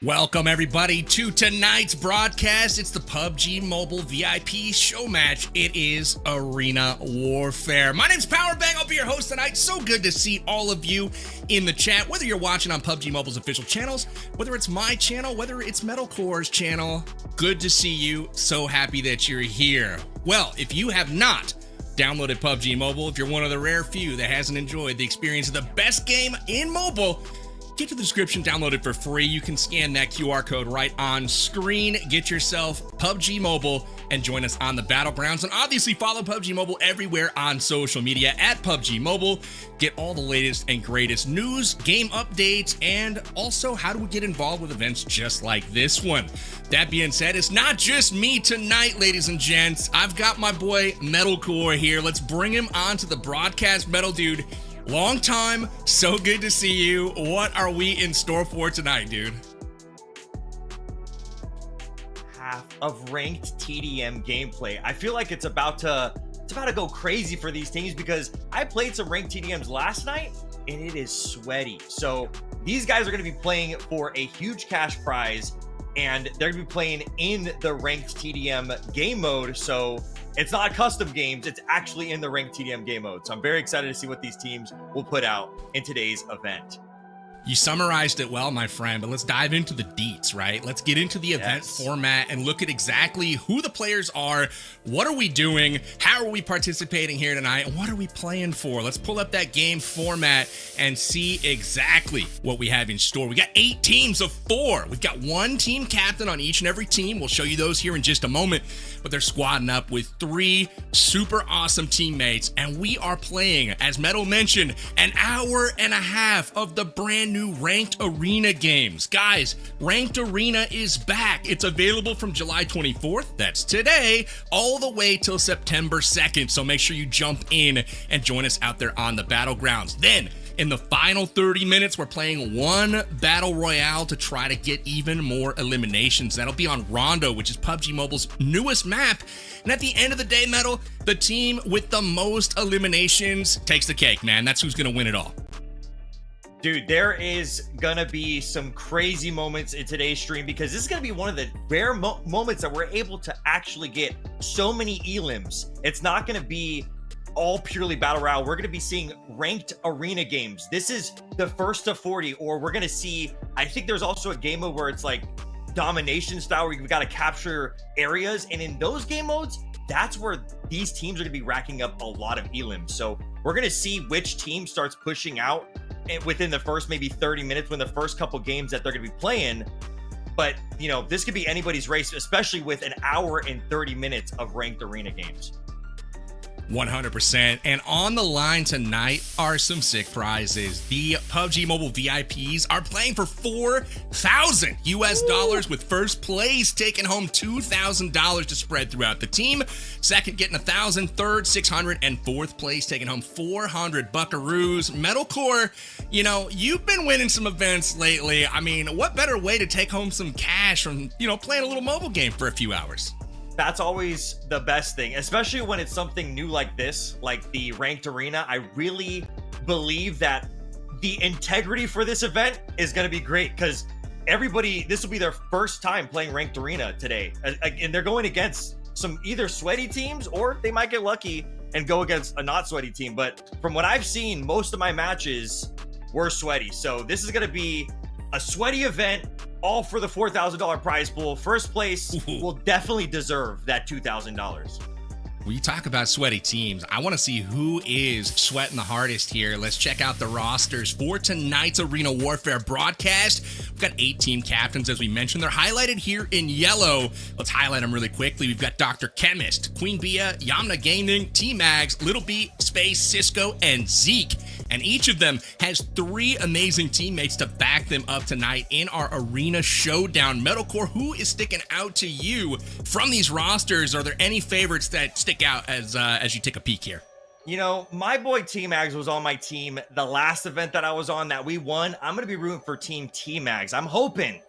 Welcome everybody to tonight's broadcast. It's the PUBG Mobile VIP show match. It is Arena Warfare. My name's Powerbang. I'll be your host tonight. So good to see all of you in the chat, whether you're watching on PUBG Mobile's official channels, whether it's my channel, whether it's Metalcore's channel. Good to see you. So happy that you're here. Well, if you have not downloaded PUBG Mobile, if you're one of the rare few that hasn't enjoyed the experience of the best game in mobile, get to the description, download it for free. You can scan that QR code right on screen. Get yourself PUBG Mobile and join us on the Battlegrounds. And obviously follow PUBG Mobile everywhere on social media at PUBG Mobile. Get all the latest and greatest news, game updates, and also how do we get involved with events just like this one. That being said, it's not just me tonight, ladies and gents. I've got my boy Metalcore here. Let's bring him onto the broadcast. Metal dude, long time, so good to see you. What are we in store for tonight, dude? Half of ranked TDM gameplay. I feel like it's about to go crazy for these teams because I played some ranked TDMs last night and it is sweaty. So these guys are going to be playing for a huge cash prize and they're going to be playing in the ranked TDM game mode. So it's not custom games, it's actually in the ranked TDM game mode. So I'm very excited to see what these teams will put out in today's event. You summarized it well, my friend, but let's dive into the deets, right? Let's get into the event format and look at exactly who the players are, what are we doing, how are we participating here tonight, and what are we playing for? Let's pull up that game format and see exactly what we have in store. We got 8 teams of 4. We've got 1 team captain on each and every team. We'll show you those here in just a moment, but they're squadding up with 3 super awesome teammates, and we are playing, as Metal mentioned, an hour and a half of the brand new Ranked Arena games. Guys, Ranked Arena is back. It's available from July 24th, that's today, all the way till September 2nd. So make sure you jump in and join us out there on the Battlegrounds. Then, in the final 30 minutes, we're playing 1 Battle Royale to try to get even more eliminations. That'll be on Rondo, which is PUBG Mobile's newest map. And at the end of the day, Metal, the team with the most eliminations takes the cake, man. That's who's going to win it all. Dude, there is gonna be some crazy moments in today's stream because this is gonna be one of the rare moments that we're able to actually get so many elims. It's not gonna be all purely battle royale. We're gonna be seeing ranked arena games. This is the first to 40, or we're gonna see, I think there's also a game mode where it's like domination style where you've got to capture areas, and in those game modes, that's where these teams are gonna be racking up a lot of elims. So we're gonna see which team starts pushing out within the first maybe 30 minutes when the first couple games that they're going to be playing. But, you know, this could be anybody's race, especially with an hour and 30 minutes of ranked arena games. 100%. And on the line tonight are some sick prizes. The PUBG Mobile VIPs are playing for $4,000 US with first place taking home $2,000 to spread throughout the team. Second getting $1,000, third $600, and fourth place taking home 400 buckaroos. Metalcore, you know, you've been winning some events lately. I mean, what better way to take home some cash from, you know, playing a little mobile game for a few hours? That's always the best thing, especially when it's something new like this, like the ranked arena. I really believe that the integrity for this event is going to be great because everybody, this will be their first time playing ranked arena today. And they're going against some either sweaty teams or they might get lucky and go against a not sweaty team. But from what I've seen, most of my matches were sweaty. So this is going to be a sweaty event, all for the $4,000 prize pool. First place will definitely deserve that $2,000. When you talk about sweaty teams, I want to see who is sweating the hardest here. Let's check out the rosters for tonight's Arena Warfare broadcast. We've got 8 team captains, as we mentioned. They're highlighted here in yellow. Let's highlight them really quickly. We've got Dr. Chemist, Queen Bia, Yamna Gaming, T-Mags, Little B, Space, Cisco, and Zeke. And each of them has 3 amazing teammates to back them up tonight in our Arena Showdown. Metalcore, who is sticking out to you from these rosters? Are there any favorites that stick out as you take a peek here? You know, my boy T-Mags was on my team the last event that I was on that we won. I'm going to be rooting for Team T-Mags. I'm hoping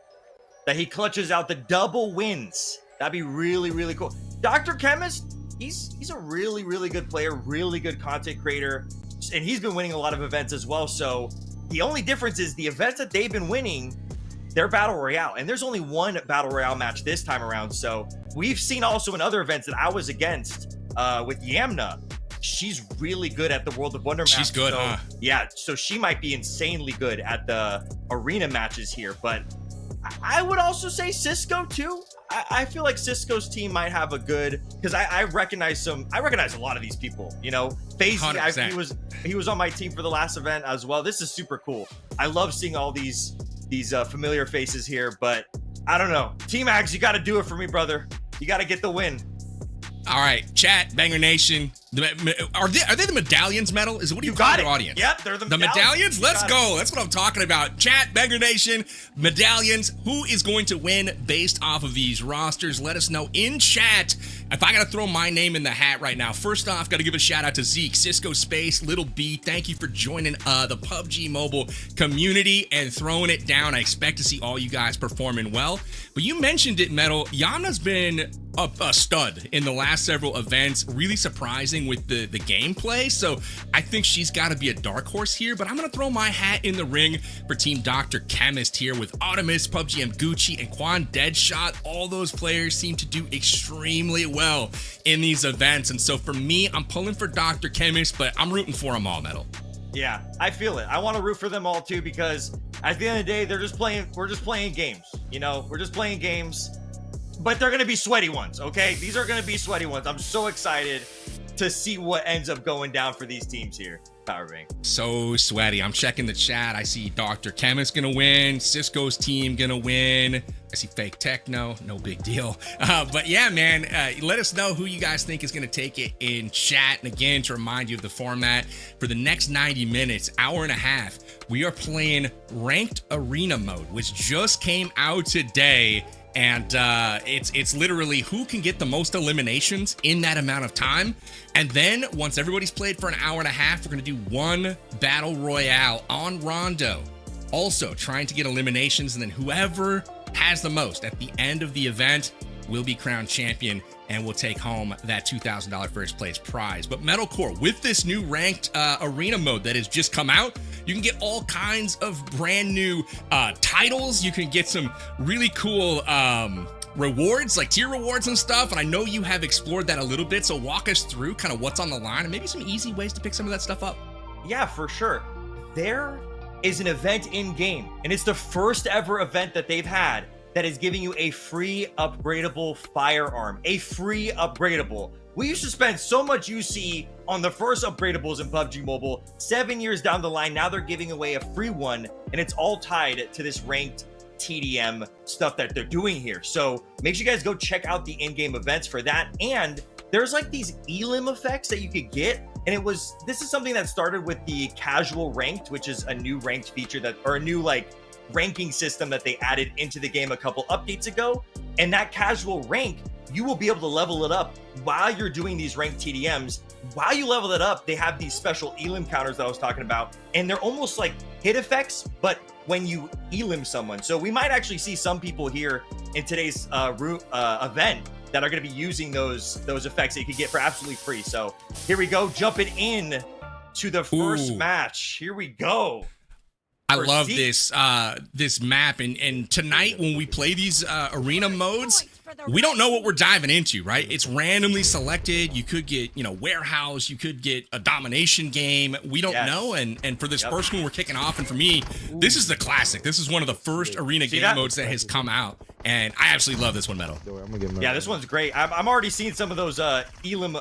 that he clutches out the double wins. That'd be really, really cool. Dr. Chemist, he's a really, really good player, really good content creator. And he's been winning a lot of events as well. So the only difference is the events that they've been winning, their battle royale, and there's only one battle royale match this time around. So we've seen also in other events that I was against with Yamna. She's really good at the World of Wonder match. She's good, huh? Yeah, so she might be insanely good at the arena matches here. But I would also say Cisco too. I feel like Cisco's team might have a good, because I recognize a lot of these people. You know, FaZe, he was on my team for the last event as well. This is super cool. I love seeing all these familiar faces here, but I don't know. Team Ags, you got to do it for me, brother. You got to get the win. All right, chat, Banger Nation. Are they the medallions medal? Is it what do you call your audience? Yep, they're the medallions. Let's go. That's what I'm talking about. Chat, Banger Nation, medallions. Who is going to win based off of these rosters? Let us know in chat. If I got to throw my name in the hat right now, first off, got to give a shout out to Zeke, Cisco Space, Little B. Thank you for joining the PUBG Mobile community and throwing it down. I expect to see all you guys performing well. But you mentioned it, Metal. Yamna's been a stud in the last several events. Really surprising with the gameplay. So I think she's got to be a dark horse here. But I'm going to throw my hat in the ring for Team Dr. Chemist here with Optimus, PUBG Gucci, and Quan Deadshot. All those players seem to do extremely well in these events. And so for me, I'm pulling for Dr. Chemist, but I'm rooting for them all, Metal. Yeah, I feel it. I want to root for them all too, because at the end of the day, we're just playing games. You know, we're just playing games, but they're going to be sweaty ones. Okay. These are going to be sweaty ones. I'm so excited to see what ends up going down for these teams here. Powerbank. So sweaty. I'm checking the chat. I see Dr. Chemist gonna win. Cisco's team gonna win. I see Fake Techno. No big deal. But yeah, man, let us know who you guys think is gonna take it in chat. And again, to remind you of the format, for the next 90 minutes, hour and a half, we are playing ranked arena mode, which just came out today. And it's literally who can get the most eliminations in that amount of time. And then once everybody's played for an hour and a half, we're going to do one battle royale on Rondo. Also trying to get eliminations, and then whoever has the most at the end of the event will be crowned champion and will take home that $2,000 first place prize. But Metalcore, with this new ranked arena mode that has just come out, you can get all kinds of brand new titles. You can get some really cool rewards, like tier rewards and stuff. And I know you have explored that a little bit. So walk us through kind of what's on the line and maybe some easy ways to pick some of that stuff up. Yeah, for sure. There is an event in game, and it's the first ever event that they've had that is giving you a free upgradable firearm. A free upgradable. We used to spend so much UC on the first upgradables in PUBG Mobile. 7 years down the line, now they're giving away a free one, and it's all tied to this ranked TDM stuff that they're doing here. So make sure you guys go check out the in-game events for that. And there's like these elim effects that you could get. And this is something that started with the casual ranked, which is a new ranked feature or a new like ranking system that they added into the game a couple updates ago. And that casual rank, you will be able to level it up while you're doing these ranked TDMs. While you level it up, they have these special elim counters that I was talking about, and they're almost like hit effects, but when you elim someone. So we might actually see some people here in today's event that are going to be using those effects that you can get for absolutely free. So here we go, jumping in to the first match. Here we go. I love this map, and tonight when we play these arena modes, we don't know what we're diving into, right? It's randomly selected. You could get, warehouse, you could get a domination game. We don't know, and for this first one we're kicking off, and for me, this is the classic. This is one of the first arena game modes that has come out, and I absolutely love this one, Metal. Yeah, this one's great. I'm already seeing some of those elim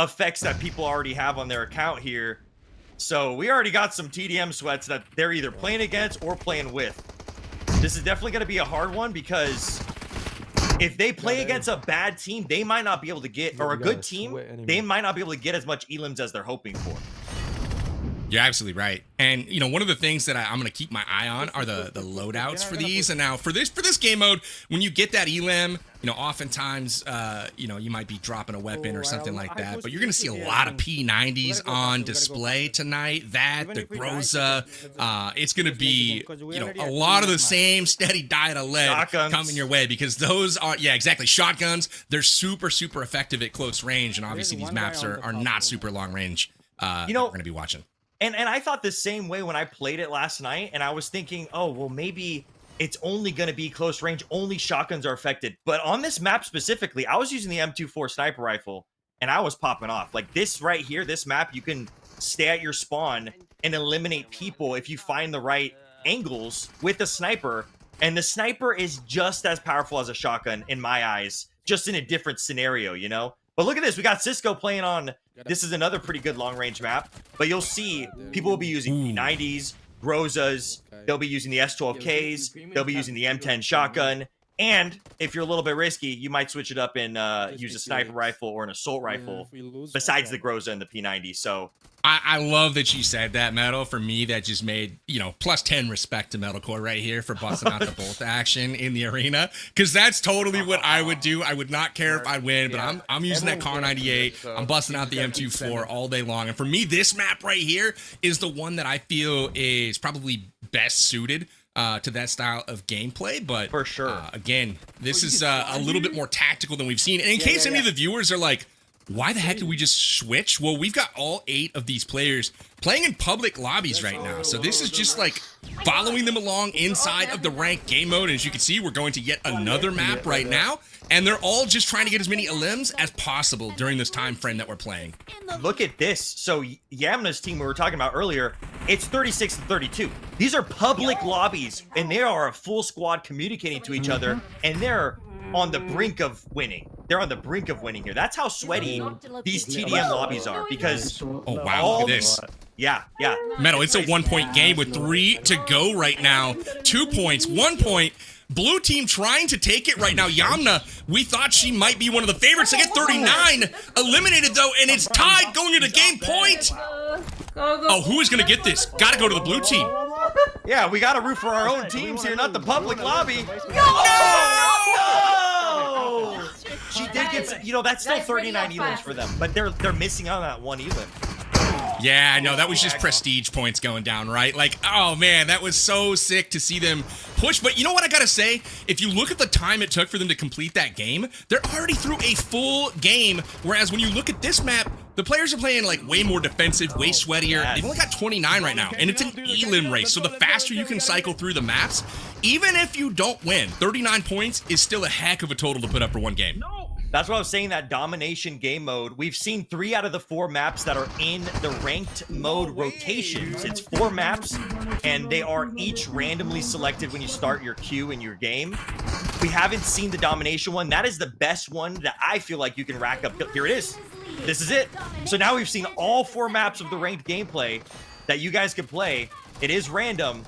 effects that people already have on their account here. So we already got some TDM sweats that they're either playing against or playing with. This is definitely going to be a hard one, because if they play against a bad team, they might not be able to get, or a good team, they might not be able to get as much elims as they're hoping for. You're absolutely right. And, one of the things that I'm going to keep my eye on are the loadouts for these. And now for this game mode, when you get that elim, oftentimes, you might be dropping a weapon or something like that. But you're going to see a lot of P90s on display tonight. The Groza. It's going to be, a lot of the same steady diet of lead coming your way, because those are, exactly, shotguns. They're super, super effective at close range. And obviously these maps are not super long range. We're going to be watching. And I thought the same way when I played it last night, and I was thinking, oh, well, maybe it's only going to be close range. Only shotguns are affected. But on this map specifically, I was using the M24 sniper rifle, and I was popping off. Like this right here, this map, you can stay at your spawn and eliminate people if you find the right angles with a sniper. And the sniper is just as powerful as a shotgun in my eyes, just in a different scenario, you know? But look at this. We got Cisco playing on, this is another pretty good long-range map. But you'll see people will be using P90s, Grozas, they'll be using the S12Ks, they'll be using the M10 shotgun. And if you're a little bit risky, you might switch it up and use a sniper rifle or an assault rifle besides the Groza and the P90. So I love that you said that, Metal. For me, that just made, you know, plus 10 respect to Metalcore right here for busting out the bolt action in the arena. Because that's totally what I would do. I would not care if I win, but I'm using that Car 98. I'm busting out the M24 all day long. And for me, this map right here is the one that I feel is probably best suited to that style of gameplay. But for sure, again, this is a little bit more tactical than we've seen. And in case any of the viewers are like, why the heck did we just switch? Well, we've got all 8 of these players playing in public lobbies right now. So this is just like following them along inside of the ranked game mode. As you can see, we're going to yet another map right now. And they're all just trying to get as many elims as possible during this time frame that we're playing. Look at this. So Yamna's team we were talking about earlier, it's 36-32. These are public lobbies, and they are a full squad communicating to each other, and they're on the brink of winning. They're on the brink of winning here. That's how sweaty these TDM lobbies are, because oh wow, look at this. Yeah. Metal, it's a 1-point game with 3 to go right now. 2 points, 1 point. Blue team trying to take it right now. Yamna, we thought she might be one of the favorites to get 39. Eliminated though, and it's tied going into game point. Oh, who is going to get this? Got to go to the blue team. Yeah, we got to root for our own teams here, not the public lobby. No! She did get, you know, that's still 39 elims for them, but they're missing out on that 1 elim. Yeah, I know. That was just prestige points going down, right? Like, oh man, that was so sick to see them push. But you know what I gotta say? If you look at the time it took for them to complete that game, they're already through a full game. Whereas when you look at this map, the players are playing like way more defensive, way sweatier. They've only got 29 right now, and it's an elim race. So the faster you can cycle through the maps, even if you don't win, 39 points is still a heck of a total to put up for one game. That's what I was saying, that domination game mode. We've seen 3 out of the 4 maps that are in the ranked mode rotations. It's 4 maps, and they are each randomly selected when you start your queue in your game. We haven't seen the domination one. That is the best one that I feel like you can rack up. Here it is. This is it. So now we've seen all 4 maps of the ranked gameplay that you guys can play. It is random,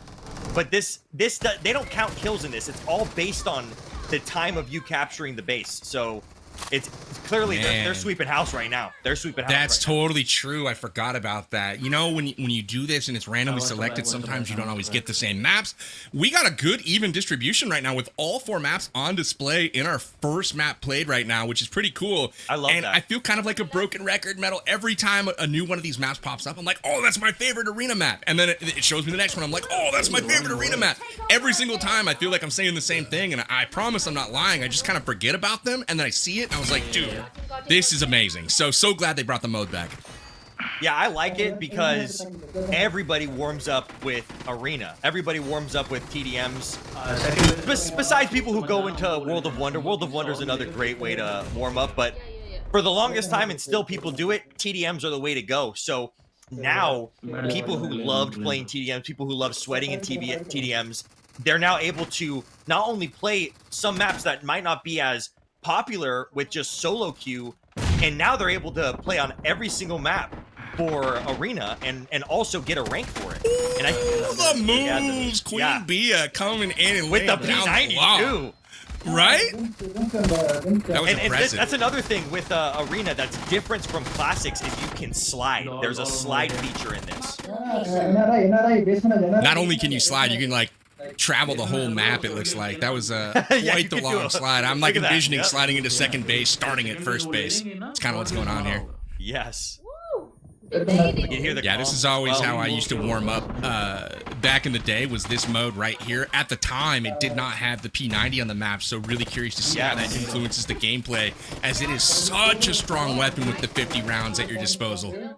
but this they don't count kills in this. It's all based on the time of you capturing the base. So it's clearly they're sweeping house right now. They're sweeping house. That's totally true. I forgot about that. You know, when you do this and it's randomly selected, sometimes you don't always get the same maps. We got a good even distribution right now with all 4 maps on display in our first map played right now, which is pretty cool. I love that. And I feel kind of like a broken record, Metal. Every time a new one of these maps pops up, I'm like, oh, that's my favorite arena map. And then it shows me the next one. I'm like, oh, that's my favorite arena map. Every single time I feel like I'm saying the same thing, and I promise I'm not lying. I just kind of forget about them, and then I see it, and I was like, dude, this is amazing. So glad they brought the mode back. Yeah, I like it because everybody warms up with Arena. Everybody warms up with TDMs. Besides people who go into World of Wonder. World of Wonder is another great way to warm up, but for the longest time, and still people do it, TDMs are the way to go. So now, people who loved playing TDMs, people who love sweating in TDMs, they're now able to not only play some maps that might not be as popular with just solo queue, and now they're able to play on every single map for Arena and also get a rank for it. And the moves, Queen Bia coming in and with the P90 too. Right? That was impressive. That's another thing with Arena that's different from Classics is you can slide. There's a slide feature in this. Not only can you slide, you can like travel the whole map, it looks like. That was quite the long slide. I'm like envisioning sliding into second base, starting at first base. It's kind of what's going on here. Yes. Yeah, this is always how I used to warm up back in the day, was this mode right here. At the time, it did not have the P90 on the map, so really curious to see how that influences the gameplay, as it is such a strong weapon with the 50 rounds at your disposal.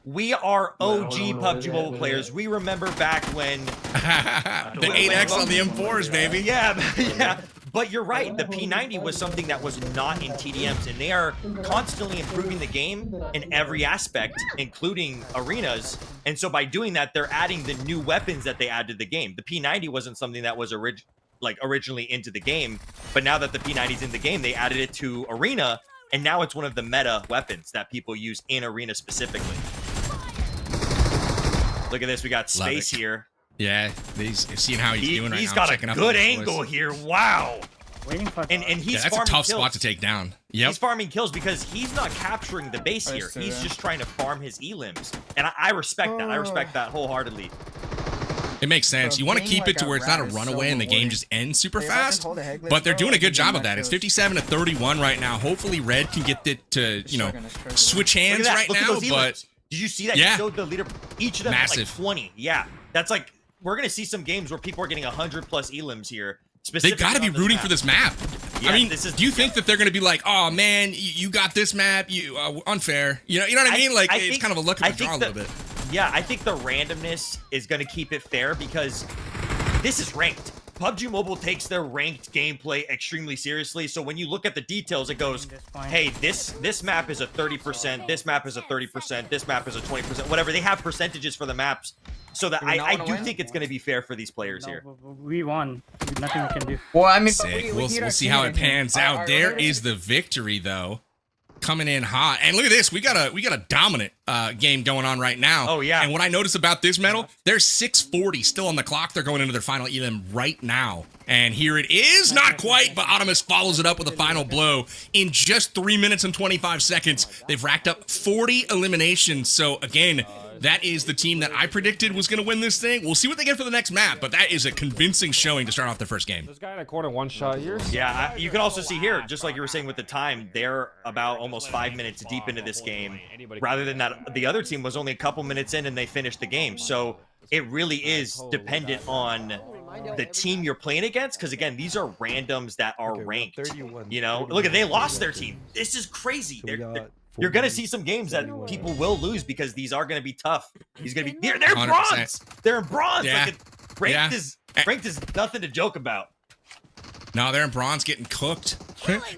We are OG PUBG Mobile players. We remember back when the 8X on the M4s, baby. Yeah, yeah. But you're right. The P90 was something that was not in TDMs, and they are constantly improving the game in every aspect, including arenas. And so by doing that, they're adding the new weapons that they added to the game. The P90 wasn't something that was originally into the game, but now that the P90 is in the game, they added it to arena, and now it's one of the meta weapons that people use in arena specifically. Look at this. We got space here. Yeah, he's seeing how he's doing right now. He's got a good angle here. Wow. And he's that's a tough spot to take down. Yep. He's farming kills because he's not capturing the base here. He's just trying to farm his elims. And I respect that. I respect that wholeheartedly. It makes sense. You want to keep it to where it's not a runaway and the game just ends super fast, but they're doing a good job of that. It's 57-31 right now. Hopefully Red can get it to, you know, switch hands right now, but did you see that? Yeah. He showed the leader, each of them Massive. like 20. Yeah. That's like, we're going to see some games where people are getting 100 plus elims here. They got to be rooting for this map. Yeah, I mean, do you think that they're going to be like, oh man, you got this map, you unfair? You know what I mean? Like, it's kind of a luck of the draw a little bit. Yeah, I think the randomness is going to keep it fair because this is ranked. PUBG Mobile takes their ranked gameplay extremely seriously. So when you look at the details, it goes, hey, this map is a 30%, this map is a 30%, this map is a 20%, whatever. They have percentages for the maps. So that I do think it's going to be fair for these players here. We won. Nothing we can do. Well, I mean, we'll see how it pans out. There is the victory, though, coming in hot. And look at this. We got a dominant game going on right now. Oh, yeah. And what I noticed about this medal, there's 6:40 still on the clock. They're going into their final elim right now. And here it is. Not quite, but Optimus follows it up with a final blow. In just 3 minutes and 25 seconds, they've racked up 40 eliminations. So, again, that is the team that I predicted was going to win this thing. We'll see what they get for the next map, but that is a convincing showing to start off their first game. This guy in a corner one shot here. Yeah, you can also see here, just like you were saying with the time, they're about almost 5 minutes deep into this game, rather than that the other team was only a couple minutes in and they finished the game. So it really is dependent on the team you're playing against, because again, these are randoms that are ranked. You know, look at, they lost their team. This is crazy. You're gonna see some games that people will lose because these are gonna be tough. He's gonna be they're 100%. bronze. They're in bronze. Yeah. Like ranked is nothing to joke about. No, they're in bronze getting cooked.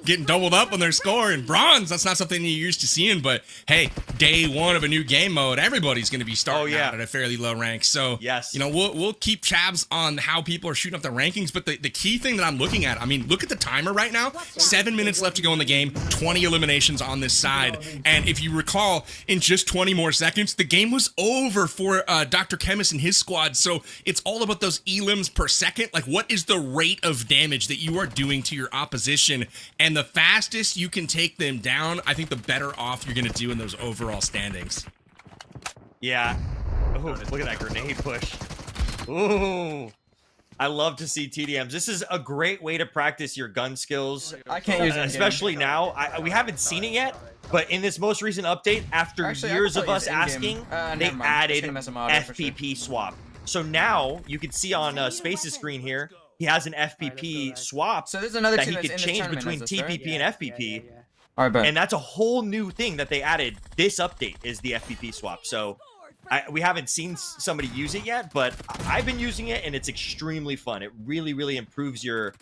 Getting doubled up on their score in bronze. That's not something you're used to seeing, but hey, day one of a new game mode, everybody's going to be starting out at a fairly low rank. So, yes, you know, we'll keep tabs on how people are shooting up their rankings, but the key thing that I'm looking at, I mean, look at the timer right now. 7 minutes left to go in the game, 20 eliminations on this side. And if you recall, in just 20 more seconds, the game was over for Dr. Chemist and his squad. So it's all about those elims per second. Like, what is the rate of damage that you are doing to your opposition? And the fastest you can take them down, I think the better off you're going to do in those overall standings. Yeah. Oh, look at that grenade push. Ooh. I love to see TDMs. This is a great way to practice your gun skills. I can't use it, especially now. We haven't seen it yet, but in this most recent update, after years of us asking, they added FPP swap. So now you can see on Space's screen here, he has an FPP swap so there's another that team he could change between TPP and FPP. All right, and that's a whole new thing that they added. This update is the FPP swap. So we haven't seen somebody use it yet, but I've been using it and it's extremely fun. It really, really improves your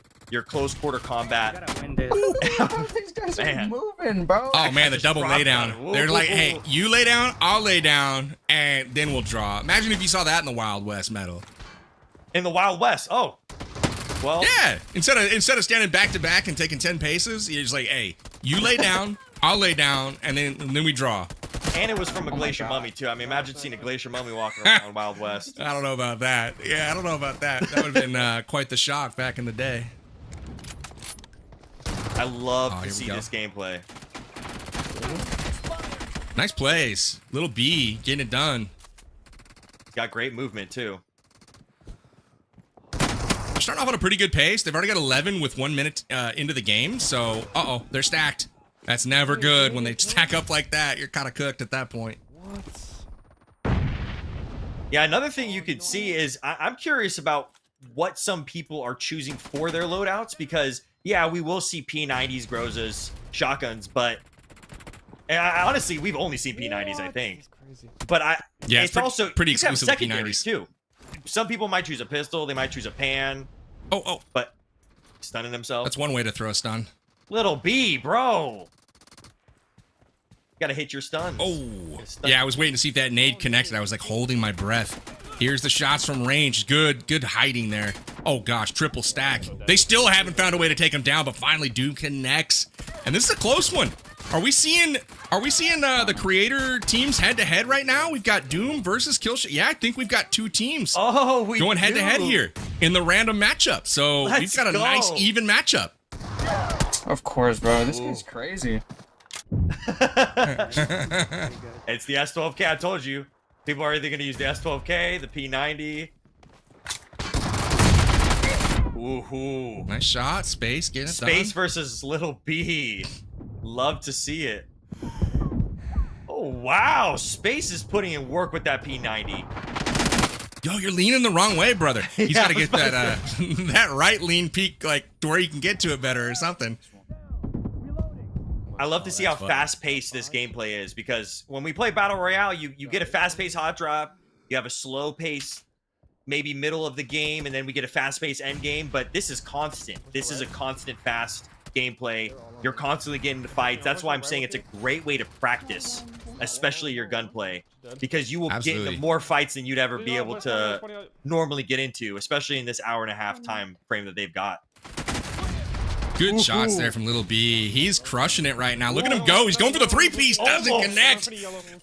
close quarter combat. These guys are moving, bro. Oh man, the double lay down. They're like, hey, you lay down, I'll lay down, and then we'll draw. Imagine if you saw that in the Wild West medal. In the Wild West, oh. Well, yeah, instead of standing back to back and taking 10 paces, you're just like, hey, you lay down, I'll lay down, and then we draw. And it was from a Glacier Mummy too. I mean, imagine seeing a Glacier Mummy walking around Wild West. I don't know about that. Yeah, I don't know about that. That would have been quite the shock back in the day. I love to see this gameplay. Nice plays. Little B getting it done. He's got great movement too. Starting off on a pretty good pace. They've already got 11 with 1 minute into the game. So, they're stacked. That's never good when they stack up like that. You're kind of cooked at that point. Yeah, another thing you could see is I'm curious about what some people are choosing for their loadouts, because yeah, we will see P90s, Grozas, shotguns, but honestly, we've only seen P90s, I think. But Yeah, it's it's also pretty you have exclusive with secondaries P90s. too. Some people might choose a pistol, they might choose a pan, Oh, but stunning himself. that's one way to throw a stun. Little B, bro. Gotta hit your stuns. Oh, yeah, I was waiting to see if that nade connected. I was like holding my breath. Here's the shots from range. Good hiding there. Oh gosh, triple stack. They still haven't found a way to take him down, but finally Doom connects. And this is a close one. Are we seeing the creator teams head to head right now? We've got Doom versus Killshot. Yeah, I think we've got two teams going head to head here in the random matchup. So we've got a nice even matchup. Of course, bro. This guy's crazy. It's the S12K. I told you. People are either going to use the S12K, the P90. Ooh. Nice shot. Space, getting it Space done. versus Little B. Love to see it. Oh, wow. Space is putting in work with that P90. Yo, you're leaning the wrong way, brother. He's Yeah, got to get that that right lean peak, like to where you can get to it better or something. I love to see how fast-paced this gameplay is, because when we play Battle Royale, you get a fast-paced hot drop, you have a slow pace, maybe middle of the game, and then we get a fast-paced end game, but this is constant. This is a constant fast gameplay. You're constantly getting into fights. That's why I'm saying it's a great way to practice, especially your gunplay, because you will get into more fights than you'd ever be able to normally get into, especially in this hour-and-a-half time frame that they've got. Good shots there from Little B. He's crushing it right now. Look at him go. He's going for the three-piece. Doesn't connect.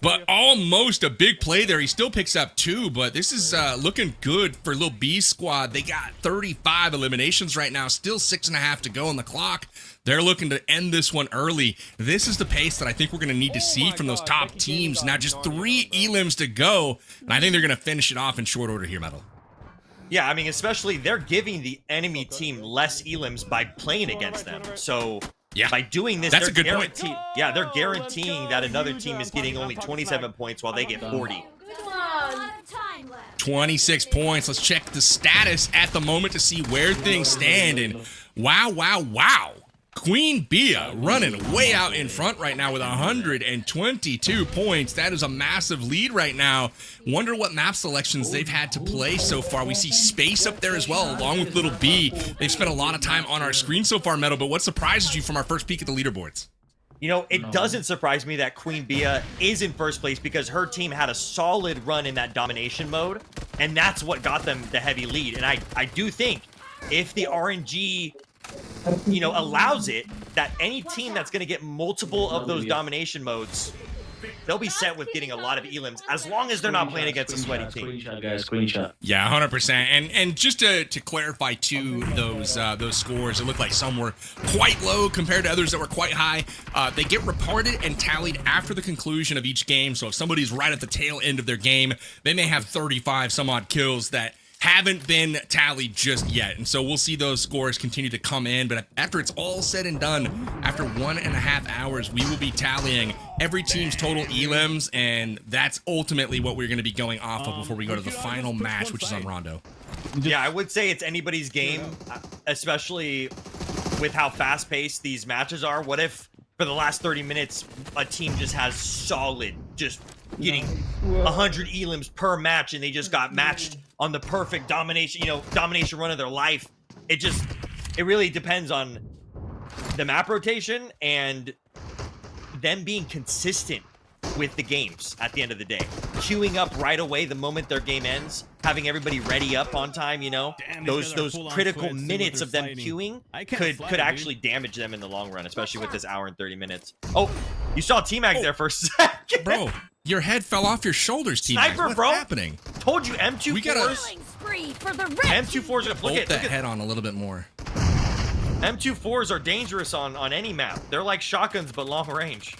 But almost a big play there. He still picks up 2, but this is looking good for Little B's squad. They got 35 eliminations right now. Still 6.5 to go on the clock. They're looking to end this one early. This is the pace that I think we're going to need to see from those top teams. Now just 3 elims to go, and I think they're going to finish it off in short order here, Metal. Yeah, I mean, especially they're giving the enemy team less elims by playing against them. So yeah, by doing this, that's a good point. Yeah, they're guaranteeing that another team is getting only 27 points while they get 40. 26 points. Let's check the status at the moment to see where things stand. And wow. Queen Bia running way out in front right now with 122 points. That is a massive lead right now. Wonder what map selections they've had to play so far. We see Space up there as well, along with Little B. They've spent a lot of time on our screen so far, Metal, but what surprises you from our first peek at the leaderboards? You know, it doesn't surprise me that Queen Bia is in first place, because her team had a solid run in that domination mode, and that's what got them the heavy lead. And I do think if the RNG allows it, that any team that's going to get multiple of those domination modes, they'll be set with getting a lot of elims, as long as they're not playing against a sweaty team. Screenshot. Yeah, 100%. And just to clarify too, those scores, it looked like some were quite low compared to others that were quite high. They get reported and tallied after the conclusion of each game. So if somebody's right at the tail end of their game, they may have 35 some odd kills that haven't been tallied just yet. And so we'll see those scores continue to come in. But after it's all said and done, after 1.5 hours, we will be tallying every team's total elims. And that's ultimately what we're going to be going off of before we go to the final match, which is on Rondo. Yeah, I would say it's anybody's game, especially with how fast-paced these matches are. What if for the last 30 minutes, a team just has solid, just getting 100 elims per match, and they just got matched on the perfect domination run of their life? It really depends on the map rotation and them being consistent with the games at the end of the day. Queuing up right away the moment their game ends, having everybody ready up on time, those critical minutes of them queuing could actually damage them in the long run, especially with this hour and 30 minutes. Oh, you saw T-Mag there for a second. Bro, your head fell off your shoulders, T-Mag. Sniper, What's bro. happening? Told you, M24s. M24s are Bolt that head on a little bit more. M24s are dangerous on any map. They're like shotguns, but long range.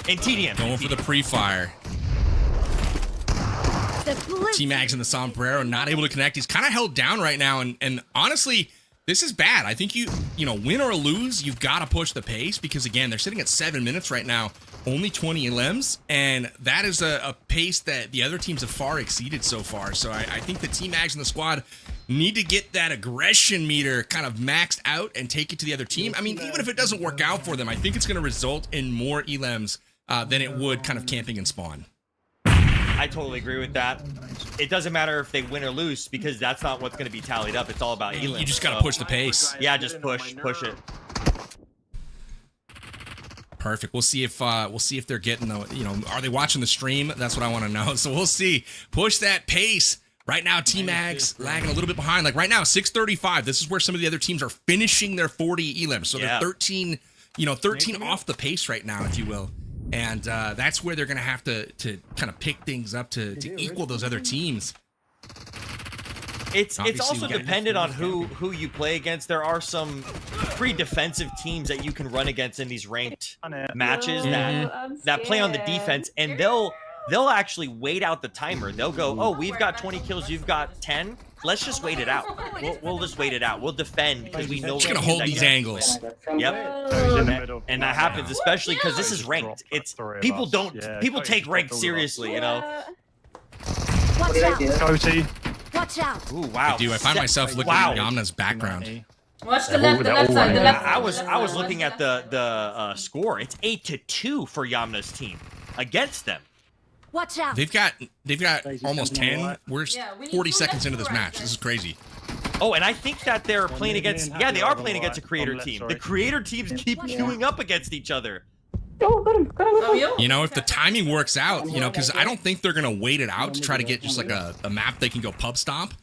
And TDM. Going for the pre-fire. T-Mag's in the sombrero, not able to connect. He's kind of held down right now, and honestly, this is bad. I think you win or lose, you've got to push the pace, because again, they're sitting at 7 minutes right now, only 20 elims, and that is a pace that the other teams have far exceeded so far. So I think the T-Mags in the squad need to get that aggression meter kind of maxed out and take it to the other team. I mean, even if it doesn't work out for them, I think it's going to result in more elims than it would kind of camping and spawn. I totally agree with that. It doesn't matter if they win or lose because that's not what's going to be tallied up. It's all about elims. You just got to push the pace. Yeah, just push it. Perfect. We'll see if they're getting the, you know, are they watching the stream? That's what I want to know. So we'll see. Push that pace. Right now, T-Mags lagging a little bit behind. Like right now, 6:35. This is where some of the other teams are finishing their 40 elims. So they're 13, 13 off the pace right now, if you will. And that's where they're going to have to kind of pick things up to equal those other teams. It's also dependent on who you play against. There are some pretty defensive teams that you can run against in these ranked matches that play on the defense, and they'll actually wait out the timer. They'll go, oh, we've got 20 kills, you've got 10. Let's just wait it out. We'll just wait it out. We'll defend because we know. Just gonna hold these angles. Yep. And that happens, especially because this is ranked. It's people take ranked seriously, you know. Watch out. Coty. Watch out. Ooh, wow. Dude, I find myself looking at Yamna's background. Watch the left side, the left side. I was looking at the score. It's 8-2 for Yamna's team against them. Watch out. They've got almost 10. We're 40 seconds into this match. This is crazy. Oh, and I think that they're playing against. Yeah, they are playing against a creator team. The creator teams keep queuing up against each other. You know, if the timing works out, you know, because I don't think they're going to wait it out to try to get just like a map they can go pub stomp.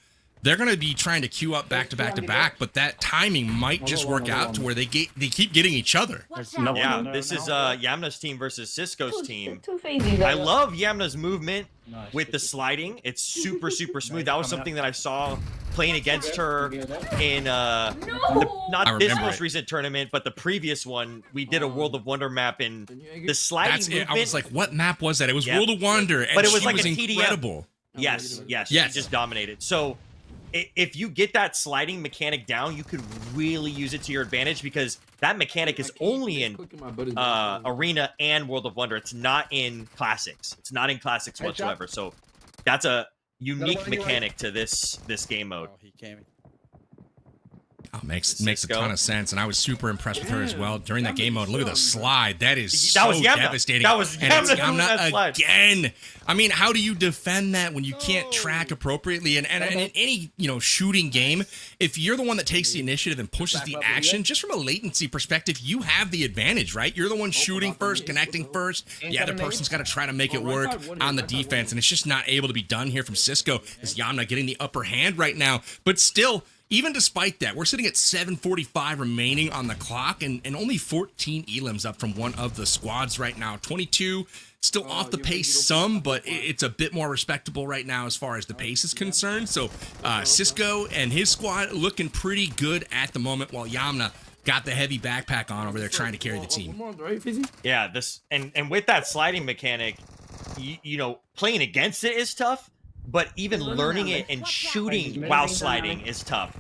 They're going to be trying to queue up back to back to back, but that timing might just work out to where they keep getting each other. Yeah, this is Yamna's team versus Cisco's team. I love Yamna's movement with the sliding. It's super smooth. That was something that I saw playing against her in not this most recent tournament, but the previous one. We did a World of Wonder map, and the sliding movement. I was like, what map was that? It was World of Wonder, and but it was like was a TDM. incredible. Yes, she just dominated. So if you get that sliding mechanic down, you could really use it to your advantage because that mechanic is only in Arena and World of Wonder. It's not in Classics. It's not in Classics whatsoever. So that's a unique mechanic to this game mode. Oh, makes a ton of sense, and I was super impressed with her as well during that game mode. Look at the slide; that is so devastating. That was and it's Yamna again. I mean, how do you defend that when you can't track appropriately? And in any shooting game, if you're the one that takes the initiative and pushes the action, just from a latency perspective, you have the advantage, right? You're the one shooting first, connecting first. The other person's got to try to make it work on the defense, and it's just not able to be done here from Cisco. Is Yamna getting the upper hand right now? But still. Even despite that, we're sitting at 7:45 remaining on the clock and only 14 elims up from one of the squads right now. 22 still off the pace some, but it's a bit more respectable right now as far as the pace is concerned. So Cisco and his squad looking pretty good at the moment, while Yamna got the heavy backpack on over there trying to carry the team. Yeah, this and with that sliding mechanic, you know, playing against it is tough. But even learning it and shooting while sliding is tough.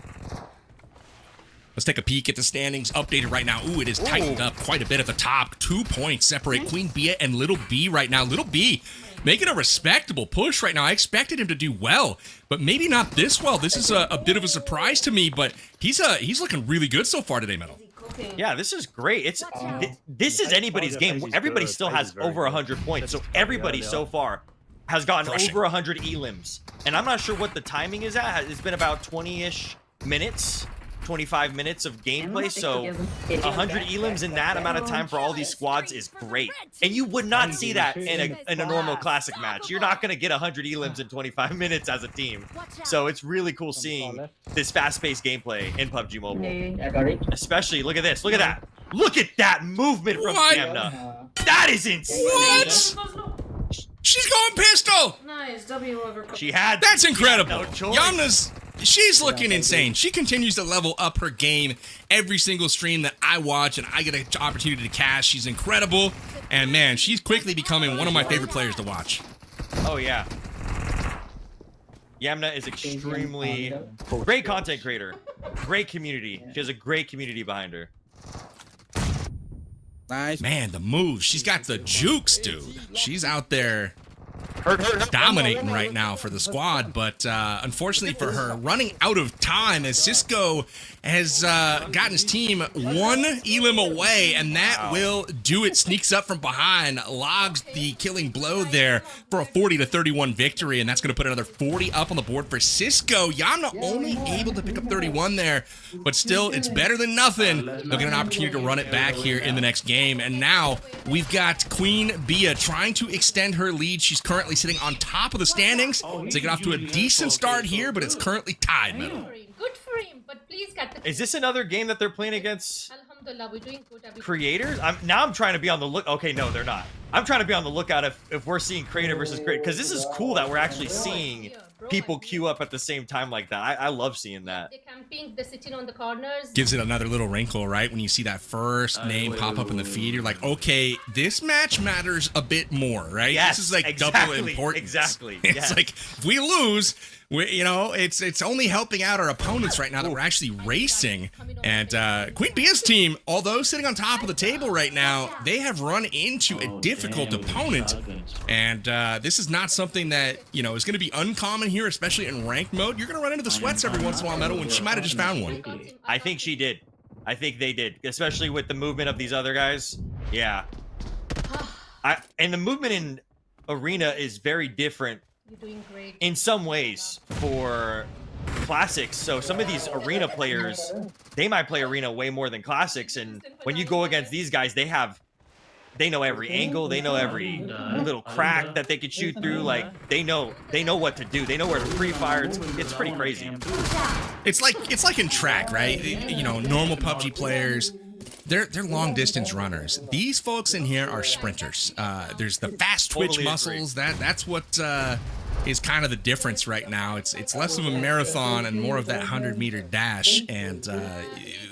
Let's take a peek at the standings updated right now. Ooh, it is tightened up quite a bit at the top. 2 points separate Queen Bia and Little B right now. Little B making a respectable push right now. I expected him to do well, but maybe not this well. This is a bit of a surprise to me, but he's looking really good so far today, Metal. Yeah, this is great. This is anybody's game. Everybody still has over 100 points, so everybody so far has gotten over 100 elims. And I'm not sure what the timing is at. It's been about 20-ish minutes, 25 minutes of gameplay. So 100 elims in that amount of time for all these squads is great. And you would not see that in a normal classic match. You're not going to get 100 elims in 25 minutes as a team. So it's really cool seeing this fast-paced gameplay in PUBG Mobile. Especially, look at this. Look at that. Look at that movement from Yamna. That is insane. What? She's going pistol! Nice, W over. That's incredible. No choice. Yamna's, she's looking insane. She continues to level up her game every single stream that I watch, and I get an opportunity to cast. She's incredible, and man, she's quickly becoming one of my favorite players to watch. Oh, yeah. Yamna is extremely great content creator. Great community. She has a great community behind her. Nice. Man, the moves. She's got the jukes, dude. She's out there dominating right now for the squad, but unfortunately for her, running out of time as Cisco has gotten his team one elim away, and that will do it. Sneaks up from behind, logs the killing blow there for a 40-31 victory, and that's going to put another 40 up on the board for Cisco. Yamna only able to pick up 31 there, but still, it's better than nothing. They'll get an opportunity to run it back here in the next game, and now we've got Queen Bia trying to extend her lead. She's currently sitting on top of the standings, taking off to a decent start here, but it's currently tied middle. Good for him, but please get the. Is this another game that they're playing against Alhamdulillah, we're doing good. creators? I'm trying to be on the look. Okay, no, they're not. I'm trying to be on the lookout if we're seeing creator versus creator, because this is cool that we're actually seeing people queue up at the same time like that. I love seeing that. They're camping, they're sitting on the corners. Gives it another little wrinkle, right? When you see that first name pop up in the feed, you're like, okay, this match matters a bit more, right? Yes, this is like exactly, double importance. exactly, It's yes. like, if we lose, it's only helping out our opponents right now that we're actually racing. And Queen Bia's team, although sitting on top of the table right now, they have run into a difficult opponent. And this is not something that, is going to be uncommon here, especially in ranked mode. You're going to run into the sweats every once in a while, Metal, when she might have just found one. I think she did. I think they did, especially with the movement of these other guys. Yeah. And the movement in Arena is very different You're doing great. in some ways for classics. So some of these arena players, they might play arena way more than classics, and when you go against these guys, they know every angle, they know every little crack that they could shoot through. Like they know what to do, they know where to pre-fire. It's pretty crazy. It's like in track, right? Normal PUBG players, they're long distance runners. These folks in here are sprinters. There's the fast twitch Totally muscles. That's what is kind of the difference right now. It's less of a marathon and more of that 100-meter dash, and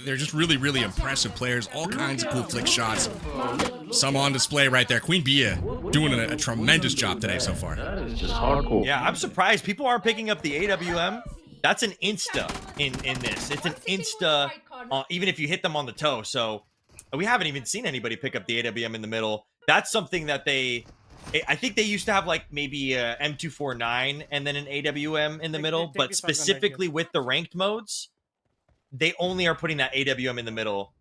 they're just really, really impressive players. All kinds of cool flick shots. Some on display right there. Queen Bia doing a tremendous job today so far. That is just hardcore. Yeah, I'm surprised people aren't picking up the AWM. That's an insta in this. It's an insta, even if you hit them on the toe. So we haven't even seen anybody pick up the AWM in the middle. That's something that I think they used to have like maybe a M249 and then an AWM in the middle, but specifically with the ranked modes, they only are putting that AWM in the middle.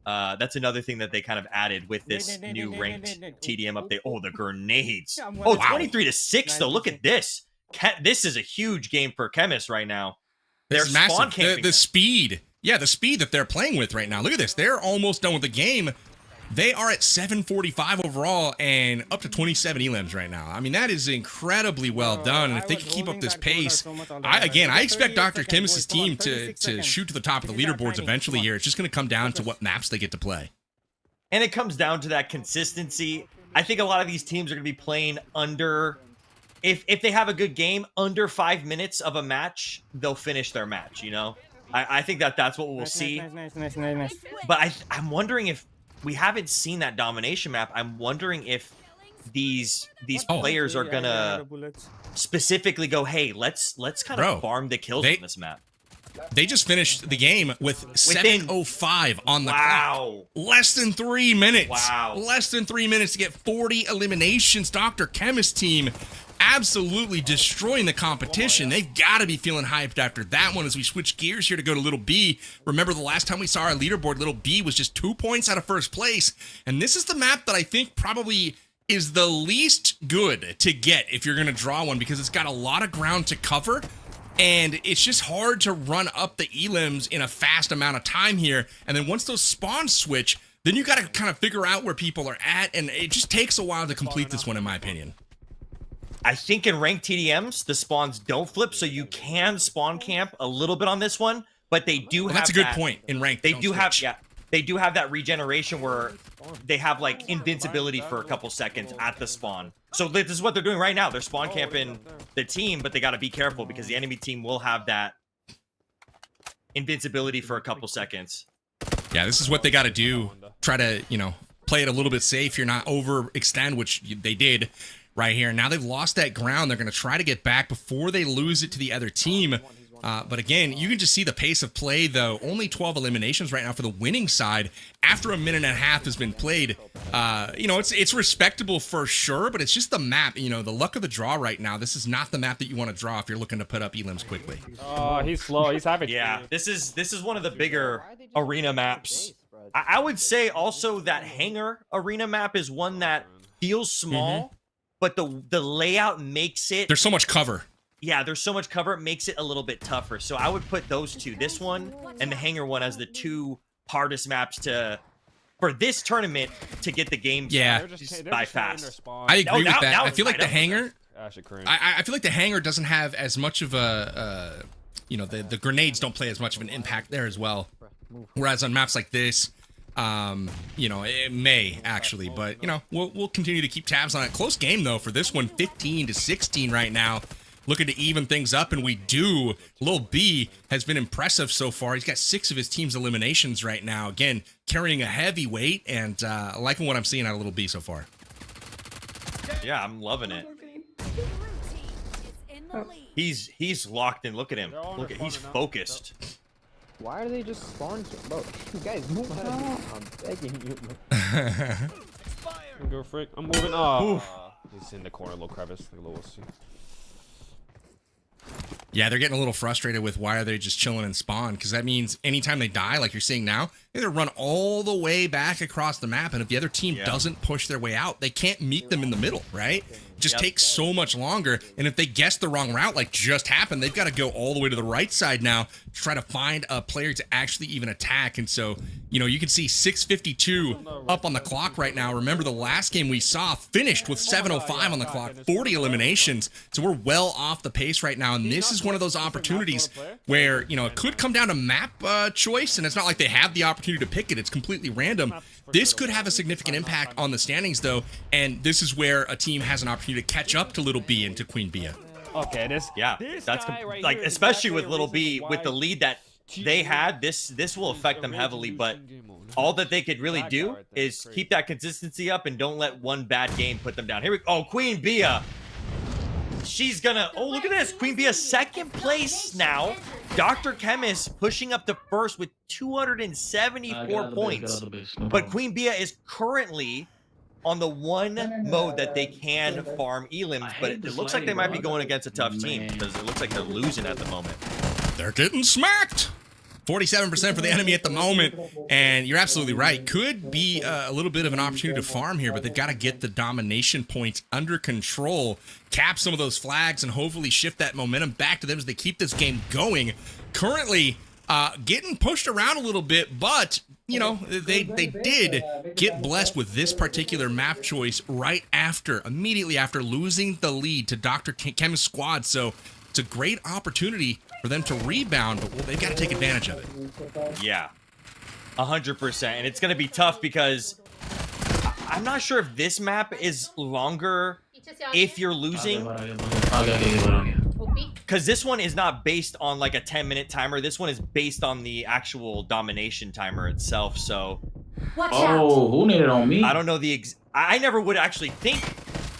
That's another thing that they kind of added with this new ranked TDM update. Oh, the grenades. Oh, 23-6 though. Look at this. This is a huge game for Chemist right now. They're It's massive. spawn camping. The speed. Yeah, the speed that they're playing with right now. Look at this. They're almost done with the game. They are at 745 overall and up to 27 elims right now. I mean, that is incredibly well done. And if they can keep up this pace, I expect Dr. Chemist's team to shoot to the top of the leaderboards eventually here. It's just going to come down to what maps they get to play. And it comes down to that consistency. I think a lot of these teams are going to be playing under, if they have a good game, under 5 minutes of a match, they'll finish their match, I think that's what we'll see. Nice. But I'm wondering if we haven't seen that domination map. I'm wondering if these players are gonna specifically go, hey, let's kind of farm the kills on this map. They just finished the game with 7:05 on the clock. Less than 3 minutes. Wow. Less than 3 minutes to get 40 eliminations. Dr. Chemist team absolutely destroying the competition. They've got to be feeling hyped after that one as we switch gears here to go to Little B. Remember the last time we saw our leaderboard, Little B was just 2 points out of first place. And this is the map that I think probably is the least good to get if you're going to draw one, because it's got a lot of ground to cover. And it's just hard to run up the elims in a fast amount of time here. And then once those spawns switch, then you got to kind of figure out where people are at. And it just takes a while to complete this one, in my opinion. I think in ranked TDMs, the spawns don't flip, so you can spawn camp a little bit on this one, but they do have that's a good point. In ranked, they do have that regeneration where they have like invincibility for a couple seconds at the spawn. So this is what they're doing right now. They're spawn camping the team, but they got to be careful because the enemy team will have that invincibility for a couple seconds. Yeah, this is what they got to do. Try to, play it a little bit safe. You're not overextend, which they did right here. Now they've lost that ground. They're going to try to get back before they lose it to the other team. But again, you can just see the pace of play, though. Only 12 eliminations right now for the winning side after a minute and a half has been played. You know, it's respectable for sure, but it's just the map. You know, the luck of the draw right now. This is not the map that you want to draw if you're looking to put up elims quickly. Oh, he's slow. He's having. Yeah, this is one of the bigger arena maps. I would say also that hangar arena map is one that feels small, but the layout makes it. There's so much cover. Yeah, there's so much cover, it makes it a little bit tougher. So I would put those two, this one and the hangar one, as the two hardest maps for this tournament to get the game by fast. I agree with that. I feel like the hangar. I feel like the hangar doesn't have as much of a, you know, the grenades don't play as much of an impact there as well. Whereas on maps like this, you know, it may actually, but you know, we'll continue to keep tabs on it. Close game though for this one, 15-16 right now. Looking to even things up, and we do. Lil B has been impressive so far. He's got 6 of his team's eliminations right now. Again, carrying a heavy weight, and liking what I'm seeing out of Lil B so far. Yeah, I'm loving it. He's locked in. Look at him. Look at he's focused. Why are they just spawning? Bro, you guys move out of here. I'm begging you. Go frick. I'm moving. Oh, he's in the corner, little crevice, like a little. Yeah, they're getting a little frustrated with why are they just chilling and spawn, because that means anytime they die, like you're seeing now, they either run all the way back across the map, and if the other team doesn't push their way out, they can't meet them in the middle, right? It just takes so much longer, and if they guess the wrong route, like just happened, they've got to go all the way to the right side now to try to find a player to actually even attack, and so, you know, you can see 6:52 up on the clock right now. Remember, the last game we saw finished with 7:05 on the clock, 40 eliminations, so we're well off the pace right now, and this is one of those opportunities where, you know, it could come down to map choice, and it's not like they have the opportunity to pick it. It's completely random. This could have a significant impact on the standings, though, and this is where a team has an opportunity to catch up to Little B and to Queen Bia. Okay, that's like especially with Little B with the lead that they had. This will affect them heavily, but all that they could really do is keep that consistency up and don't let one bad game put them down. Here we go. Oh, Queen Bia. She's gonna. Oh, look at this. Queen Bia second place now. Dr. Chemist pushing up to first with 274 points. But Queen Bia is currently on the one mode that they can farm elims, but it looks like they might be going against a tough team because it looks like they're losing at the moment. They're getting smacked. 47% for the enemy at the moment, and you're absolutely right. Could be a little bit of an opportunity to farm here, but they've got to get the domination points under control, cap some of those flags, and hopefully shift that momentum back to them as they keep this game going. Currently, getting pushed around a little bit, but you know, they did get blessed with this particular map choice right after, immediately after losing the lead to Dr. Chemist's squad. So it's a great opportunity for them to rebound, but they've got to take advantage of it. Yeah, 100%. And it's going to be tough because I'm not sure if this map is longer if you're losing. Because this one is not based on like a 10-minute timer. This one is based on the actual domination timer itself. So, who needed on me? I don't know I never would actually think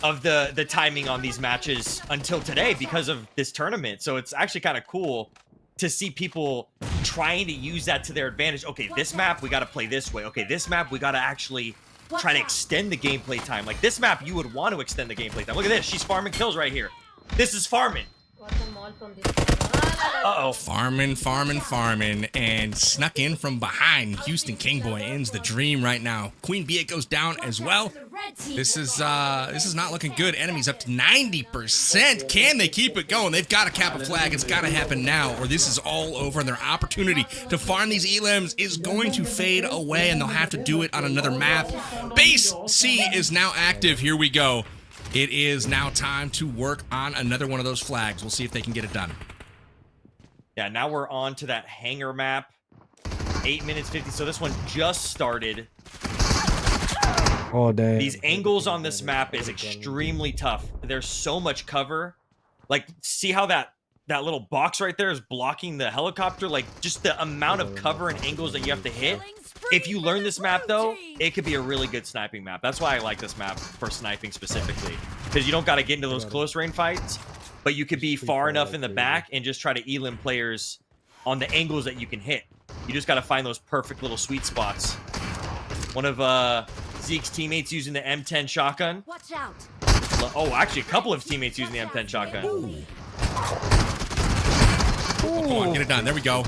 of the timing on these matches until today because of this tournament. So it's actually kind of cool to see people trying to use that to their advantage. Okay, this map, we got to play this way. Okay, this map, we got to actually try to extend the gameplay time. Like this map, you would want to extend the gameplay time. Look at this. She's farming kills right here. This is farming. Uh-oh. Farming, and snuck in from behind. Houston Kingboy ends the dream right now. Queen Bia goes down as well. This is not looking good. Enemies up to 90%. Can they keep it going? They've got to cap a flag. It's got to happen now, or this is all over, and their opportunity to farm these elims is going to fade away, and they'll have to do it on another map. Base C is now active. Here we go. It is now time to work on another one of those flags. We'll see if they can get it done. Yeah, now we're on to that hangar map. 8 minutes 50. So this one just started. Oh, dang. These angles on this map is extremely tough. There's so much cover. Like, see how that little box right there is blocking the helicopter? Like, just the amount of cover and angles that you have to hit. If you learn this map, though, it could be a really good sniping map. That's why I like this map for sniping specifically. Because you don't got to get into those close range fights. but you could be far enough in the back and just try to elim players on the angles that you can hit. You just got to find those perfect little sweet spots. One of Zeke's teammates using the M10 shotgun. Watch out. Oh, actually, a couple of teammates using the M10 shotgun. Come on, get it done. There we go.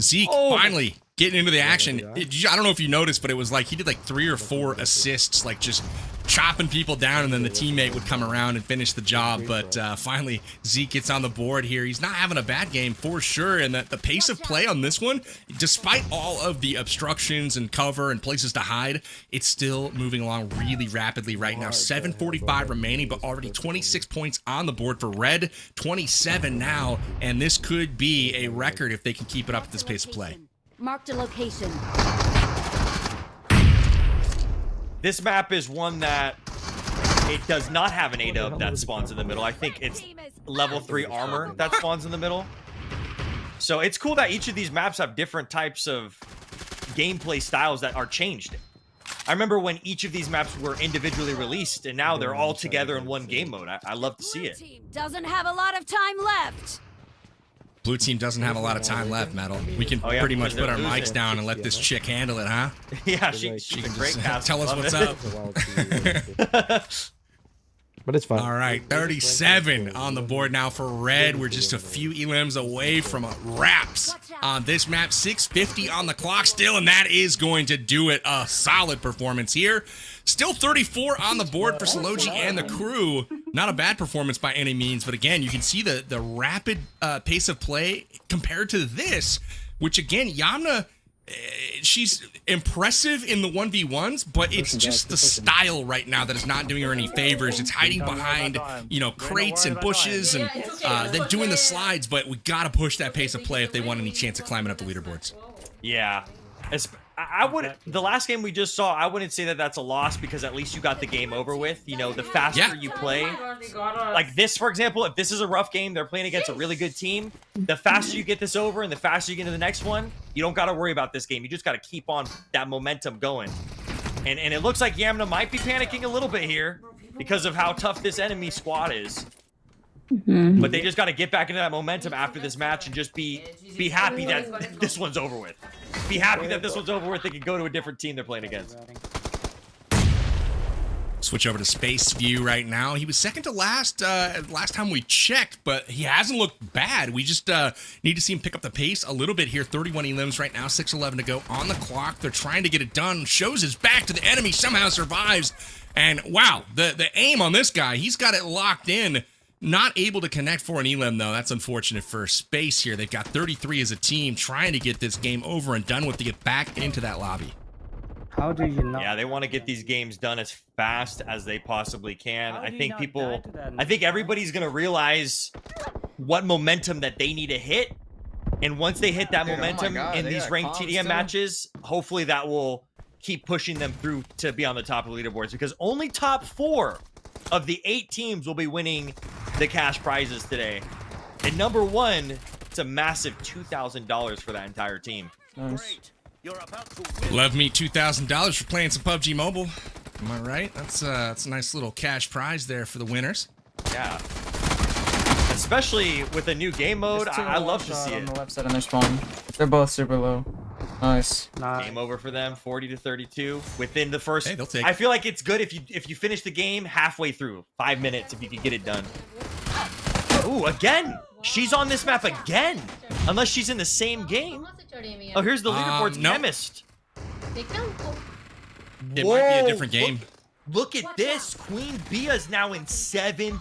Zeke finally getting into the action. I don't know if you noticed, but it was like he did like 3 or 4 assists, like just chopping people down, and then the teammate would come around and finish the job. But finally, Zeke gets on the board here. He's not having a bad game for sure, and the pace of play on this one, despite all of the obstructions and cover and places to hide, it's still moving along really rapidly right now. 7:45 remaining, but already 26 points on the board for Red, 27 now, and this could be a record if they can keep it up at this pace of play. Marked a location. This map is one that it does not have an A-dub that spawns in the middle. I think it's level 3 armor that spawns in the middle. So it's cool that each of these maps have different types of gameplay styles that are changed. I remember when each of these maps were individually released, and now they're all together in one game mode. I love to see it. Doesn't have a lot of time left. Blue team doesn't have a lot of time left, Metal. We can pretty much put our mics down and let this chick handle it, huh? Yeah, she's She a can great just cast. tell us Love what's it. up. But it's fine. All right, 37 on the board now for Red. We're just a few elims away from wraps on this map. 6:50 on the clock still, and that is going to do it. A solid performance here. Still 34 on the board for Sology and the crew. Not a bad performance by any means, but again, you can see the rapid pace of play compared to this, which again, Yamna, she's impressive in the 1v1s, but it's just the style right now that is not doing her any favors. It's hiding behind, you know, crates and bushes and then doing the slides, but we got to push that pace of play if they want any chance of climbing up the leaderboards. Yeah. I would. The last game we just saw, I wouldn't say that that's a loss because at least you got the game over with. You know, the faster you play, like this, for example, if this is a rough game, they're playing against a really good team. The faster you get this over and the faster you get to the next one, you don't got to worry about this game. You just got to keep on that momentum going. And it looks like Yamna might be panicking a little bit here because of how tough this enemy squad is. But they just got to get back into that momentum after this match and just be happy that this one's over with. Be happy that this one's over with. They can go to a different team they're playing against. Switch over to Space View right now. He was second to last time we checked, but he hasn't looked bad. We just need to see him pick up the pace a little bit here. 31 elims right now, 6:11 to go on the clock. They're trying to get it done. Shows his back to the enemy, somehow survives. And wow, the aim on this guy, he's got it locked in. Not able to connect for an elim, though. That's unfortunate for Space here. They've got 33 as a team, trying to get this game over and done with to get back into that lobby. How do you not? Yeah, they want to get these games done as fast as they possibly can. How I do you think not people, die to that? I think everybody's going to realize what momentum that they need to hit. And once they hit that momentum in these ranked TDM matches, hopefully that will keep pushing them through to be on the top of the leaderboards, because only top 4 of the 8 teams will be winning the cash prizes today. And number 1, it's a massive $2,000 for that entire team. Nice. Love me $2,000 for playing some PUBG Mobile. Am I right? That's a nice little cash prize there for the winners. Yeah. Especially with a new game mode, I love to see on it. the left side of their spawn. They're both super low. Nice. Game over for them, 40-32 within the first. Hey, they'll take I it. feel like it's good if you finish the game halfway through, 5 minutes if you can get it done. Ooh, again, she's on this map again, unless she's in the same game. Oh, here's the leaderboards no. chemist. It might be a different game. Look at this. Queen Bia's now in 7th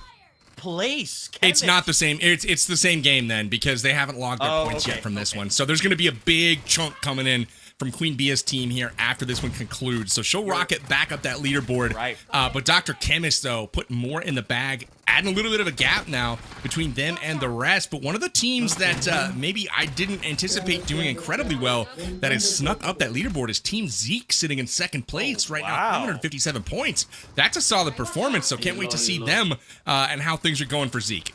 place. It's Chemist. not the same. It's the same game then, because they haven't logged their points yet from this one. So there's going to be a big chunk coming in from Queen Bia's team here after this one concludes. So she'll rocket back up that leaderboard. Right. But Dr. Chemist, though, putting more in the bag, adding a little bit of a gap now between them and the rest. But one of the teams that maybe I didn't anticipate doing incredibly well that has snuck up that leaderboard is Team Zeke, sitting in 2nd place right now, 157 points. That's a solid performance, so can't wait to see them and how things are going for Zeke.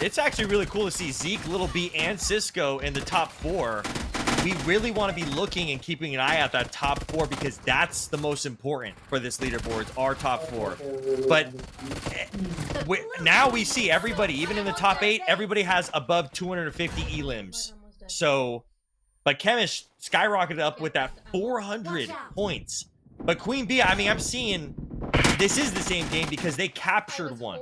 It's actually really cool to see Zeke, Little B, and Cisco in the top 4. we really want to be looking and keeping an eye at that top 4 because that's the most important for this leaderboard, our top 4. But now we see everybody, even in the top 8, everybody has above 250 elims. So, but Chemist skyrocketed up with that 400 points. But Queen Bee, I mean, I'm seeing this is the same game because they captured 1.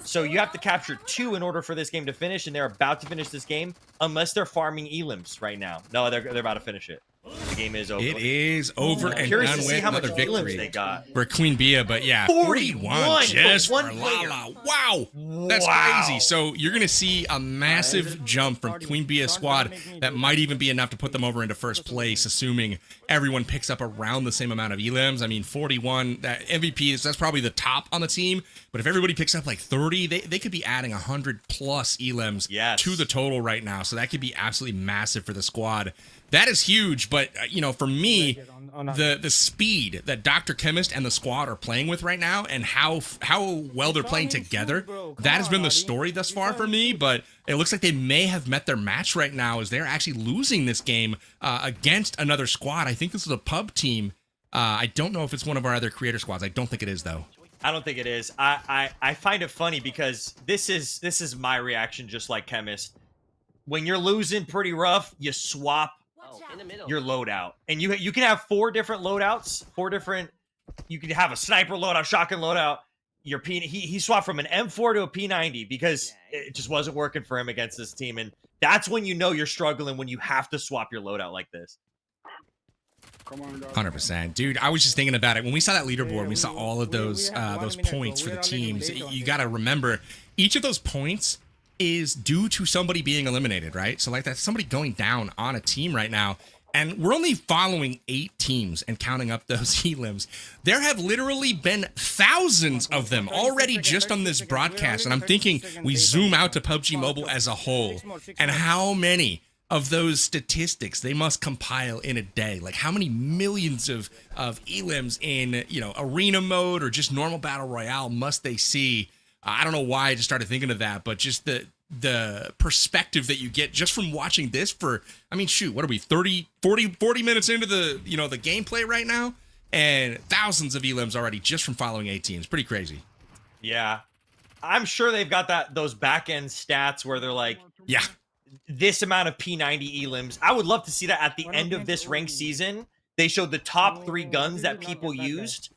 So you have to capture 2 in order for this game to finish, and they're about to finish this game unless they're farming elims right now. No, they're about to finish it. The game is over. It is over and Curious done to see with. how much Another elims victory they got. for Queen Bee, but yeah, 41 just for one for player. Lala. Wow, that's Wow. crazy. So you're gonna see a massive jump from Queen Bee's squad that might even be enough to put them over into first place, assuming everyone picks up around the same amount of elims. I mean, 41, that MVP, that's probably the top on the team, but if everybody picks up like 30, they could be adding 100 plus elims to the total right now, so that could be absolutely massive for the squad. That is huge, but you know, for me, the speed that Dr. Chemist and the squad are playing with right now, and how well they're playing together, that has been the story thus far for me. But it looks like they may have met their match right now, as they're actually losing this game against another squad. I think this is a pub team. I don't know if it's one of our other creator squads. I don't think it is though. I don't think it is. I find it funny because this is my reaction, just like Chemist. When you're losing pretty rough, you swap your loadout, and you can have 4 different loadouts, 4 different. You could have a sniper loadout, shotgun loadout. Your he swapped from an M4 to a P90 because it just wasn't working for him against this team, and that's when you know you're struggling, when you have to swap your loadout like this. 100%, dude. I was just thinking about it when we saw that leaderboard. We saw all of those points for the teams. You got to remember, each of those points is due to somebody being eliminated, right? So like that's somebody going down on a team right now, and we're only following 8 teams and counting up those elims. There have literally been thousands of them already just on this broadcast, and I'm thinking we zoom out to PUBG Mobile as a whole, and how many of those statistics they must compile in a day. Like how many millions of elims in, you know, arena mode or just normal battle royale must they see? I don't know why I just started thinking of that, but just the perspective that you get just from watching this for, I mean, shoot, what are we, 40 minutes into the, you know, the gameplay right now, and thousands of elims already just from following 8 teams. Pretty crazy. Yeah. I'm sure they've got those back end stats where they're like, yeah, this amount of P90 elims. I would love to see that at the end of this ranked season. They showed the top 3 guns that people used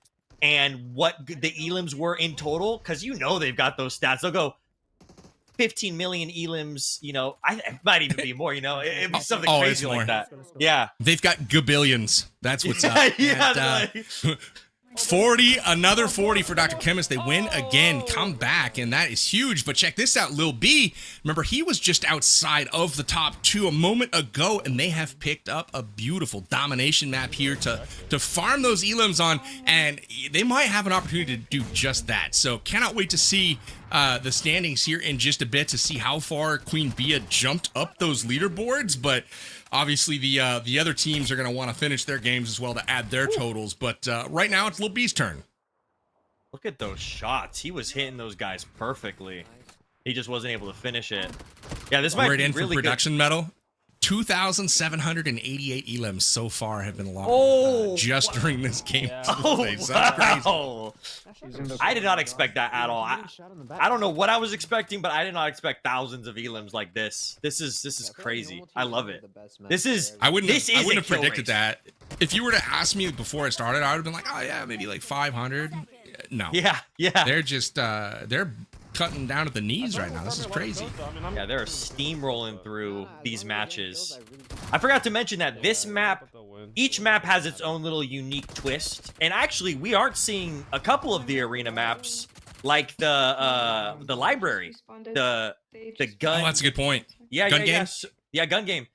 and what the elims were in total, because you know they've got those stats. They'll go 15 million elims, you know, it might even be more, you know, it'd be something crazy like that. Yeah. They've got gabillions. That's what's up. Yeah, And, 40, another 40 for Dr. Chemist. They win again, come back, and that is huge. But check this out, Lil B. Remember, he was just outside of the top 2 a moment ago, and they have picked up a beautiful domination map here to farm those elims on, and they might have an opportunity to do just that. So cannot wait to see the standings here in just a bit to see how far Queen Bee jumped up those leaderboards, but obviously the other teams are going to want to finish their games as well to add their totals, but right now it's Lil B's turn. Look at those shots. He was hitting those guys perfectly. He just wasn't able to finish it. Yeah, this might be in really for production good. medal. 2,788 elims so far have been logged just during this game. Oh, wow. I did not expect that at all. I don't know what I was expecting, but I did not expect thousands of elims like this. This is crazy. I love it. I wouldn't have predicted race. that. If you were to ask me before I started, I would have been like, oh yeah, maybe like 500. No. Yeah. They're just they're cutting down at the knees right now. This is crazy. Yeah, they're steamrolling through these matches. I forgot to mention that this map, each map has its own little unique twist. And actually, we aren't seeing a couple of the arena maps like the library, the gun. Oh, that's a good point. Yeah, gun yeah, game? yeah, gun game.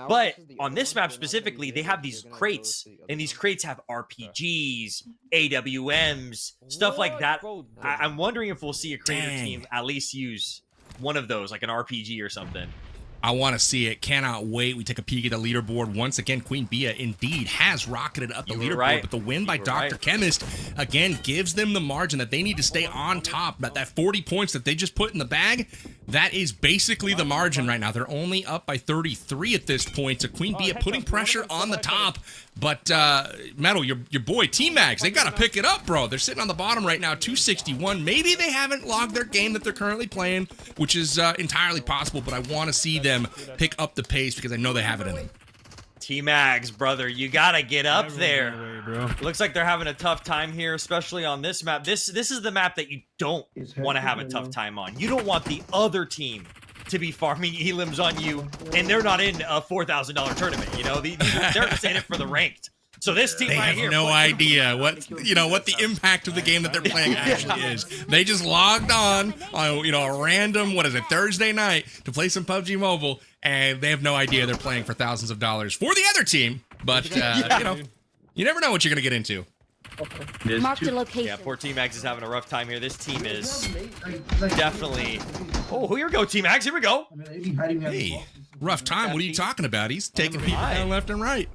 But on this map specifically, they have these crates, and these crates have RPGs, AWMs, stuff like that. I'm wondering if we'll see a creator team at least use one of those, like an RPG or something. I want to see it. Cannot wait. We take a peek at the leaderboard. Once again, Queen Bee indeed has rocketed up the leaderboard, but the win by Dr. Chemist, again, gives them the margin that they need to stay on top. That 40 points that they just put in the bag, That is basically the margin right now. They're only up by 33 at this point. So Queen Bee putting pressure on the top. But Metal, your boy T-Mags, they got to pick it up, bro. They're sitting on the bottom right now, 261. Maybe they haven't logged their game that they're currently playing, which is entirely possible. But I want to see them pick up the pace because I know they have it in them. T-Mags, brother, you gotta get up there. Looks like they're having a tough time here, especially on this map. This is the map that you don't want to have a tough time on. You don't want the other team to be farming elims on you, and they're not in a $4,000 tournament. You know, they're just in it for the ranked. So this team right here, they have no idea what the impact of the game that they're playing actually is. They just logged on a random Thursday night to play some PUBG Mobile, and they have no idea they're playing for thousands of dollars for the other team. But you never know what you're gonna get into. Marked a location. Yeah, poor T-Mags is having a rough time here. This team is definitely. Oh, here we go, T-Mags. Here we go. Hey, rough time. What are you talking about? He's taking people down left and right.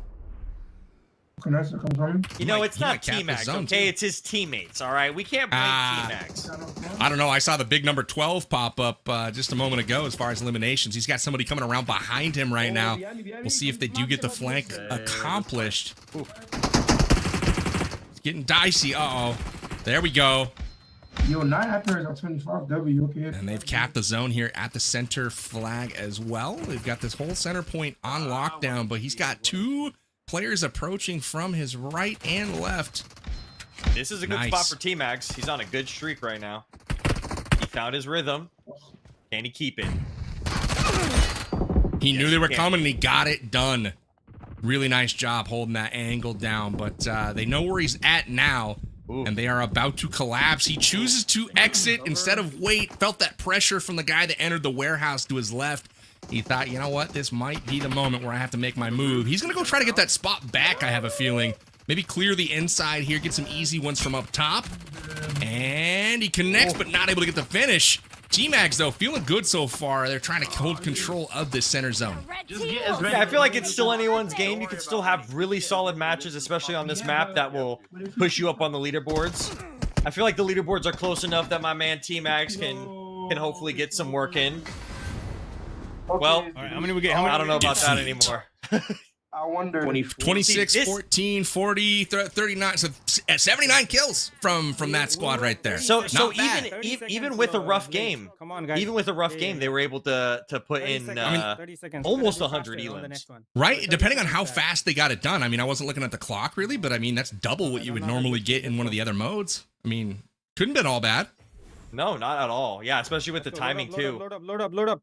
You know, it's not T-Mags, okay? It's his teammates, all right? We can't blame T-Mags. I don't know. I saw the big number 12 pop up just a moment ago as far as eliminations. He's got somebody coming around behind him right now. We'll see if they do get the flank accomplished. It's getting dicey. Uh-oh. There we go. Yo, 9 hackers on 25 W, okay? And they've capped the zone here at the center flag as well. They've got this whole center point on lockdown, but he's got 2 players approaching from his right and left. This is a good spot for T-Mags. He's on a good streak right now. He found his rhythm. Can he keep it? He knew they were coming and he got it done. Really nice job holding that angle down, but they know where he's at now. And they are about to collapse. He chooses to exit instead of wait. Felt that pressure from the guy that entered the warehouse to his left. He thought, you know what? This might be the moment where I have to make my move. He's going to go try to get that spot back, I have a feeling. Maybe clear the inside here, get some easy ones from up top. And he connects, but not able to get the finish. G-Mags, though, feeling good so far. They're trying to hold control of this center zone. Yeah, I feel like it's still anyone's game. You can still have really solid matches, especially on this map, that will push you up on the leaderboards. I feel like the leaderboards are close enough that my man T-Mags can hopefully get some work in. Well, right, how many we get? I don't know about that anymore. I wonder. 26, 14, 40, 39. So 79 kills from that squad right there. So even with a rough game, even with a rough game, they were able to put in almost 100 elims. Right? Depending on how fast they got it done. I mean, I wasn't looking at the clock really, but I mean, that's double what you would normally get in one of the other modes. I mean, couldn't have been all bad. No, not at all. Yeah, especially with the timing too. Load up.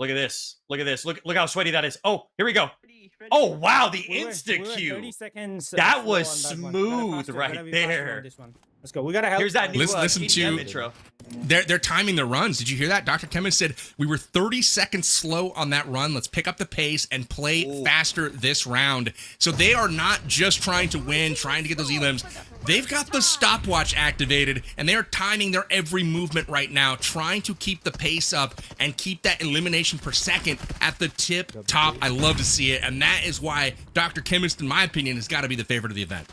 Look at this. Look at this. Look how sweaty that is. Oh, here we go. Oh, wow. The insta-Q. That was smooth right there. Let's go. We got to help. Here's that new listen to intro. They're timing the runs. Did you hear that? Dr. Chemist said, we were 30 seconds slow on that run. Let's pick up the pace and play faster this round. So they are not just trying to win, trying to get those elims. They've got the stopwatch activated, and they're timing their every movement right now, trying to keep the pace up and keep that elimination per second at the tip top. I love to see it, and that is why Dr. Chemist, in my opinion, has got to be the favorite of the event.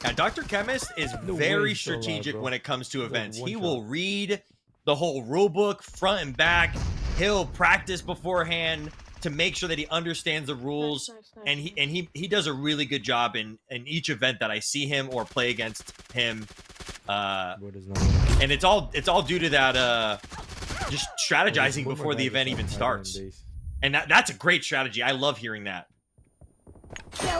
Yeah, Dr. Chemist is very strategic when it comes to events. He will read the whole rule book front and back. He'll practice beforehand to make sure that he understands the rules, and he does a really good job in each event that I see him or play against him. And it's all due to that just strategizing before the event even starts. And that's a great strategy. I love hearing that.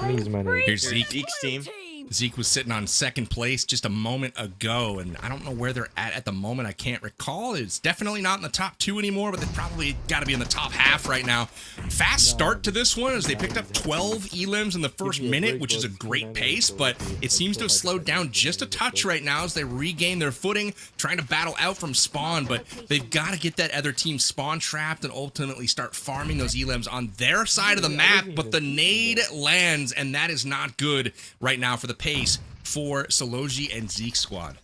Here's Zeke's team. Zeke was sitting on second place just a moment ago, and I don't know where they're at the moment. I can't recall. It's definitely not in the top 2 anymore, but they probably got to be in the top half right now. Fast start to this one as they picked up 12 elims in the first minute, which is a great pace, but it seems to have slowed down just a touch right now as they regain their footing, trying to battle out from spawn, but they've got to get that other team spawn trapped and ultimately start farming those elims on their side of the map, but the nade lands, and that is not good right now for the pace for Sology and Zeke's squad.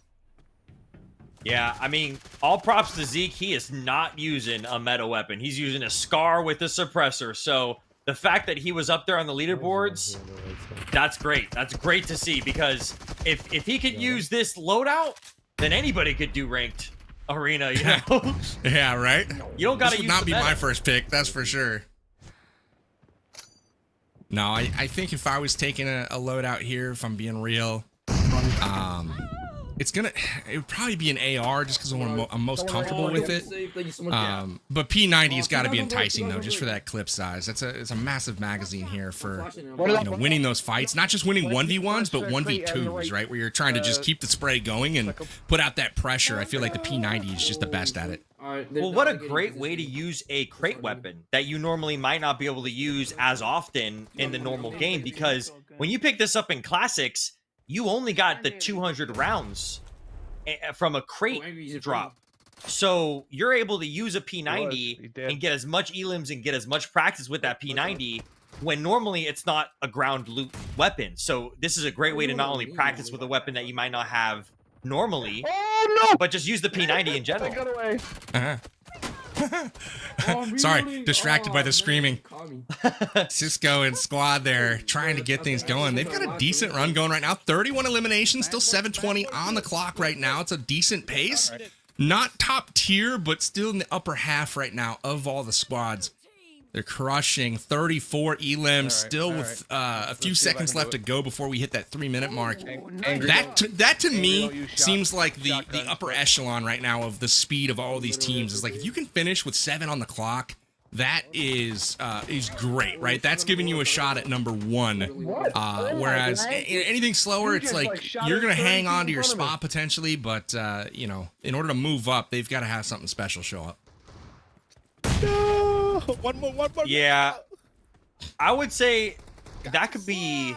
Yeah, I mean, all props to Zeke. He is not using a meta weapon. He's using a Scar with a suppressor. So the fact that he was up there on the leaderboards, that's great. That's great to see, because if he could use this loadout, then anybody could do ranked. Arena, you know? Yeah, right? You don't gotta This would use not the be meta. my first pick, that's for sure. No, I think if I was taking a loadout here, if I'm being real, it would probably be an AR just because I'm most comfortable with it. But P90 has got to be enticing though, just for that clip size. It's a massive magazine here for winning those fights. Not just winning 1v1s, but 1v2s, right? Where you're trying to just keep the spray going and put out that pressure. I feel like the P90 is just the best at it. Well, what a great way to use a crate weapon that you normally might not be able to use as often in the normal game, because when you pick this up in Classics, you only got the 200 rounds from a crate drop. So you're able to use a P90 and get as much elims and get as much practice with that P90 when normally it's not a ground loot weapon. So this is a great way to not only practice with a weapon that you might not have normally, but just use the P90 in general. Sorry, distracted by the screaming. Cisco and squad there trying to get things going. They've got a decent run going right now. 31 eliminations, still 7:20 on the clock right now. It's a decent pace. Not top tier, but still in the upper half right now of all the squads. They're crushing 34 elims, still with a few seconds left to go before we hit that 3-minute mark. That to me seems like the upper echelon right now of the speed of all these teams. Is like if you can finish with 7 on the clock, that is great, right? That's giving you a shot at number 1. Whereas anything slower, it's like you're gonna hang on to your spot potentially, but you know, in order to move up, they've got to have something special show up. One more. Yeah, I would say that could be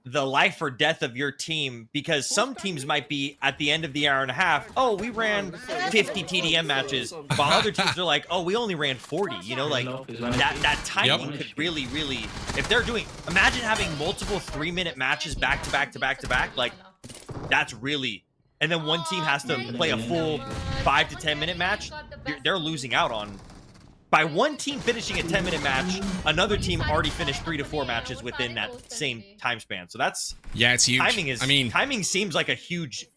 the life or death of your team, because some teams might be at the end of the hour and a half, oh, we ran 50 TDM matches, while other teams are like, oh, we only ran 40. You know, like that timing could really, if they're doing, imagine having multiple 3-minute matches back to back, like that's really, and then one team has to play a full 5 to 10 minute match. They're losing out on. By one team finishing a 10-minute match, another team already finished 3 to 4 matches within that same time span. So that's, yeah, it's huge. Timing seems like a huge.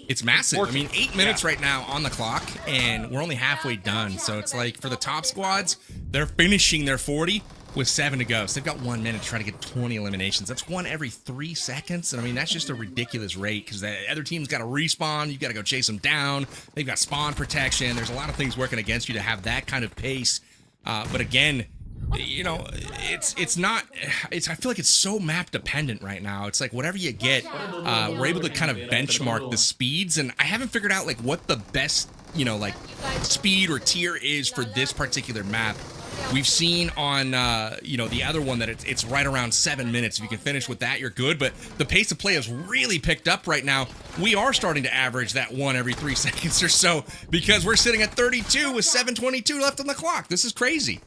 It's massive. I mean, 8 minutes right now on the clock, and we're only halfway done. So it's like for the top squads, they're finishing their 40 with 7 to go. So they've got 1 minute to try to get 20 eliminations. That's 1 every 3 seconds. And I mean, that's just a ridiculous rate because the other team's got to respawn. You've got to go chase them down. They've got spawn protection. There's a lot of things working against you to have that kind of pace. But again, you know, it's not, I feel like it's so map dependent right now. It's like whatever you get, we're able to kind of benchmark the speeds. And I haven't figured out like what the best, you know, like speed or tier is for this particular map. We've seen on, you know, the other one that it's right around 7 minutes. If you can finish with that, you're good. But the pace of play has really picked up right now. We are starting to average that 1 every 3 seconds or so because we're sitting at 32 with 7:22 left on the clock. This is crazy.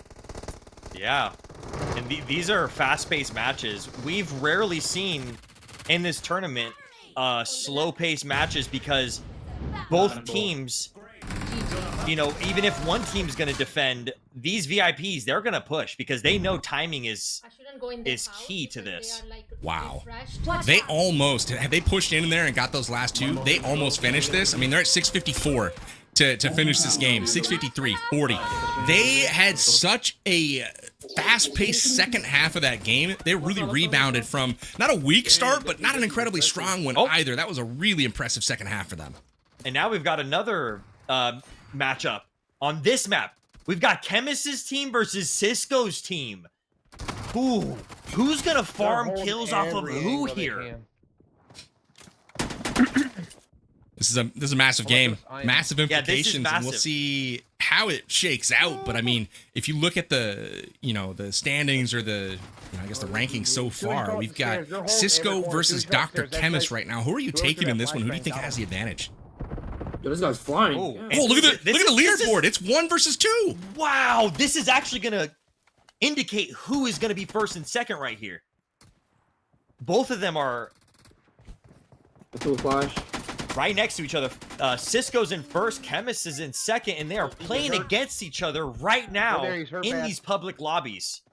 Yeah, and these are fast-paced matches. We've rarely seen in this tournament slow-paced matches because both teams, you know, even if one team's going to defend, these VIPs, they're going to push because they know timing is key to this. Wow. They almost, had they pushed in there and got those last 2, they almost finished this. I mean, they're at 6:54 to finish this game. 6:53, 40. They had such a fast-paced second half of that game. They really rebounded from not a weak start, but not an incredibly strong one either. That was a really impressive second half for them. And now we've got another matchup on this map. We've got Chemist's team versus Cisco's team. Who's gonna farm kills off of who here? This is a massive game, massive implications, massive. and we'll see how it shakes out. But I mean, if you look at the, you know, the standings or the, you know, I guess the rankings so far, we've got Cisco versus Dr. Chemist right now. Who are you taking in this one? Who do you think has the advantage? Yo, this guy's flying. Oh, look at the leaderboard. It's 1 versus 2. Wow, this is actually gonna indicate who is gonna be first and second right here. Both of them are Flash. right next to each other. Cisco's in first, Chemist is in second, and they are playing against each other right now in these public lobbies.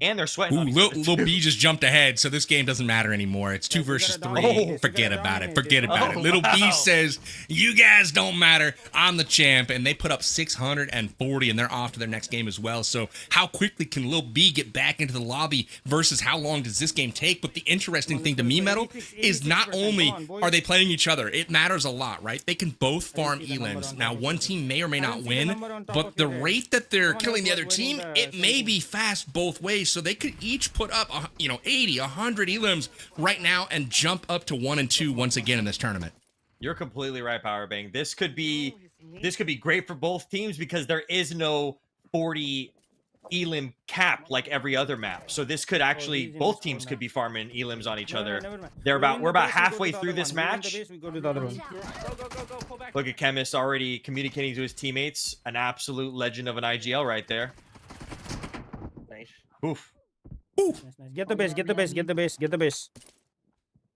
and they're sweating. Ooh, on each Lil, other, Lil too. B just jumped ahead, so this game doesn't matter anymore. It's 2 versus 3. Oh. Forget about it. Forget about it. Oh, Little wow. B says, you guys don't matter. I'm the champ. And they put up 640, and they're off to their next game as well. So how quickly can Lil B get back into the lobby versus how long does this game take? But the interesting thing to me, Metal, is not only are they playing each other, it matters a lot, right? They can both farm elims. Now, one team may or may not win, but the rate that they're killing the other team, it may be fast both ways. So they could each put up, 80, 100 elims right now and jump up to 1 and 2 once again in this tournament. You're completely right, Powerbang. This could be great for both teams because there is no 40 elim cap like every other map. So this could actually, both teams could be farming elims on each other. We're about halfway through this match. Look at Chemist already communicating to his teammates. An absolute legend of an IGL right there. Nice. Oof. Get the base, get the base, get the base, get the base.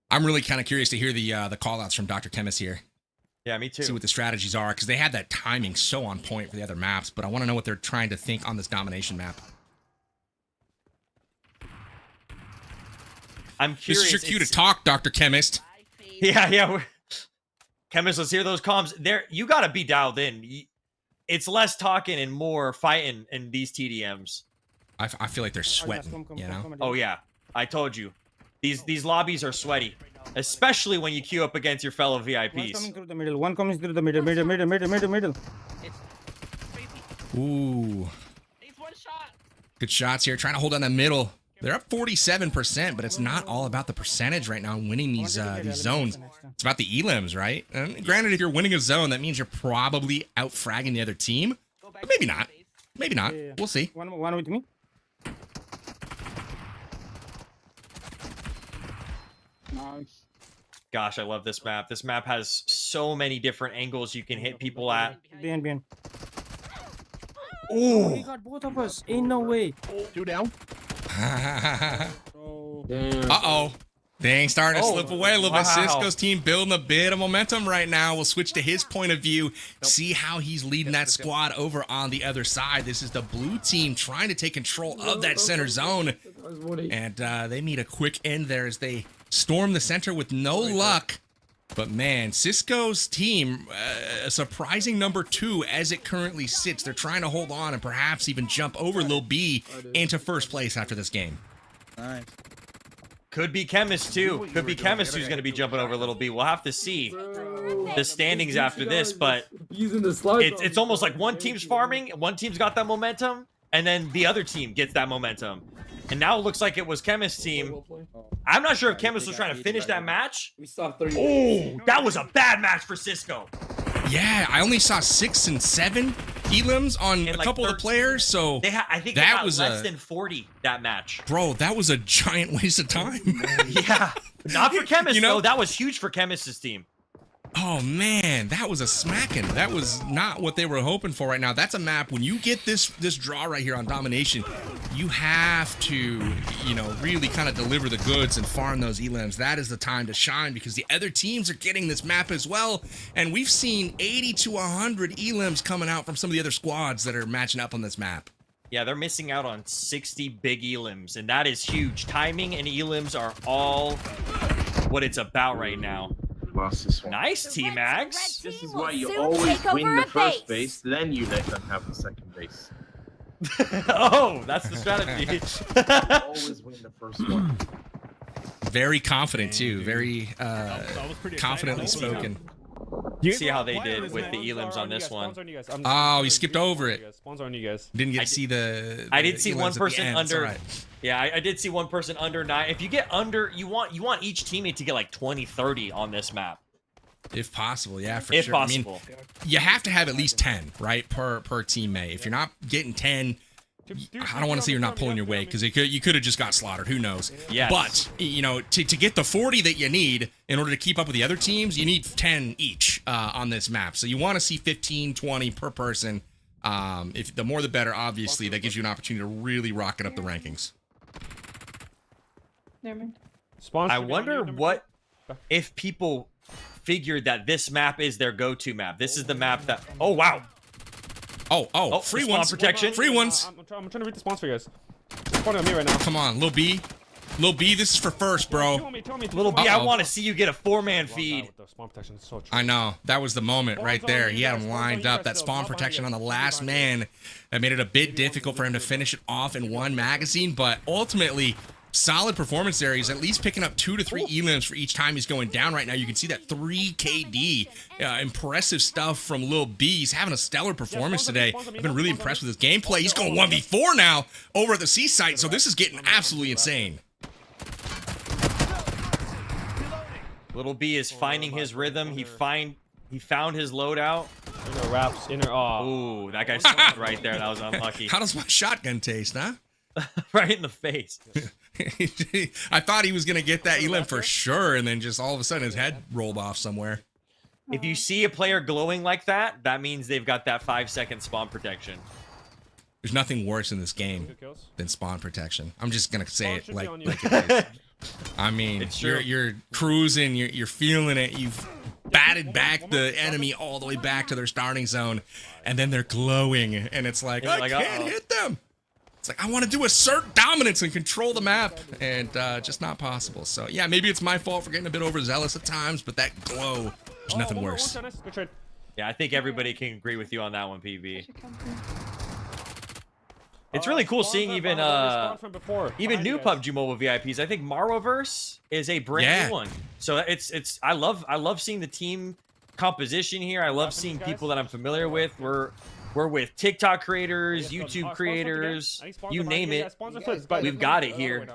I'm really kind of curious to hear the call-outs from Dr. Chemist here. Yeah, me too. See what the strategies are, because they had that timing so on point for the other maps, but I want to know what they're trying to think on this domination map. I'm curious. This is your cue to talk, Dr. Chemist. Yeah. Chemist, let's hear those comms. There, you got to be dialed in. It's less talking and more fighting in these TDMs. I feel like they're sweating, you know? Oh yeah, I told you. These lobbies are sweaty, especially when you queue up against your fellow One VIPs. coming through the middle, one coming through the middle. Ooh. Good shots here, trying to hold on the middle. They're up 47%, but it's not all about the percentage right now winning these zones. It's about the elims, right? And granted, if you're winning a zone, that means you're probably out-fragging the other team. But maybe not. Maybe not. We'll see. One with me. Nice. Gosh, I love this map. This map has so many different angles you can hit people at. Behind. Ooh. He got both of us. Ain't no way. 2 down. Uh-oh. Things starting to slip away a little bit. Wow. Cisco's team building a bit of momentum right now. We'll switch to his point of view, see how he's leading that squad over on the other side. This is the blue team trying to take control of that center zone. And they meet a quick end there as they storm the center with no luck. But man, Cisco's team, a surprising number 2 as it currently sits. They're trying to hold on and perhaps even jump over Lil B into first place after this game. Nice. Could be Chemist too. Could be Chemist who's going to be jumping over Little B. We'll have to see the standings after this, but it's almost like one team's farming, one team's got that momentum, and then the other team gets that momentum. And now it looks like it was Chemist's team. I'm not sure if Chemist was trying to finish that match. Oh, that was a bad match for Cisco. Yeah, I only saw 6 and 7 elims on a couple of the players, so I think that they was less than 40 that match. Bro, that was a giant waste of time. Yeah, not for Chemist, You know? though. That was huge for Chemist's team. Oh man, that was a smacking. That was not what they were hoping for right now. That's a map, when you get this draw right here on domination, you have to, really kind of deliver the goods and farm those elims. That is the time to shine because the other teams are getting this map as well. And we've seen 80 to 100 elims coming out from some of the other squads that are matching up on this map. Yeah, they're missing out on 60 big elims, and that is huge. Timing and elims are all what it's about right now. Lost this one. Nice, T-Max. This is why you always win the first base, then you let them have the second base. Oh, that's the strategy. Always win the first one. Very confident too. Very confidently spoken. See how they did with the elims on this one. Oh, he skipped over it. Spawns on you guys. Didn't get to see the I did see elims one at the person end. It's under. all right. Yeah, I did see one person under 9. If you get under, you want each teammate to get like 20, 30 on this map. If possible, yeah, for If sure. possible. I mean, you have to have at least 10, right, per teammate. If you're not getting 10, I don't want to say you're not pulling your weight because you could have just got slaughtered. Who knows? Yes. But to get the 40 that you need in order to keep up with the other teams, you need 10 each on this map. So you want to see 15, 20 per person. If the more the better, obviously. That gives you an opportunity to really rocket up the rankings. I wonder what if people figured that this map is their go-to map. This is the map that. Oh wow. Oh, free spawn ones. protection. Free ones. I'm trying to read the spawns for you guys. Spawning on me right now. Come on, Lil B. Lil B, this is for first, bro. Tell me. Little B, I Uh-oh. want to see you get a 4-man feed. With the spawn protection, it's so true. I know. That was the moment right there. He had him lined up. That spawn protection on the last man that made it a bit difficult for him to finish it off in one magazine, but ultimately, solid performance there. He's at least picking up 2 to 3 elims for each time he's going down right now. You can see that 3 KD. Impressive stuff from Lil B. He's having a stellar performance today. I've been really impressed with his gameplay. He's going 1v4 now over at the C site, so this is getting absolutely insane. Little B is finding his rhythm. He found his loadout. Inner wraps, inner. Oh. Ooh, that guy stopped right there. That was unlucky. How does my shotgun taste, huh? Right in the face. I thought he was going to get that elim for sure, and then just all of a sudden his head rolled off somewhere. If you see a player glowing like that, that means they've got that 5-second spawn protection. There's nothing worse in this game than spawn protection. I'm just going to say it like it is. I mean, you're cruising, you're feeling it. You've batted back the enemy all the way back to their starting zone, and then they're glowing, and it's like, I can't hit them. It's like, I want to do assert dominance and control the map, and just not possible. So, yeah, maybe it's my fault for getting a bit overzealous at times, but that glow, there's nothing worse. Yeah, I think everybody can agree with you on that one, PB. It's really cool seeing even new PUBG Mobile VIPs. I think Maroverse is a brand new one. So I love seeing the team composition here. I love seeing people that I'm familiar with. We're with TikTok creators, YouTube creators, you name it. We've got it here.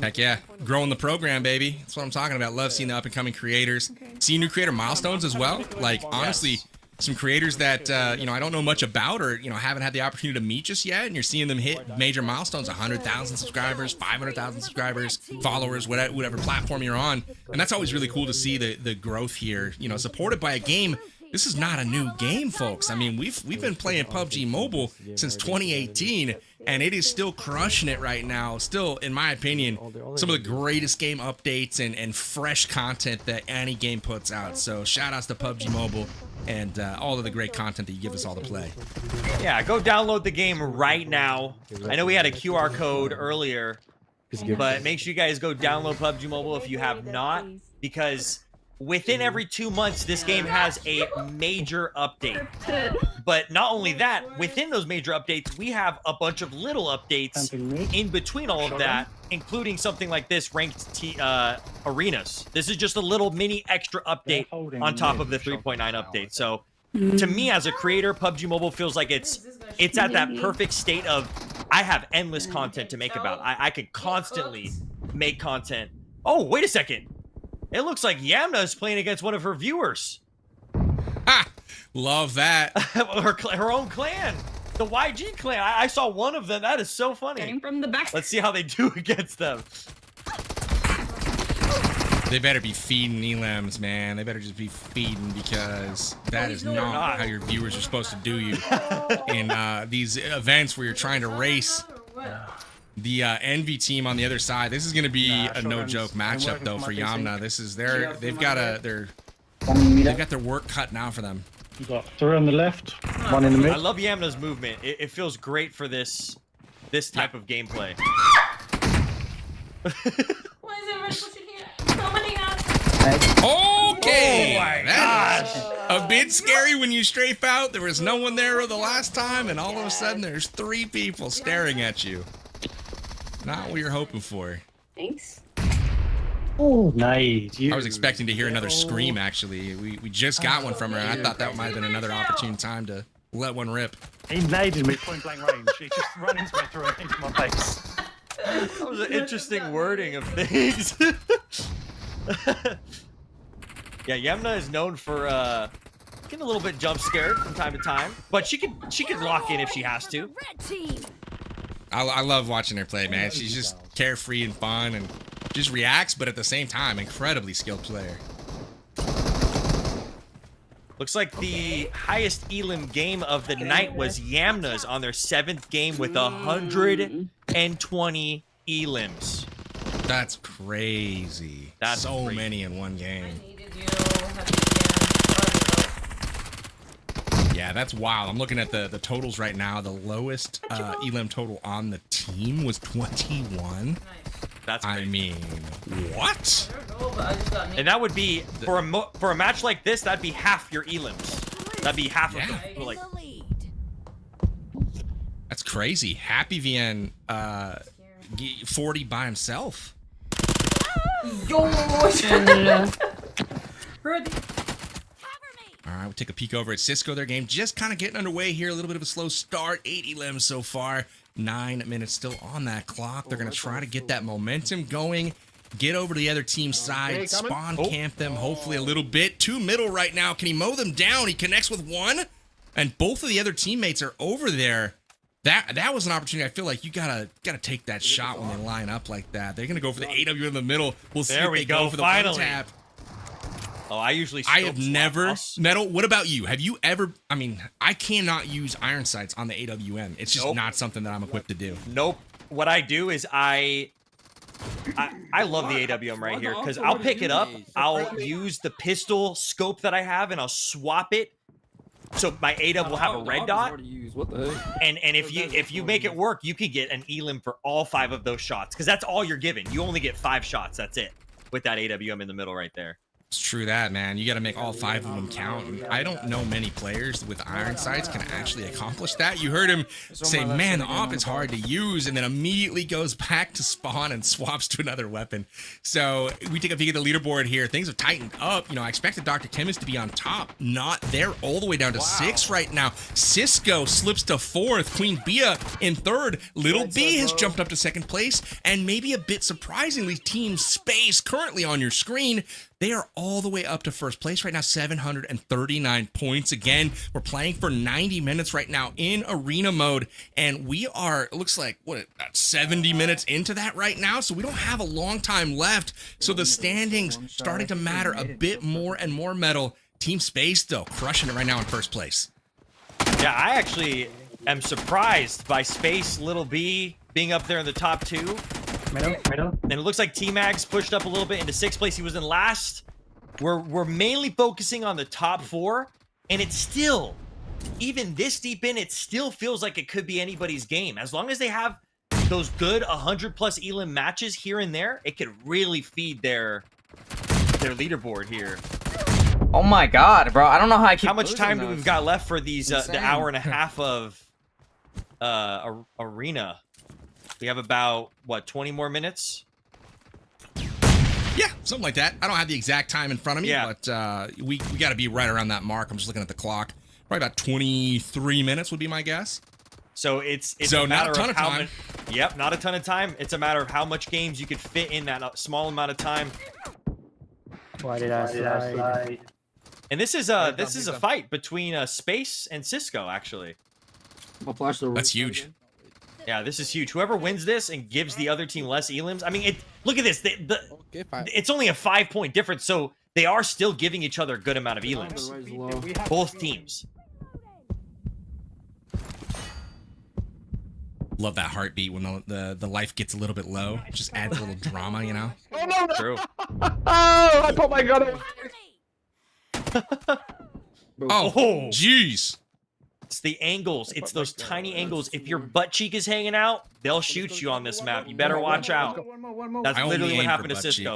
Heck yeah. Growing the program, baby. That's what I'm talking about. Love seeing the up-and-coming creators. Seeing new creator milestones as well. Like, honestly, some creators that, I don't know much about or, haven't had the opportunity to meet just yet. And you're seeing them hit major milestones, 100,000 subscribers, 500,000 subscribers, followers, whatever platform you're on. And that's always really cool to see the growth here, supported by a game. This is not a new game, folks. I mean, we've been playing PUBG Mobile since 2018, and it is still crushing it right now. Still, in my opinion, some of the greatest game updates and fresh content that any game puts out. So shout outs to PUBG Mobile and all of the great content that you give us all to play. Yeah, go download the game right now. I know we had a QR code earlier, but make sure you guys go download PUBG Mobile if you have not, because within every 2 months, this game has a major update. But not only that, within those major updates, we have a bunch of little updates in between all of that, including something like this, ranked arenas. This is just a little mini extra update on top of the 3.9 update. So to me, as a creator, PUBG Mobile feels like it's at that perfect state of, I have endless content to make about. I can constantly make content. Oh, wait a second. It looks like Yamna is playing against one of her viewers. Ha! Love that. her own clan. The YG clan. I saw one of them. That is so funny. From the back. Let's see how they do against them. They better be feeding elims, man. They better just be feeding, because that is not how your viewers are supposed to do you in these events where you're trying to race the Envy team on the other side. This is going to be a no-joke matchup, though, for Yamna. This is they've got their work cut now for them. You got 3 on the left, 1 in the middle. I love Yamna's movement. It feels great for this type of gameplay. Why is everyone pushing here? Somebody else. Okay, Oh my that's a bit scary when you strafe out. There was no one there the last time, and all of a sudden there's 3 people staring at you. Not what you're hoping for. Thanks. Oh, nice. I was expecting to hear another scream, actually. We just got one from her, and I thought that might have been another opportune time to let one rip. He naded me point blank range. He just ran into me, threw it into my face. That was an interesting wording of things. Yeah, Yamna is known for getting a little bit jump scared from time to time, but she could lock in if she has to. I love watching her play, man. She's just carefree and fun and just reacts, but at the same time, incredibly skilled player. Looks like the highest elim game of the night was Yamna's on their 7th game with 120 elims. That's crazy. That's so many in one game. I needed you. Yeah, that's wild. I'm looking at the totals right now. The lowest elim total on the team was 21. That's I crazy. mean, what? And that would be for a match like this. That'd be half your elims. That'd be half of them. Like, That's crazy. Happy VN 40 by himself. Yo! All right, we'll take a peek over at Cisco. Their game just kind of getting underway here. A little bit of a slow start. 8 elims so far. 9 minutes still on that clock. They're going to try to get that momentum going. Get over to the other team's side. Spawn camp them hopefully a little bit. 2 middle right now. Can he mow them down? He connects with 1. And both of the other teammates are over there. That was an opportunity. I feel like you gotta take that shot when they line up like that. They're gonna go for the AW in the middle. We'll see if they go for the one tap. Oh, I usually I have never Metal. What about you? Have you ever? I mean, I cannot use iron sights on the AWM. It's just not something that I'm equipped to do. Nope. What I do is I love the AWM right here because I'll pick it up. I'll use the pistol scope that I have and I'll swap it. So my AW will have a red dot, and if you make it work, you could get an elim for all 5 of those shots because that's all you're given. You only get 5 shots. That's it with that AWM in the middle right there. It's true that, man. You got to make all 5 of them count. And I don't know many players with iron sights can actually accomplish that. You heard him say, man, the op is hard to use, and then immediately goes back to spawn and swaps to another weapon. So we take a peek at the leaderboard here. Things have tightened up. You know, I expected Dr. Chemist to be on top. Not there, all the way down to 6 right now. Cisco slips to 4th. Queen Bia in 3rd. Little B has jumped up to 2nd place. And maybe a bit surprisingly, Team Space currently on your screen. They are all the way up to 1st place right now, 739 points. Again, we're playing for 90 minutes right now in arena mode, and we are, it looks like, what, about 70 minutes into that right now, so we don't have a long time left. So the standings starting to matter a bit more and more. Metal. Team Space, though, crushing it right now in 1st place. Yeah, I actually am surprised by Space, Little B being up there in the top 2. And it looks like T-Mag's pushed up a little bit into 6th place. He was in last. We're mainly focusing on the top 4, and it's still, even this deep in, it still feels like it could be anybody's game. As long as they have those good 100+ elim matches here and there, it could really feed their leaderboard here. Oh my god, bro! I don't know how I keep. How much time do we've got left for these the hour and a half of arena? We have about, what, 20 more minutes? Yeah, something like that. I don't have the exact time in front of me, but we got to be right around that mark. I'm just looking at the clock. Probably about 23 minutes would be my guess. So it's so a matter not a ton of time. Yep, not a ton of time. It's a matter of how much games you could fit in that small amount of time. Why did I slide? And this is a fight between Space and Cisco, actually. That's huge. Yeah, this is huge. Whoever wins this and gives the other team less elims. I mean, look at this. It's only a 5-point difference, so they are still giving each other a good amount of elims. Both teams. Love that heartbeat when the life gets a little bit low. It just adds a little drama, you know? Oh no! True. Oh, I put my gun in. Oh, jeez. It's the angles. It's those tiny angles. If your butt cheek is hanging out, they'll shoot you on this map. You better watch out. That's literally what happened to Cisco.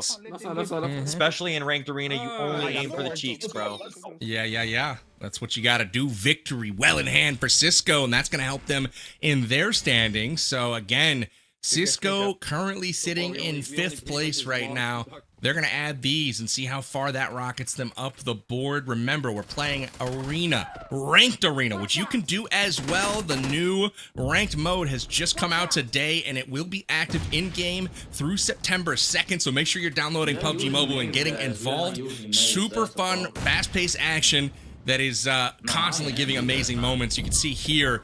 Especially in ranked arena, you only aim for the cheeks, bro. Yeah. That's what you got to do. Victory well in hand for Cisco, and that's going to help them in their standings. So again, Cisco currently sitting in 5th place right now. They're going to add these and see how far that rockets them up the board. Remember, we're playing arena, ranked arena, which you can do as well. The new ranked mode has just come out today, and it will be active in-game through September 2nd. So make sure you're downloading PUBG Mobile and getting involved. Super fun, fast-paced action that is constantly giving amazing moments. You can see here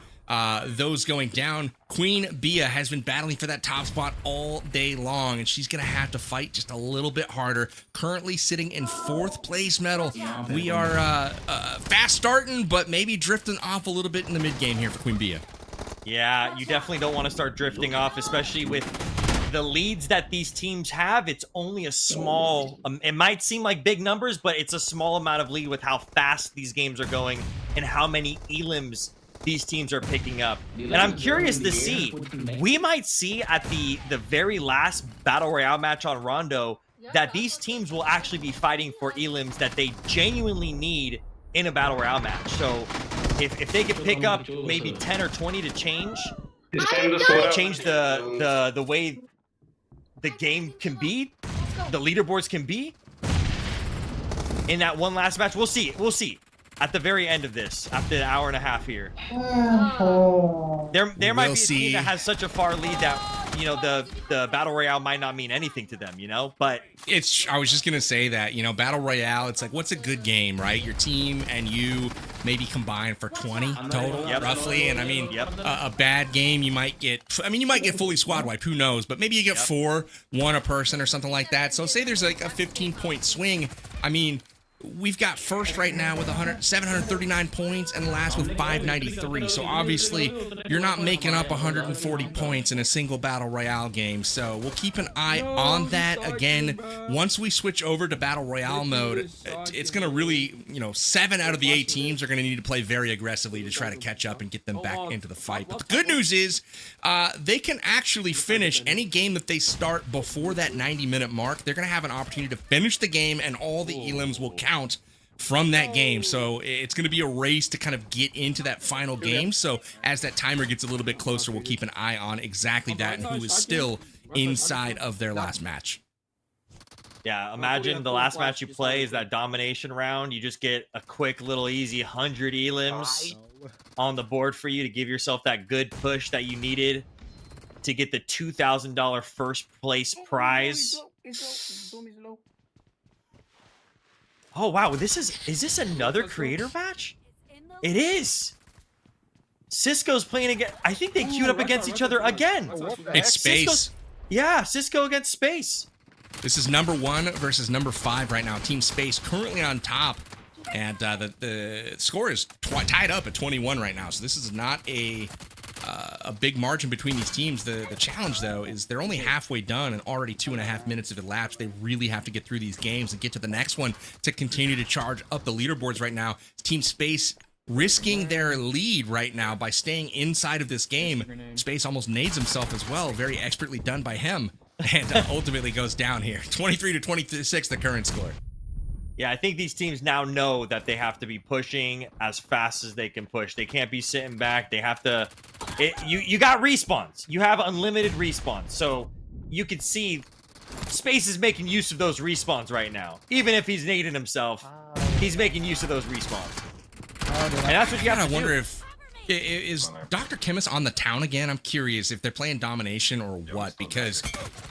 those going down. Queen Bia has been battling for that top spot all day long, and she's gonna have to fight just a little bit harder. Currently sitting in 4th place. Metal. We are fast starting, but maybe drifting off a little bit in the mid game here for Queen Bia. Yeah, you definitely don't want to start drifting off, especially with the leads that these teams have, it's only a small, it might seem like big numbers, but it's a small amount of lead with how fast these games are going and how many elims these teams are picking up. And I'm curious to see, we might see at the very last Battle Royale match on Rondo that these teams will actually be fighting for elims that they genuinely need in a Battle Royale match. So if they could pick up maybe 10 or 20 to change the way the game can be, the leaderboards can be in that one last match. We'll see. We'll see at the very end of this, after an hour and a half here. There might be a team that has such a far lead that, you know, the Battle Royale might not mean anything to them, you know? But I was just gonna say that, you know, Battle Royale, it's like, what's a good game, right? Your team and you maybe combine for 20 total, roughly. And I mean, a bad game, you might get fully squad wiped, who knows? But maybe you get 4, 1 a person or something like that. So say there's like a 15-point swing. I mean, we've got first right now with 739 points and last with 593. So obviously you're not making up 140 points in a single Battle Royale game. So we'll keep an eye on that. Again, once we switch over to Battle Royale mode, it's going to really, you know, 7 out of the 8 teams are going to need to play very aggressively to try to catch up and get them back into the fight. But the good news is they can actually finish any game that they start before that 90-minute mark. They're going to have an opportunity to finish the game, and all the elims will count from that game. So it's going to be a race to kind of get into that final game. So as that timer gets a little bit closer, we'll keep an eye on exactly that and who is still inside of their last match. yeah, imagine the last match you play is that domination round. You just get a quick little easy 100 elims on the board for you to give yourself that good push that you needed to get the $2,000 first place prize. Oh wow, is this another creator match? It is. Cisco's playing again. I think they queued up against each other again. It's Space. Yeah, Cisco against Space. This is number 1 versus number 5 right now. Team Space currently on top, and the score is tied up at 21 right now. So this is not a big margin between these teams. The challenge, though, is they're only halfway done and already 2.5 minutes have elapsed. They really have to get through these games and get to the next one to continue to charge up the leaderboards right now. Team Space risking their lead right now by staying inside of this game. Space almost nades himself as well. Very expertly done by him. And ultimately goes down here. 23-26, the current score. Yeah, I think these teams now know that they have to be pushing as fast as they can push. They can't be sitting back. They have to... You got respawns. You have unlimited respawns. So you can see Space is making use of those respawns right now. Even if he's nading himself, he's making use of those respawns. And that's what you have to do. I wonder if... Is Dr. Chemist on the town again? I'm curious if they're playing domination or what, because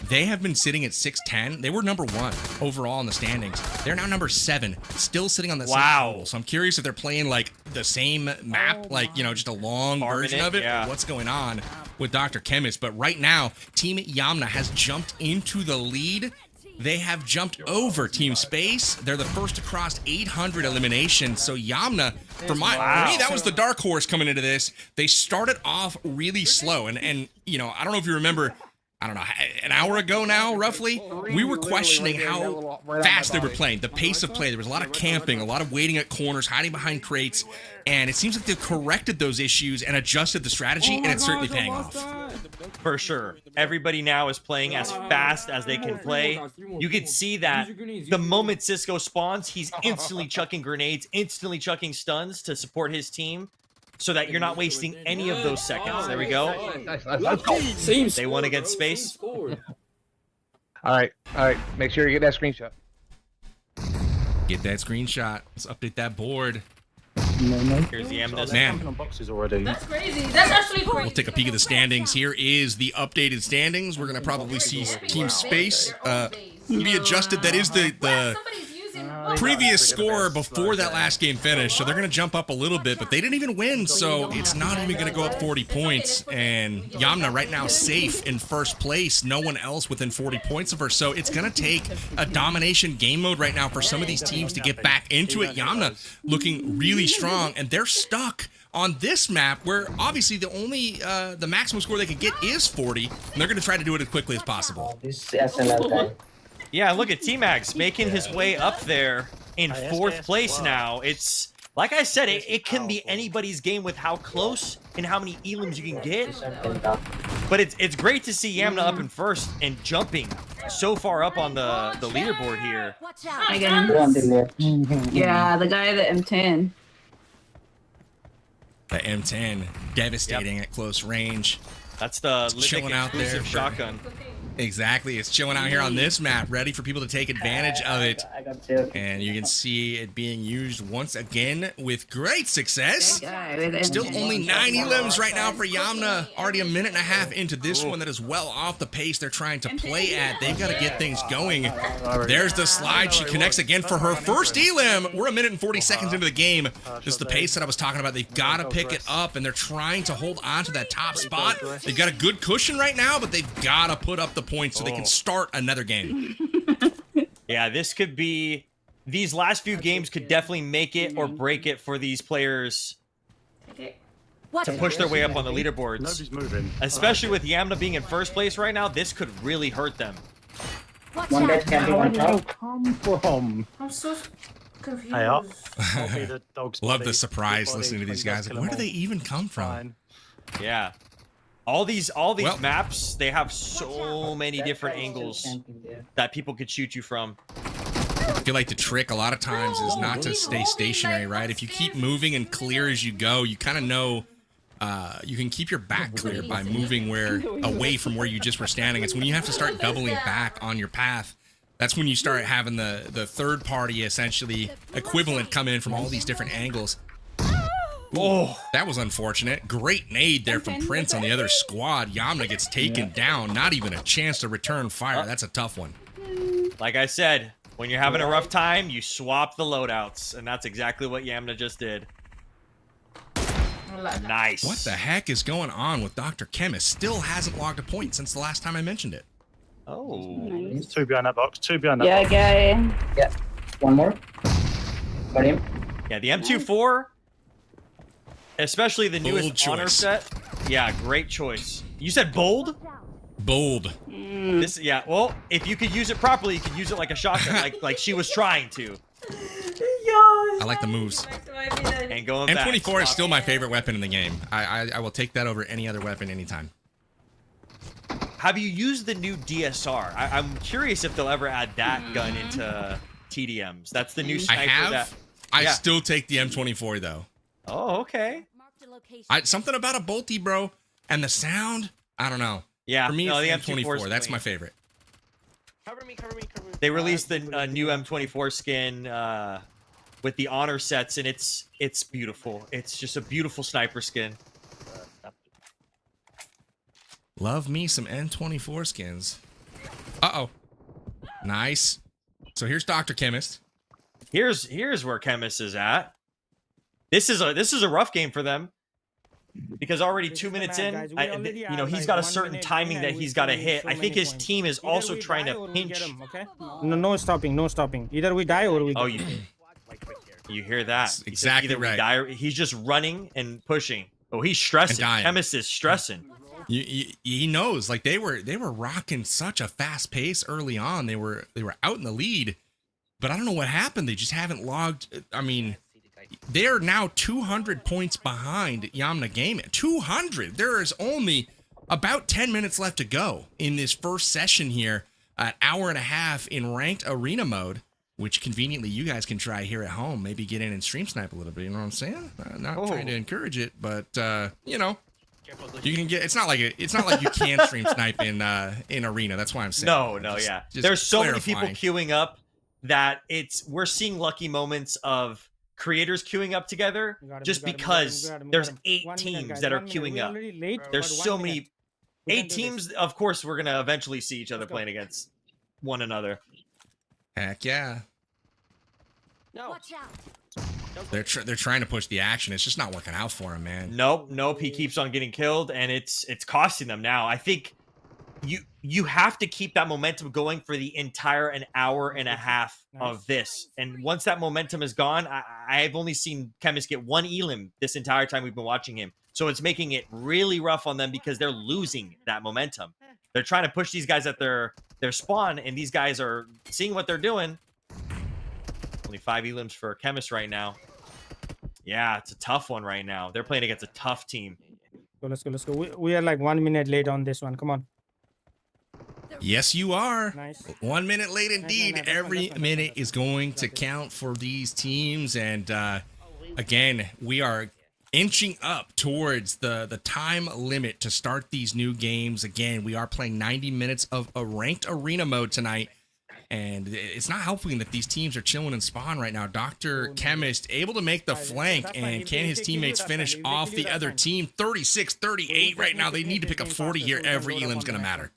they have been sitting at 6-10. They were number 1 overall in the standings. They're now number 7, still sitting on the same total. So I'm curious if they're playing like the same map, like, you know, just a long version of it, or what's going on with Dr. Chemist. But right now, Team Yamna has jumped into the lead. They have jumped over Team Space. They're the first to cross 800 eliminations. So Yamna, for me, that was the dark horse coming into this. They started off really slow. And you know, I don't know if you remember, I don't know, an hour ago now, roughly, we were questioning how fast they were playing, the pace of play. There was a lot of camping, a lot of waiting at corners, hiding behind crates. And it seems like they've corrected those issues and adjusted the strategy, and it's certainly paying off. For sure. Everybody now is playing as fast as they can play. You can see that the moment Cisco spawns, he's instantly chucking grenades, instantly chucking stuns to support his team so that you're not wasting any of those seconds. There we go. They won against Space. All right. Make sure you get that screenshot. Get that screenshot. Let's update that board. Here's the Amnesty. Man, That's crazy. That's actually crazy. we'll take a peek at the standings. Here is the updated standings. We're going to probably see Team Space be adjusted. That is the previous score before that last game finished. So they're going to jump up a little bit, but they didn't even win. So it's not even going to go up 40 points. And Yamna right now safe in first place. No one else within 40 points of her. So it's going to take a domination game mode right now for some of these teams to get back into it. Yamna looking really strong, and they're stuck on this map, where obviously the only the maximum score they could get is 40, and they're going to try to do it as quickly as possible. This SLL guy. Yeah, look at T-Max making his way up there in fourth place now. It's like I said, it can be anybody's game with how close and how many elims you can get. But it's great to see Yamna up in first and jumping so far up on the leaderboard here. I get him. Yeah, the guy at the M10. The M10, devastating at close range. That's the chilling out there for- shotgun. Exactly, it's chilling out here on this map, ready for people to take advantage of it. And you can see it being used once again with great success. Still only 9 elims right now for Yamna. Already a minute and a half into this one that is well off the pace they're trying to play at. They've got to get things going. There's the slide. She connects again for her first elim. We're a minute and 40 seconds into the game. This is the pace that I was talking about. They've got to pick it up, and they're trying to hold on to that top spot. They've got a good cushion right now, but they've got to put up the points so they can start another game. Yeah, this could be... These last few games could definitely make it or break it for these players to push their way up on the leaderboards. Nobody's moving. Especially with Yamna being in first place right now, this could really hurt them. One dead camping on Where top. come from? I'm so confused. Hey up. I'll be the dog's Love body. the surprise Body, listening to these 20 guys. kill Where do them they even come from? Fine. Yeah. All these well, maps, they have so Oh, many different angles that people could shoot you from. I feel like the trick a lot of times is not to stay stationary, right? If you keep moving and clear as you go, you kind of know you can keep your back clear by moving away from where you just were standing. It's when you have to start doubling back on your path. That's when you start having the third party essentially equivalent come in from all these different angles. Oh, that was unfortunate. Great nade there from Prince on the other squad. Yamna gets taken down. Not even a chance to return fire. That's a tough one. Like I said, when you're having a rough time, you swap the loadouts, and that's exactly what Yamna just did. Nice. What the heck is going on with Dr. Chemist? Still hasn't logged a point since the last time I mentioned it. Oh. There's 2 behind that box. 2 behind that box. guy. Yeah. One more. Got him. Yeah, the M24, especially the Bold newest honor choice. set. Yeah, great choice. You said bold? Bold. This, yeah. Well, if you could use it properly, you could use it like a shotgun, like she was trying to. I like the moves. And going back. M24 is still my favorite weapon in the game. I will take that over any other weapon anytime. Have you used the new DSR? I'm curious if they'll ever add that gun into TDMs. That's the new sniper. I have. That, I yeah. still take the M24 though. Oh, okay. Something about a bolty, bro, and the sound. I don't know. Yeah. For me, no, it's the the M24 M24. That's my favorite. Cover me. They released the new M24 skin with the honor sets, and it's beautiful. It's just a beautiful sniper skin. Love me some M24 skins. Uh-oh. Nice. So here's Dr. Chemist. Here's where Chemist is at. This is a rough game for them because already 2 minutes in, you know, he's got a certain timing that he's got to hit. I think his team is also trying to pinch. No stopping. Either we die or we. Oh, you hear that? That's exactly either we right. die or he's just running and pushing. Oh, he's stressing. Chemist is stressing. He knows. Like they were rocking such a fast pace early on. They were out in the lead, but I don't know what happened. They just haven't logged. I mean, they are now 200 points behind Yamna Gaming. 200. There is only about 10 minutes left to go in this first session here. An hour and a half in ranked arena mode, which conveniently you guys can try here at home. Maybe get in and stream snipe a little bit. You know what I'm saying? Not trying to encourage it, but you know, you can get. It's not like you can stream snipe in arena. That's why I'm saying. No, yeah. There's so many people queuing up that we're seeing lucky moments of creators queuing up together just because there's 8 teams that are queuing up. There's so many 8 teams. Of course, we're gonna eventually see each other playing against one another. Heck yeah. No. They're trying to push the action. It's just not working out for him, man. Nope. He keeps on getting killed, and it's costing them now. I think you have to keep that momentum going for the entire an hour and a half of this. And once that momentum is gone, I've only seen Chemist get 1 elim this entire time we've been watching him. So it's making it really rough on them because they're losing that momentum. They're trying to push these guys at their spawn, and these guys are seeing what they're doing. Only 5 elims for Chemist right now. Yeah, it's a tough one right now. They're playing against a tough team. Let's go. We are like 1 minute late on this one. Come on. Yes, you are. Nice. 1 minute late indeed. Nice. Every minute is going to count for these teams. And again, we are inching up towards the time limit to start these new games. Again, we are playing 90 minutes of a ranked arena mode tonight. And it's not helping that these teams are chilling in spawn right now. Dr. Chemist able to make the flank, and can his teammates finish off the other team? 36-38 right now. They need to pick up 40 here. Every elim's going to matter.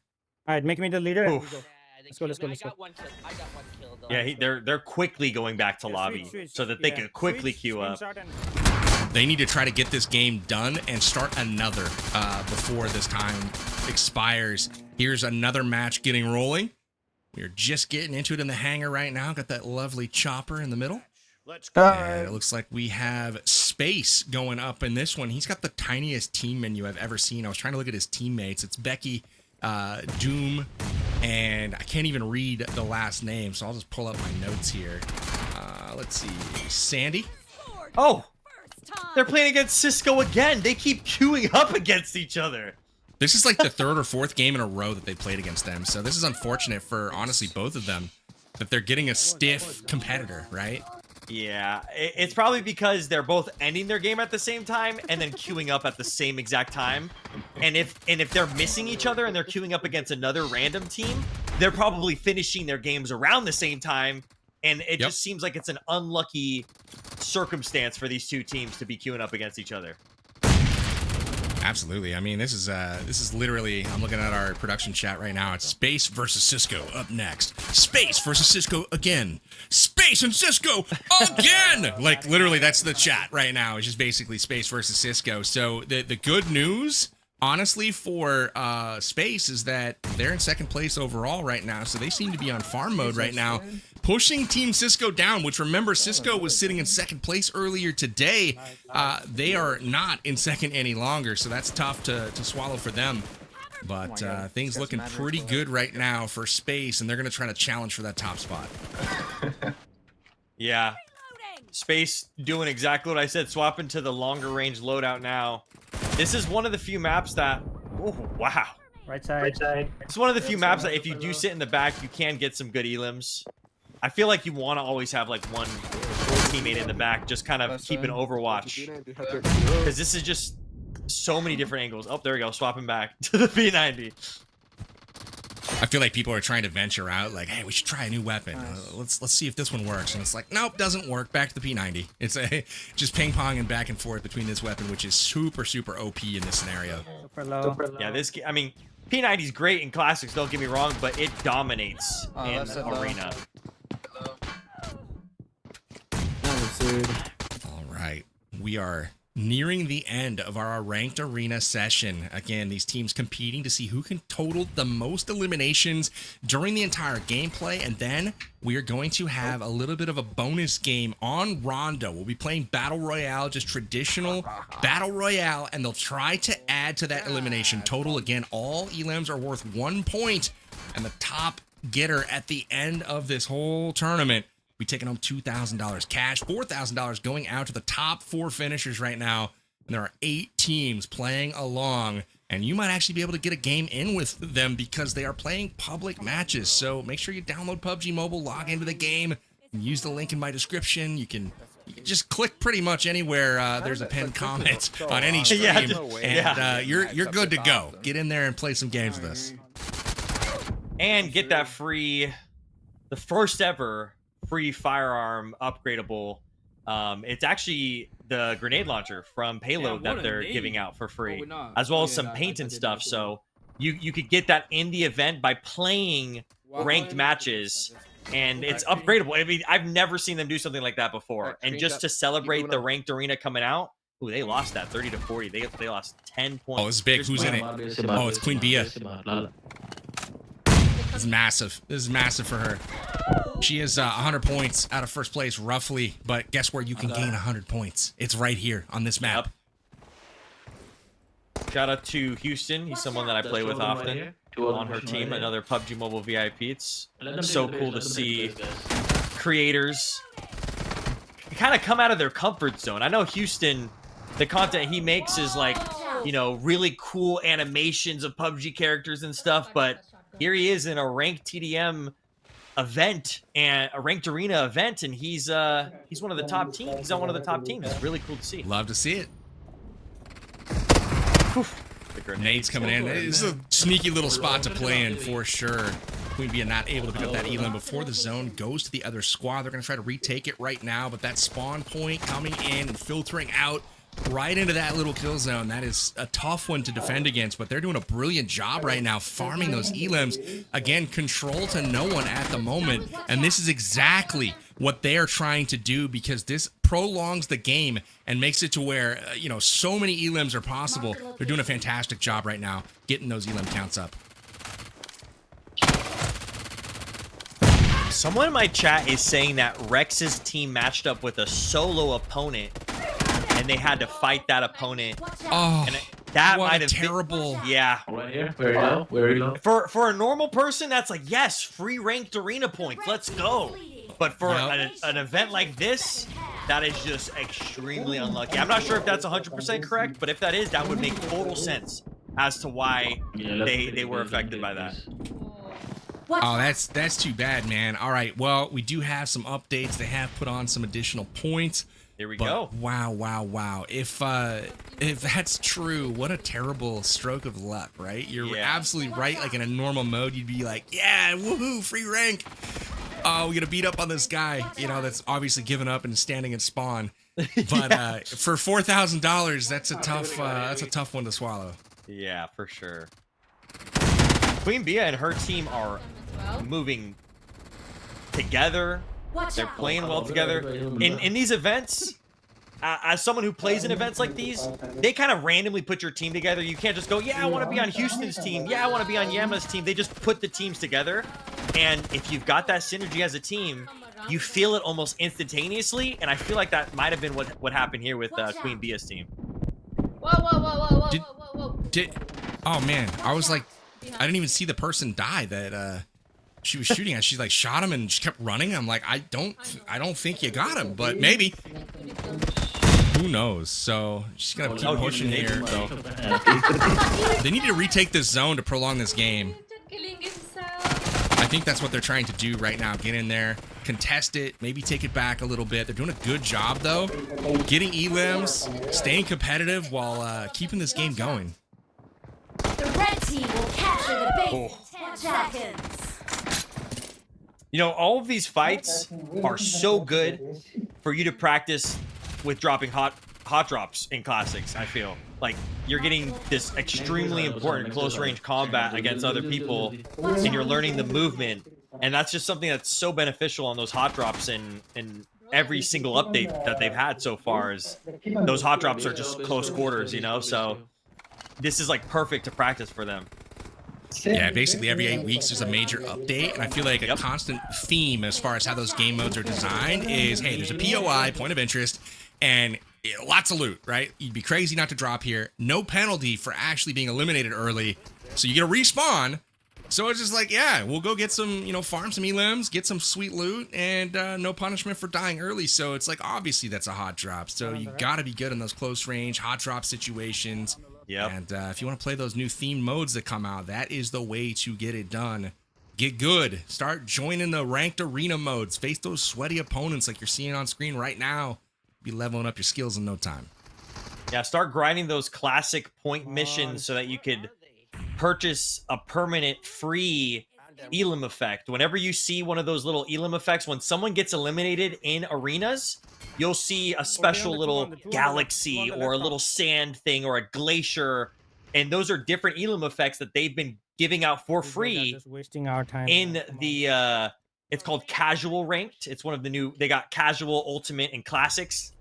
All right, make me the leader. Let's go. I got 1 kill. Though. Yeah, they're quickly going back to lobby so that they can quickly queue up. They need to try to get this game done and start another before this time expires. Here's another match getting rolling. We're just getting into it in the hangar right now. Got that lovely chopper in the middle. And it looks like we have Space going up in this one. He's got the tiniest team menu I've ever seen. I was trying to look at his teammates. It's Becky, Doom, and I can't even read the last name, so I'll just pull up my notes here. Let's see. Sandy. Oh, they're playing against Cisco again. They keep queuing up against each other. This is like the 3rd or 4th game in a row that they played against them. So this is unfortunate for, honestly, both of them, that they're getting a stiff competitor, right? Yeah, it's probably because they're both ending their game at the same time and then queuing up at the same exact time. And if they're missing each other and they're queuing up against another random team, they're probably finishing their games around the same time. And it just seems like it's an unlucky circumstance for these two teams to be queuing up against each other. Absolutely. I mean, this is literally, I'm looking at our production chat right now. It's Space versus Cisco up next. Space versus Cisco again. Space and Cisco again. Like, literally, that's the chat right now. It's just basically Space versus Cisco. So the good news, honestly, for Space is that they're in 2nd place overall right now. So they seem to be on farm mode right now, pushing Team Cisco down, which, remember, Cisco was sitting in 2nd place earlier today. They are not in 2nd any longer, so that's tough to swallow for them. But things looking pretty good right now for Space, and they're going to try to challenge for that top spot. Yeah. Space doing exactly what I said, swapping to the longer range loadout now. This is one of the few maps that... Oh, wow. Right side. It's one of the few maps that if you do sit in the back, you can get some good elims. I feel like you want to always have like one teammate in the back, just kind of keeping Overwatch. Because this is just so many different angles. Oh, there we go, swapping back to the P90. I feel like people are trying to venture out, like, hey, we should try a new weapon. Let's see if this one works. And it's like, nope, doesn't work. Back to the P90. It's just ping-ponging back and forth between this weapon, which is super, super OP in this scenario. Super low. Yeah, I mean, P90's great in classics, don't get me wrong, but it dominates in arena. All right, we are nearing the end of our ranked arena session. Again, these teams competing to see who can total the most eliminations during the entire gameplay, and then we are going to have a little bit of a bonus game on Rondo. We'll be playing Battle Royale, just traditional Battle Royale, and they'll try to add to that elimination total. Again, all elims are worth 1 point, and the top getter at the end of this whole tournament be taking home $2,000 cash, $4,000 going out to the top 4 finishers right now. And there are 8 teams playing along, and you might actually be able to get a game in with them because they are playing public matches. So make sure you download PUBG Mobile, log into the game, and use the link in my description. You can just click pretty much anywhere there's a pinned comment on any stream, and you're good to go. Get in there and play some games with us. And get that free, the first ever free firearm upgradable. It's actually the grenade launcher from Payload that they're giving out for free, as well as some paint and stuff. So you could get that in the event by playing ranked matches, and it's upgradable. I mean, I've never seen them do something like that before. And just to celebrate the ranked arena coming out, ooh, they lost that 30-40. They lost 10 points. Oh, it's big. Who's in it? Oh, it's Queen Bia. This is massive. This is massive for her. She is 100 points out of first place, roughly. But guess where you can gain 100 points? It's right here on this map. Yep. Shout out to Houston. He's someone that I play with often on her team. Another PUBG Mobile VIP. It's so cool to see creators kind of come out of their comfort zone. I know Houston, the content he makes is like, you know, really cool animations of PUBG characters and stuff, but here he is in a ranked TDM event and a ranked arena event, and he's one of the top teams. He's on one of the top teams. It's really cool to see. Love to see it. Grenades coming in. This is a sneaky little spot to play in for sure. Queen Bee not able to pick up that elim before the zone goes to the other squad. They're going to try to retake it right now, but that spawn point coming in and filtering out right into that little kill zone. That is a tough one to defend against, but they're doing a brilliant job right now farming those elims. Again, control to no one at the moment, and this is exactly what they are trying to do because this prolongs the game and makes it to where, you know, so many elims are possible. They're doing a fantastic job right now getting those elim counts up. Someone in my chat is saying that Rex's team matched up with a solo opponent and they had to fight that opponent. Oh, and that what might a have terrible. Been, yeah. Right here. Very low. Very low. For a normal person, that's like, yes, free ranked arena points. Let's go. But for an event like this, that is just extremely unlucky. I'm not sure if that's 100% correct, but if that is, that would make total sense as to why they were affected by that. Oh, that's too bad, man. All right, well, we do have some updates. They have put on some additional points. Here we go. Wow. If that's true, what a terrible stroke of luck, right? You're absolutely right. Like in a normal mode, you'd be like, yeah, woohoo, free rank. Oh, we're gonna beat up on this guy, you know, that's obviously given up and standing in spawn. But for $4,000, that's a tough one to swallow. Yeah, for sure. Queen Bee and her team are moving together. They're playing well together. In these events, as someone who plays in events like these, they kind of randomly put your team together. You can't just go, yeah, I want to be on Houston's team. Yeah, I want to be on Yama's team. They just put the teams together. And if you've got that synergy as a team, you feel it almost instantaneously. And I feel like that might have been what happened here with Queen Bee's team. Whoa. Oh, man. I was like, I didn't even see the person die that she was shooting at. She like shot him and just kept running. I'm like, I don't think you got him, but maybe. Who knows? So she's gonna keep pushing here. They need to retake this zone to prolong this game. I think that's what they're trying to do right now. Get in there, contest it, maybe take it back a little bit. They're doing a good job though, getting elims, staying competitive while keeping this game going. The red team will capture the base in 10 seconds. You know, all of these fights are so good for you to practice with dropping hot drops in classics. I feel like you're getting this extremely important close range combat against other people, and you're learning the movement, and that's just something that's so beneficial on those hot drops in every single update that they've had so far. Is those hot drops are just close quarters, you know? So this is like perfect to practice for them. Yeah, basically every 8 weeks there's a major update, and I feel like a constant theme as far as how those game modes are designed is, hey, there's a POI, point of interest, and lots of loot, right? You'd be crazy not to drop here. No penalty for actually being eliminated early, so you get a respawn. So it's just like, yeah, we'll go get some, you know, farm some elims, get some sweet loot, and no punishment for dying early. So it's like, obviously that's a hot drop. So you gotta be good in those close range hot drop situations. Yep. And if you want to play those new themed modes that come out, that is the way to get it done. Get good. Start joining the ranked arena modes. Face those sweaty opponents like you're seeing on screen right now. Be leveling up your skills in no time. Yeah, start grinding those classic point missions so that you could purchase a permanent free elim effect. Whenever you see one of those little elim effects, when someone gets eliminated in arenas, you'll see a special little galaxy or a little sand thing or a glacier, and those are different elim effects that they've been giving out for free in the it's called casual ranked. It's one of the new, they got casual, ultimate, and classics.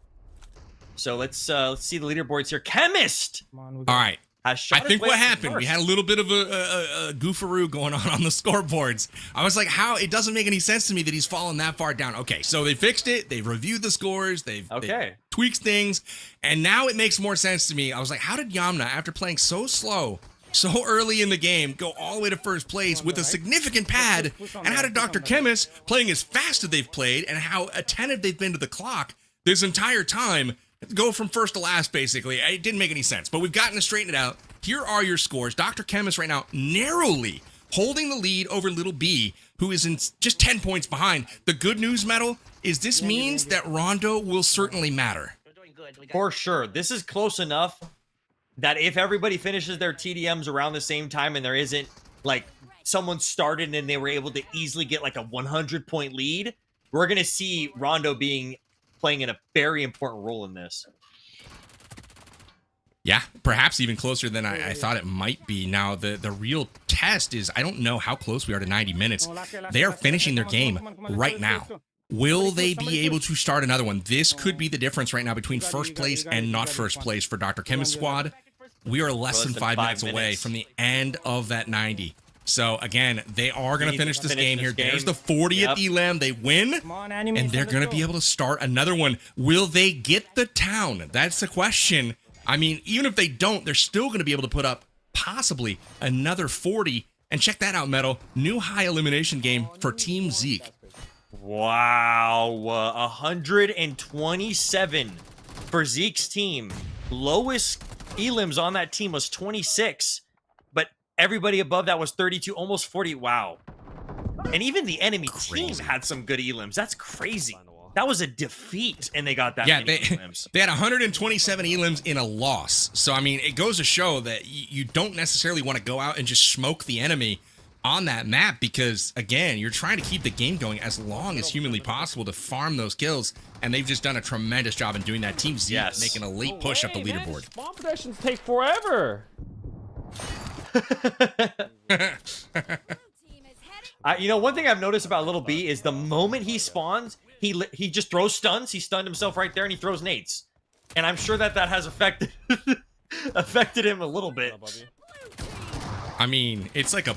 So let's see the leaderboards here. Chemist, all right, has shot I think his way what up to happened, we first. had a little bit of a goofaroo going on the scoreboards. I was like, how? It doesn't make any sense to me that he's fallen that far down. Okay, so they fixed it. They reviewed the scores. They've tweaked things. And now it makes more sense to me. I was like, how did Yamna, after playing so slow, so early in the game, go all the way to first place with a significant pad? And how did Dr. Chemist, playing as fast as they've played and how attentive they've been to the clock this entire time, go from first to last, basically? It didn't make any sense, but we've gotten to straighten it out. Here are your scores. Dr. Chemist right now narrowly holding the lead over Little B, who is in just 10 points behind. The good news, Metal, is this means that Rondo will certainly matter. For sure. This is close enough that if everybody finishes their TDMs around the same time and there isn't, like, someone started and they were able to easily get, like, a 100-point lead, we're going to see Rondo playing in a very important role in this. Yeah, perhaps even closer than I thought it might be. Now, the real test is, I don't know how close we are to 90 minutes. They are finishing their game right now. Will they be able to start another one? This could be the difference right now between first place and not first place for Dr. Chemist squad. We are less than 5 minutes away from the end of that 90. So, again, they are going to finish this game here. There's the 40th elim. They win, and they're going to be able to start another one. Will they get the town? That's the question. I mean, even if they don't, they're still going to be able to put up possibly another 40. And check that out, Metal. New high elimination game for Team Zeke. Wow. 127 for Zeke's team. Lowest elims on that team was 26. But everybody above that was 32, almost 40. Wow. And even the enemy team had some good elims. That's crazy. That was a defeat, and they got that many elims. They had 127 elims in a loss. So, I mean, it goes to show that you don't necessarily want to go out and just smoke the enemy on that map because, again, you're trying to keep the game going as long as humanly possible to farm those kills, and they've just done a tremendous job in doing that. Team Z making a late push up the leaderboard. Spawn protections take forever. You know, one thing I've noticed about Little B is the moment he spawns, he just throws stuns. He stunned himself right there, and he throws nades. And I'm sure that has affected him a little bit. I mean, it's like a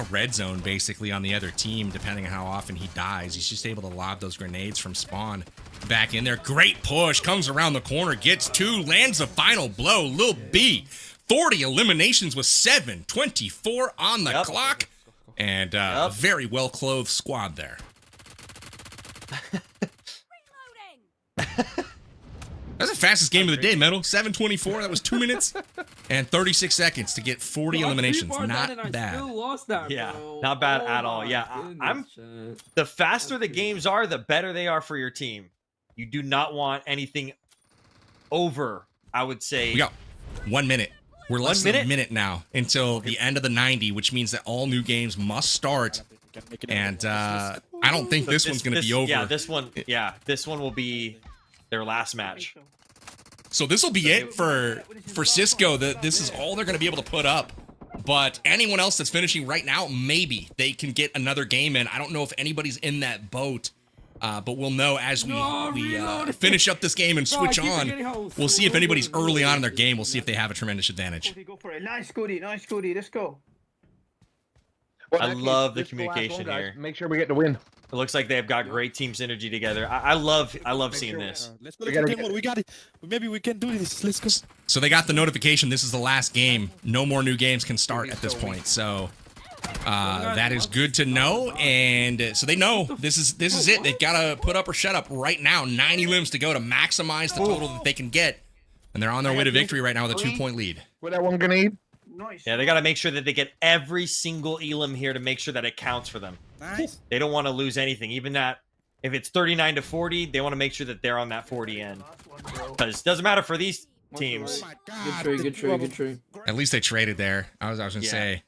red zone basically on the other team, depending on how often he dies. He's just able to lob those grenades from spawn back in there. Great push, comes around the corner, gets two, lands the final blow. Lil B, 40 eliminations with 7:24 on the clock, and a very well clothed squad there. That's the fastest game of the day, Metal. 7:24. That was 2 minutes and 36 seconds to get 40 eliminations. Not bad. Yeah, not bad at all. Yeah, the faster the games are, the better they are for your team. You do not want anything over, I would say. We got 1 minute. We're less than a minute now until the end of the 90, which means that all new games must start. And I don't think this one's going to be over. Yeah, this one will be their last match. So this will be it for Cisco. This is all they're going to be able to put up. But anyone else that's finishing right now, maybe they can get another game in. I don't know if anybody's in that boat. But we'll know as we finish up this game and switch on. We'll see if anybody's early on in their game. We'll see if they have a tremendous advantage. Go for it. Nice goodie, let's go. I love the communication here. Make sure we get the win. It looks like they've got great team synergy together. I love seeing this. Let's go to game mode. We got it. Maybe we can do this. Let's go. So they got the notification. This is the last game. No more new games can start at this point. So that is good to know. And so they know this is it. They've got to put up or shut up right now. 90 limbs to go to maximize the total that they can get. And they're on their way to victory right now with a 2-point lead. With that one grenade. Nice. Yeah, they got to make sure that they get every single elim here to make sure that it counts for them. Nice. They don't want to lose anything. Even that, if it's 39 to 40, they want to make sure that they're on that 40 end. Because it doesn't matter for these teams. Oh my God. Good trade. At least they traded there. I was going to say.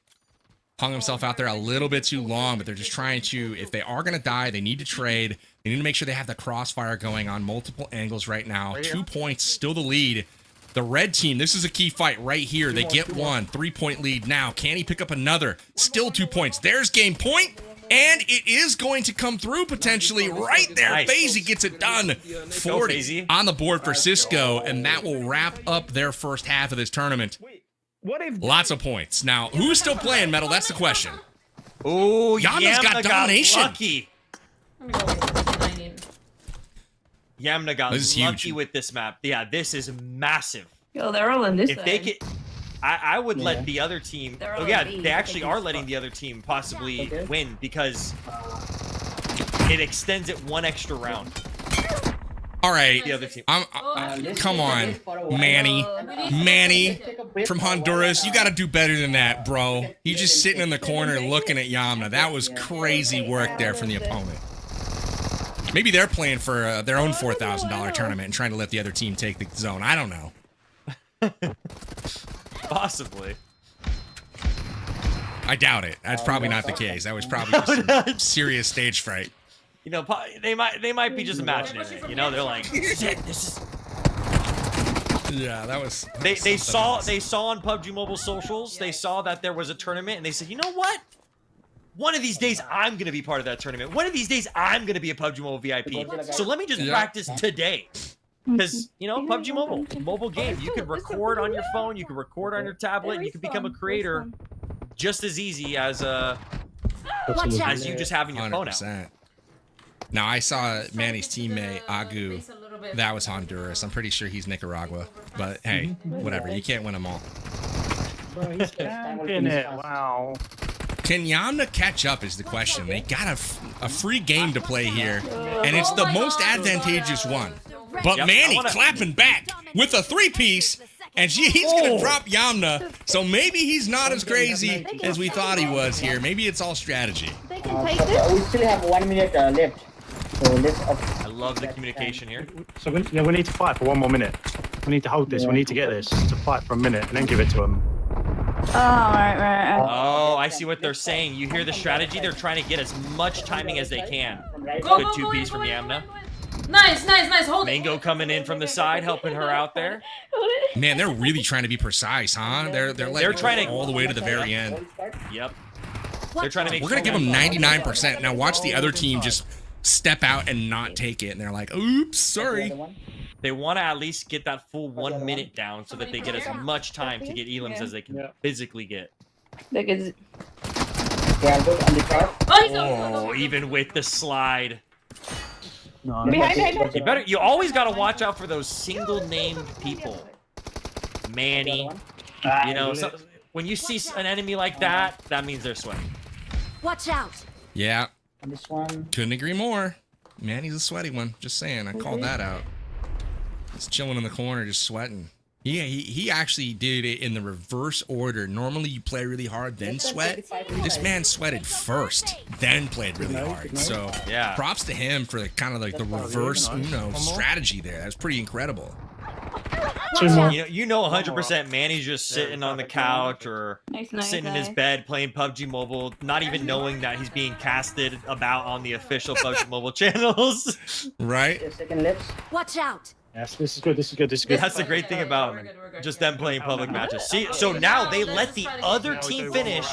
Hung himself out there a little bit too long, but they're just trying to, if they are going to die, they need to trade. They need to make sure they have the crossfire going on multiple angles right now. 2 points, still the lead. The red team, this is a key fight right here. They get one, 3-point lead now. Can he pick up another? Still 2 points. There's game point, and it is going to come through potentially right there. FaZe gets it done. 40 on the board for Cisco, and that will wrap up their first half of this tournament. What if? Lots of points. Now, who's still playing Metal? That's the question. Oh, Yamna's got domination. Lucky. Yamna got lucky with this map. Yeah, this is massive. Yo, they're all in this If they could, I would let the other team. Oh yeah, they actually are letting the other team possibly win because it extends it one extra round. All right, the other team. Come on, Manny from Honduras. You got to do better than that, bro. You just sitting in the corner looking at Yamna. That was crazy work there from the opponent. Maybe they're playing for their own $4,000 tournament and trying to let the other team take the zone. I don't know. Possibly. I doubt it. That's probably not the case. That was probably just some serious stage fright. You know, they might be just imagining it. You know, they're like, shit, this is. Yeah, that was. They saw on PUBG Mobile socials. They saw that there was a tournament, and they said, you know what? One of these days, I'm gonna be part of that tournament. One of these days, I'm gonna be a PUBG Mobile VIP. So let me just practice today. Because, you know, PUBG mobile game, you can record on your phone, you can record on your tablet, and you can become a creator just as easy as you just having your phone out. Now, I saw Manny's teammate, Agu. That was Honduras. I'm pretty sure he's Nicaragua. But, hey, whatever. You can't win them all. Bro, he's camping it. Wow. Can Yamna catch up is the question. They got a free game to play here, and it's the most advantageous one. But Manny clapping back with a 3-piece, and he's going to drop Yamna, so maybe he's not as crazy as we thought he was here. Maybe it's all strategy. They can take this. We still have 1 minute left. So I love the communication here. So we need to fight for 1 more minute. We need to hold this. We need to get this to fight for a minute and then give it to them. Oh, right. Oh, I see what they're saying. You hear the strategy? They're trying to get as much timing as they can. Good 2-piece from Yamna. Nice. Hold Mango coming in from the side, helping her out there. Man, they're really trying to be precise, huh? They're trying to go all the way to the very end. Yep. They're trying to make. We're gonna give them 99%. Now watch the other team just step out and not take it, and they're like, "Oops, sorry." They want to at least get that full 1 minute down so that they get as much time to get elims as they can physically get. Oh, even with the slide. You always got to watch out for those single named people. Manny. You know, when you see an enemy like that, that means they're sweating. Watch out. Yeah. Couldn't agree more. Manny's a sweaty one. Just saying. I called that out. He's chilling in the corner, just sweating. Yeah, he actually did it in the reverse order. Normally, you play really hard, then sweat. This man sweated first, then played really hard. So, yeah, props to him for kind of like the reverse Uno strategy there. That's pretty incredible. You know 100% Manny's just sitting on the couch or sitting in his bed playing PUBG Mobile, not even knowing that he's being casted about on the official PUBG Mobile channels. Right? Watch out. Yes, this is good. That's the great thing about just them playing public matches. See, so now they let the other team finish,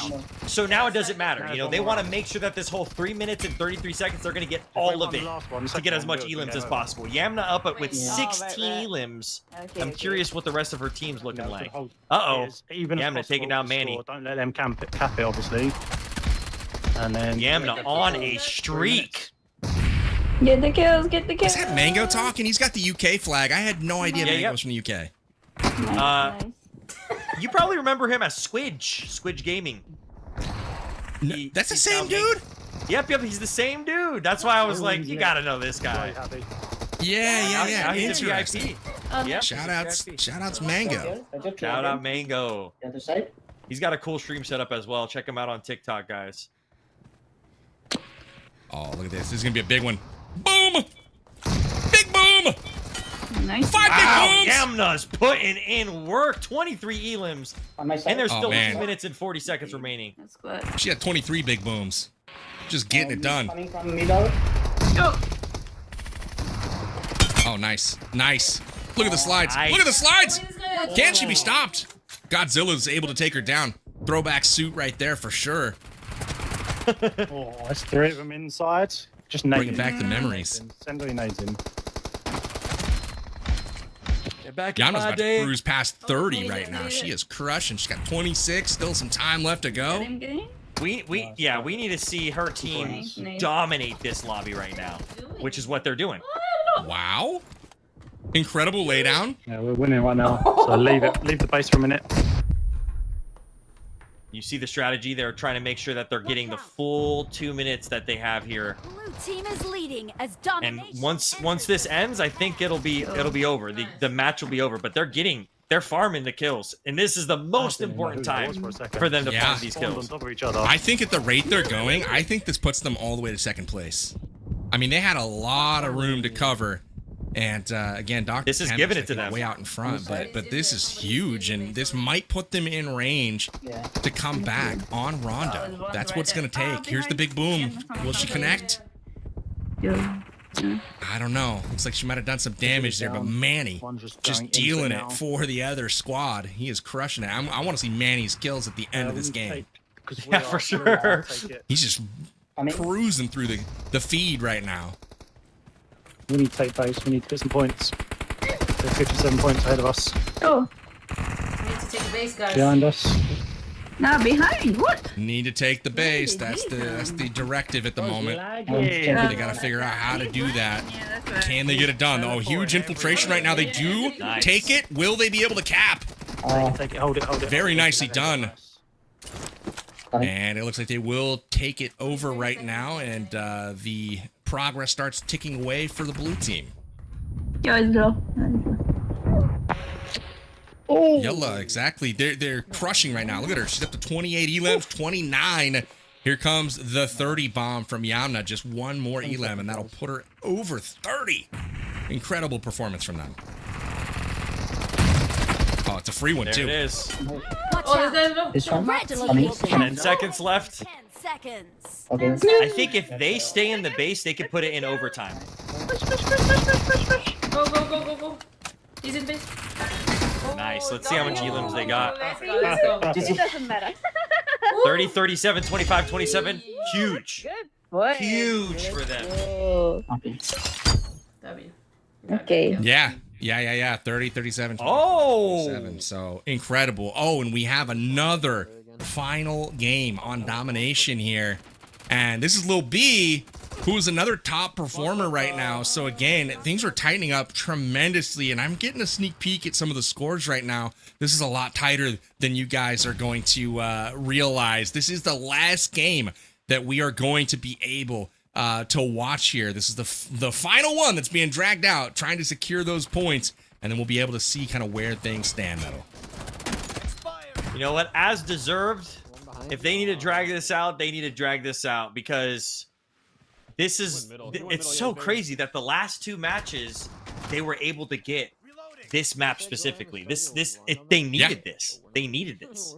so now it doesn't matter. You know, they want to make sure that this whole 3 minutes and 33 seconds, they're going to get all of it to get as much elims as possible. Yamna up with 16 elims. I'm curious what the rest of her team's looking like. Uh-oh. Yamna taking down Manny. Don't let them cap it, obviously. And then Yamna on a streak. Get the kills. Is that Mango talking? He's got the UK flag. I had no idea Mango's from the UK. Nice. You probably remember him as Squidge Gaming. That's the same dude? Yep, he's the same dude. That's why I was like, you gotta know this guy. Yeah. He's a VIP. Yep. Shout outs Mango. Shout out Mango. He's got a cool stream setup as well. Check him out on TikTok, guys. Oh, look at this. This is gonna be a big one. Boom! Big boom! Nice. 5 big booms! Yamna's putting in work. 23 elims. And there's still 2 minutes and 40 seconds remaining. That's good. She had 23 big booms. Just getting it done. Oh, nice. Look at the slides. Look at the slides! Can she be stopped? Godzilla's able to take her down. Throwback suit right there for sure. Oh, that's 3 of them inside. Just bringing back the memories. Send all your nades in. Back Yana's in my about day. to cruise past 30 right now. She is crushing. She's got 26. Still some time left to go. We need to see her team dominate this lobby right now, which is what they're doing. Wow. Incredible laydown. Yeah, we're winning right now. So leave the base for a minute. You see the strategy. They're trying to make sure that they're getting the full 2 minutes that they have here. Blue team is leading as And domination. once this ends, I think it'll be over. The match will be over. But they're farming the kills, and this is the most important time for them to farm these kills. I think at the rate they're going, I think this puts them all the way to second place. I mean, they had a lot of room to cover. And again, Dr. This is giving it to them way out in front, but this is huge, and this might put them in range to come back on Rondo. That's what it's going to take. Here's the big boom. Will she connect? I don't know. Looks like she might have done some damage there, but Manny just dealing it for the other squad. He is crushing it. I want to see Manny's kills at the end of this game. Yeah, for sure. He's just cruising through the feed right now. We need to take base. We need to get some points. They're 57 points ahead of us. Oh. We need to take the base, guys. Behind us. Nah, behind. What? Need to take the base. That's the directive at the moment. They got to figure out how to do that. Can they get it done? Oh, huge infiltration right now. They do take it. Will they be able to cap? Take it. Hold it. Very nicely done. And it looks like they will take it over right now, and the progress starts ticking away for the blue team. Oh, Yella, exactly. They're crushing right now. Look at her. She's up to 28 elims, 29. Here comes the 30 bomb from Yamna. Just one more elim, and that'll put her over 30. Incredible performance from them. Oh, it's a free one, too. There it is. Watch out. 10 seconds left. 10 seconds. I think if they stay in the base, they could put it in overtime. Go. He's in base. Nice. Let's see how much elims they got. Let's go. It doesn't matter. 30, 37, 25, 27. Huge. Huge for them. Okay. Yeah. 30, 37, 20, Oh! 37. So incredible. Oh, and we have another final game on domination here. And this is Lil B, who is another top performer right now. So again, things are tightening up tremendously, and I'm getting a sneak peek at some of the scores right now. This is a lot tighter than you guys are going to realize. This is the last game that we are going to be able to watch here. This is the final one that's being dragged out, trying to secure those points, and then we'll be able to see kind of where things stand, though. You know what? As deserved, if they need to drag this out, they need to drag this out, because this is, it's so crazy that the last two matches, they were able to get this map specifically. They needed this. They needed this.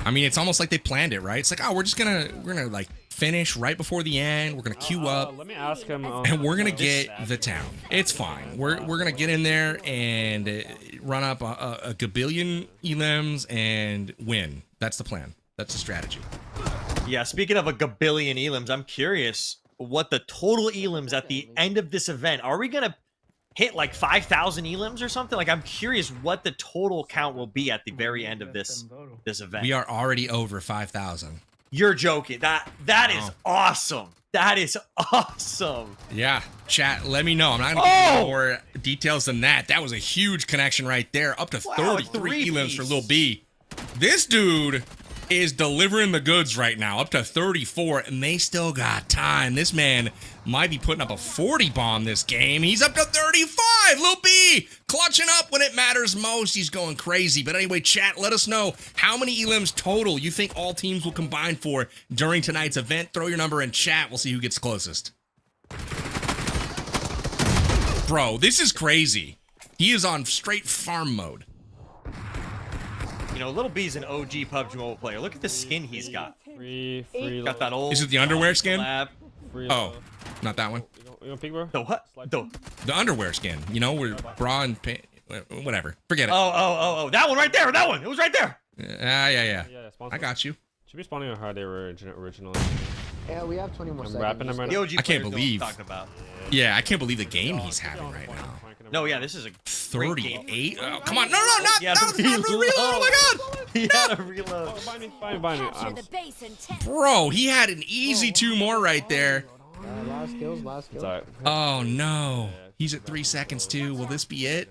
I mean, it's almost like they planned it, right? It's like, oh, we're gonna like finish right before the end. We're gonna queue up. Let me ask him. And we're gonna get the town. It's fine. We're gonna get in there and run up a gabillion elims and win. That's the plan. That's the strategy. Yeah, speaking of a gabillion elims, I'm curious what the total elims at the end of this event. Are we gonna hit like 5,000 elims or something? Like, I'm curious what the total count will be at the very end of this event. We are already over 5,000. You're joking. That is awesome. That is awesome. Yeah, chat, let me know. I'm not gonna give you more details than that. That was a huge connection right there. Up to 33 elims for Lil B. This dude is delivering the goods right now, up to 34, and they still got time. This man might be putting up a 40 bomb this game. He's up to 35. Lil B clutching up when it matters most. He's going crazy. But anyway, chat, let us know how many elims total you think all teams will combine for during tonight's event. Throw your number in chat. We'll see who gets closest. Bro, this is crazy. He is on straight farm mode. You know, Lil B's an OG PUBG Mobile player. Look at the skin he's got. Free got that old. Is it the underwear skin? Oh, not that one. You don't pick, bro? The what? The underwear skin. You know, where bra and pant, whatever. Forget it. Oh. That one right there. That one. It was right there. Yeah. I got you. Should be spawning on how they were originally. Yeah, we have 20 more seconds. wrapping him right The now. OG I can't players know what I'm believe- talking about. Yeah, I can't believe the game he's having right now. No, yeah, this is a great game. 38. Oh, come on. No, not Yeah, that was not a reload. Oh my god. He had a reload. Oh, behind me. Capture the base in 10. Bro, he had an easy 2 more right there. Last kills, last kills. Sorry. Oh no. He's at 3 seconds too. Will this be it?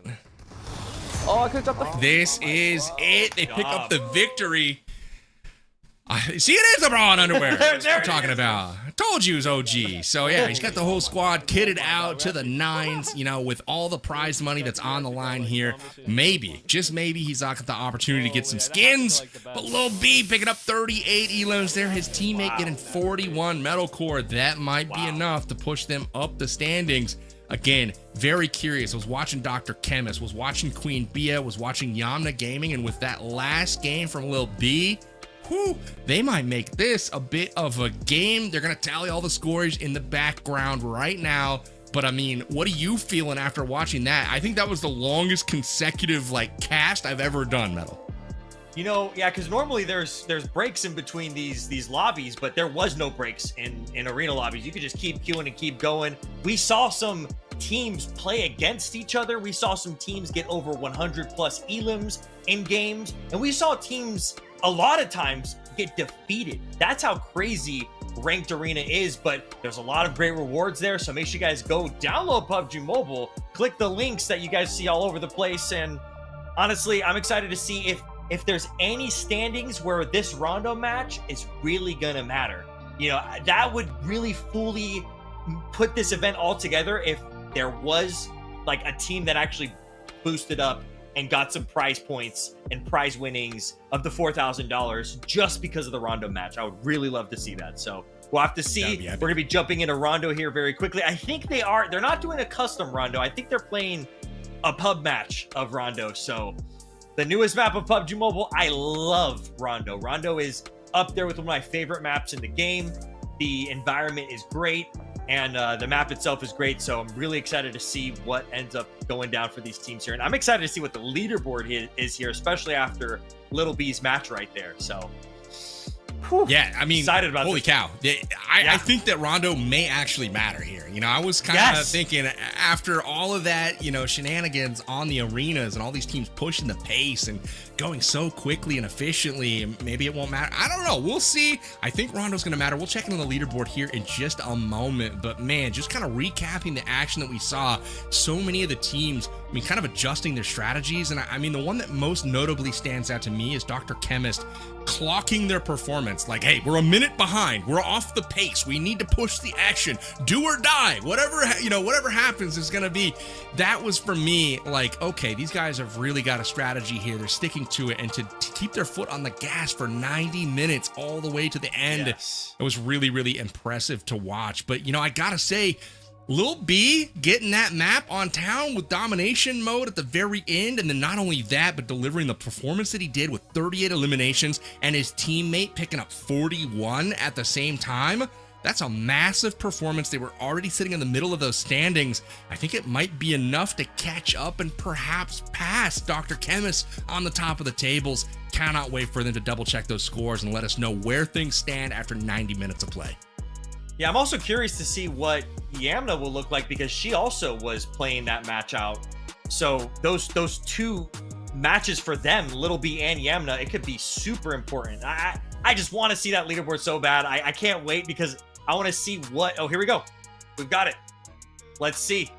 Oh, I could drop the. This is it. They pick up the victory. See, it is the bra and underwear. That's what I'm talking about. I told you it was OG. So yeah, he's got the whole squad kitted out to the nines, you know, with all the prize money that's on the line here. Maybe, just maybe, he's not got the opportunity to get some skins. But Lil B picking up 38 elims there. His teammate getting 41 metalcore. That might be enough to push them up the standings. Again, very curious. I was watching Dr. Chemist, was watching Queen Bia, was watching Yamna Gaming, and with that last game from Lil B, whew, they might make this a bit of a game. They're going to tally all the scores in the background right now. But I mean, what are you feeling after watching that? I think that was the longest consecutive cast I've ever done, Metal. You know, yeah, because normally there's breaks in between these lobbies, but there was no breaks in arena lobbies. You could just keep queuing and keep going. We saw some teams play against each other. We saw some teams get over 100 plus elims in games, and we saw teams a lot of times get defeated. That's how crazy ranked arena is, but there's a lot of great rewards there. So make sure you guys go download PUBG Mobile, click the links that you guys see all over the place. And honestly, I'm excited to see if there's any standings where this Rondo match is really gonna matter. You know, that would really fully put this event all together if there was a team that actually boosted up and got some prize points and prize winnings of the $4,000 just because of the Rondo match. I would really love to see that. So we'll have to see. We're gonna be jumping into Rondo here very quickly. I think they're not doing a custom Rondo. I think they're playing a pub match of Rondo. So the newest map of PUBG Mobile, I love Rondo. Rondo is up there with one of my favorite maps in the game. The environment is great, and the map itself is great. So I'm really excited to see what ends up going down for these teams here. And I'm excited to see what the leaderboard is here, especially after Little B's match right there. So yeah, I mean, excited about holy this. Cow. I think that Rondo may actually matter here. You know, I was kind of thinking after all of that, shenanigans on the arenas and all these teams pushing the pace and going so quickly and efficiently, maybe it won't matter. I don't know. We'll see. I think Rondo's going to matter. We'll check in on the leaderboard here in just a moment. But man, just kind of recapping the action that we saw, so many of the teams, kind of adjusting their strategies. And I mean, the one that most notably stands out to me is Dr. Chemist clocking their performance. Hey, we're a minute behind. We're off the pace. We need to push the action. Do or die. Whatever happens is going to be. That was for me okay, these guys have really got a strategy here. They're sticking to it, and to keep their foot on the gas for 90 minutes all the way to the end. It was really, really impressive to watch. But, I got to say, Lil B getting that map on town with domination mode at the very end, and then not only that, but delivering the performance that he did with 38 eliminations and his teammate picking up 41 at the same time. That's a massive performance. They were already sitting in the middle of those standings. I think it might be enough to catch up and perhaps pass Dr. Chemist on the top of the tables. Cannot wait for them to double check those scores and let us know where things stand after 90 minutes of play. Yeah, I'm also curious to see what Yamna will look like, because she also was playing that match out. So those two matches for them, Little B and Yamna, it could be super important. I just want to see that leaderboard so bad. I can't wait, because I want to see what... Oh, here we go. We've got it. Let's see.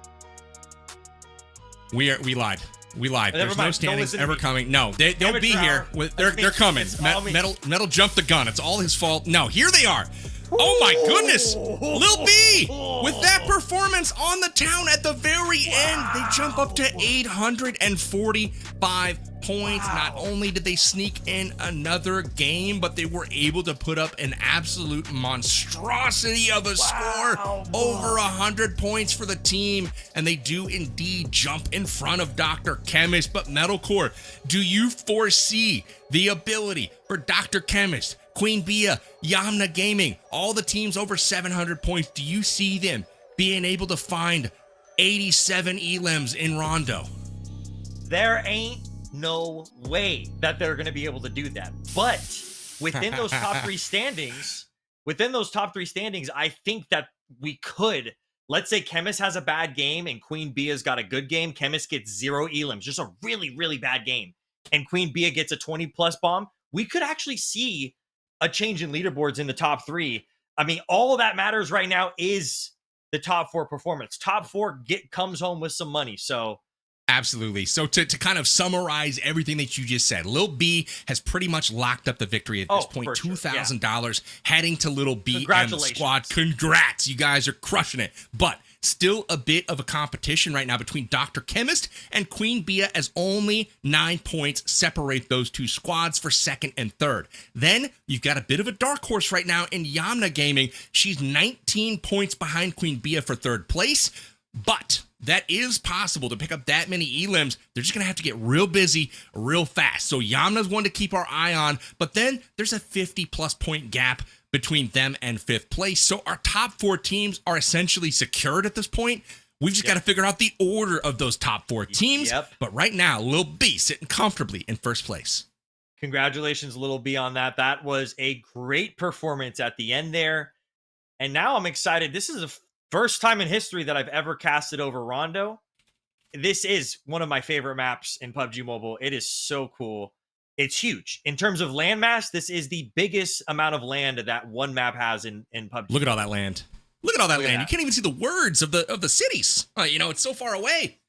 We lied. There's no standings ever coming. No, they'll be here. They're coming. Metal jumped the gun. It's all his fault. No, here they are. Oh my goodness! Lil B with that performance on the town at the very end. They jump up to 845 points. Not only did they sneak in another game, but they were able to put up an absolute monstrosity of a score. Over 100 points for the team, and they do indeed jump in front of Dr. Chemist. But Metalcore, do you foresee the ability for Dr. Chemist, Queen Bia, Yamna Gaming, all the teams over 700 points, do you see them being able to find 87 elims in Rondo? There ain't no way that they're going to be able to do that. But within those top three standings, within those top 3 standings, I think that we could, let's say Chemist has a bad game and Queen Bia's got a good game. Chemist gets 0 elims, just a really, really bad game. And Queen Bia gets a 20+ bomb. We could actually see a change in leaderboards in the top 3. I mean, all that matters right now is the top 4 performance. Top 4 comes home with some money. So absolutely. So to kind of summarize everything that you just said, Lil B has pretty much locked up the victory at this point. $2,000 heading to Lil B and the squad. Congrats. You guys are crushing it. But still a bit of a competition right now between Dr. Chemist and Queen Bia, as only 9 points separate those two squads for second and third. Then you've got a bit of a dark horse right now in Yamna Gaming. She's 19 points behind Queen Bia for third place, but that is possible to pick up that many elims. They're just going to have to get real busy real fast. So Yamna's one to keep our eye on, but then there's a 50+ point gap between them and 5th place. So our top 4 teams are essentially secured at this point. We've just got to figure out the order of those top 4 teams. But right now, Lil B sitting comfortably in 1st place. Congratulations, Lil B, on that. That was a great performance at the end there. And now I'm excited. This is the first time in history that I've ever casted over Rondo. This is one of my favorite maps in PUBG Mobile. It is so cool. It's huge. In terms of landmass, this is the biggest amount of land that one map has in PUBG. Look at all that land. Look at all that land. You can't even see the words of the cities. You know, it's so far away.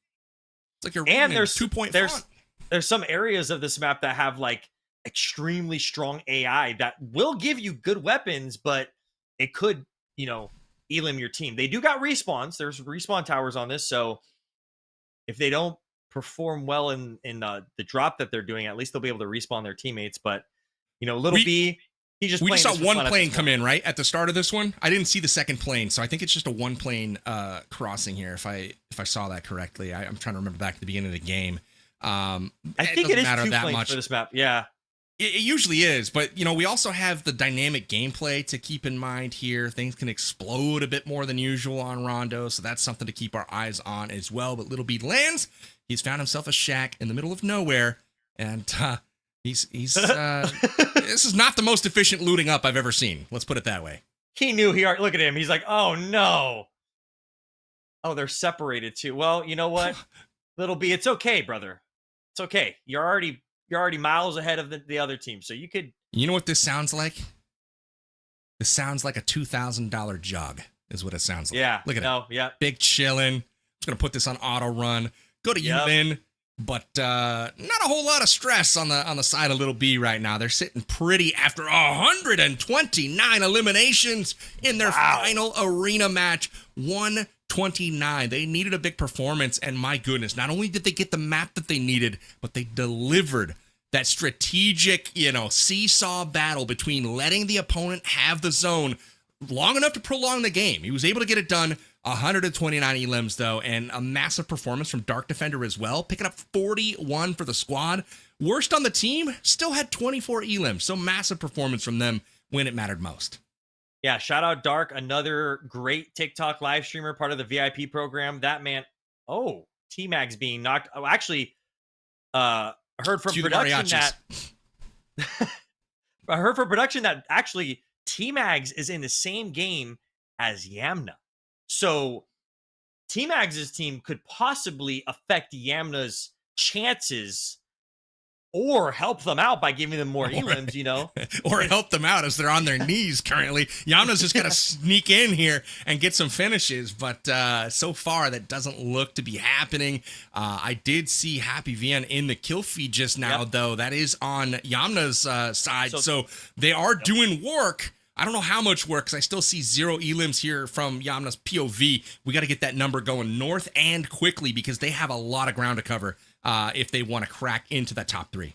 It's like you're reading there's 2-point font. There's some areas of this map that have like extremely strong AI that will give you good weapons, but it could, you know, elim your team. They do got respawns. There's respawn towers on this, so if they don't perform well in the drop that they're doing, at least they'll be able to respawn their teammates. But you know, Little B, we just saw one plane come in right at the start of this one. I didn't see the second plane, so I think it's just a 1 plane crossing here. If I saw that correctly, I'm trying to remember back to the beginning of the game. I think it is 2 planes for this map. Yeah. It usually is, but, you know, we also have the dynamic gameplay to keep in mind here. Things can explode a bit more than usual on Rondo, so that's something to keep our eyes on as well. But Little B lands. He's found himself a shack in the middle of nowhere, and he's this is not the most efficient looting up I've ever seen. Let's put it that way. He knew look at him. He's like, oh, no. Oh, they're separated too. Well, you know what? Little B, it's okay, brother. It's okay. You're already miles ahead of the other team, so you could. You know what this sounds like? This sounds like a $2,000 jog, is what it sounds like. Yeah. Look at it. Yeah. Big chillin'. Just gonna put this on auto run. Go to Yulin, but not a whole lot of stress on the side of Little B right now. They're sitting pretty after 129 eliminations in their final arena match. 129. They needed a big performance, and my goodness, not only did they get the map that they needed, but they delivered that strategic, you know, seesaw battle between letting the opponent have the zone long enough to prolong the game. He was able to get it done. 129 elims, though, and a massive performance from Dark Defender as well, picking up 41 for the squad. Worst on the team, still had 24 elims, so massive performance from them when it mattered most. Yeah, shout out Dark, another great TikTok live streamer, part of the VIP program. That man, T-Mag's being knocked. Oh, actually, I heard from production that I heard from production that actually T-Mags is in the same game as Yamna. So T-Mags' team could possibly affect Yamna's chances or help them out by giving them more elims, you know? Or help them out as they're on their knees currently. Yamna's just got to sneak in here and get some finishes, but so far that doesn't look to be happening. I did see Happy Vian in the kill feed just now, though. That is on Yamna's side, so they are doing work. I don't know how much work, because I still see 0 elims here from Yamna's POV. We got to get that number going north and quickly, because they have a lot of ground to cover if they want to crack into that top 3.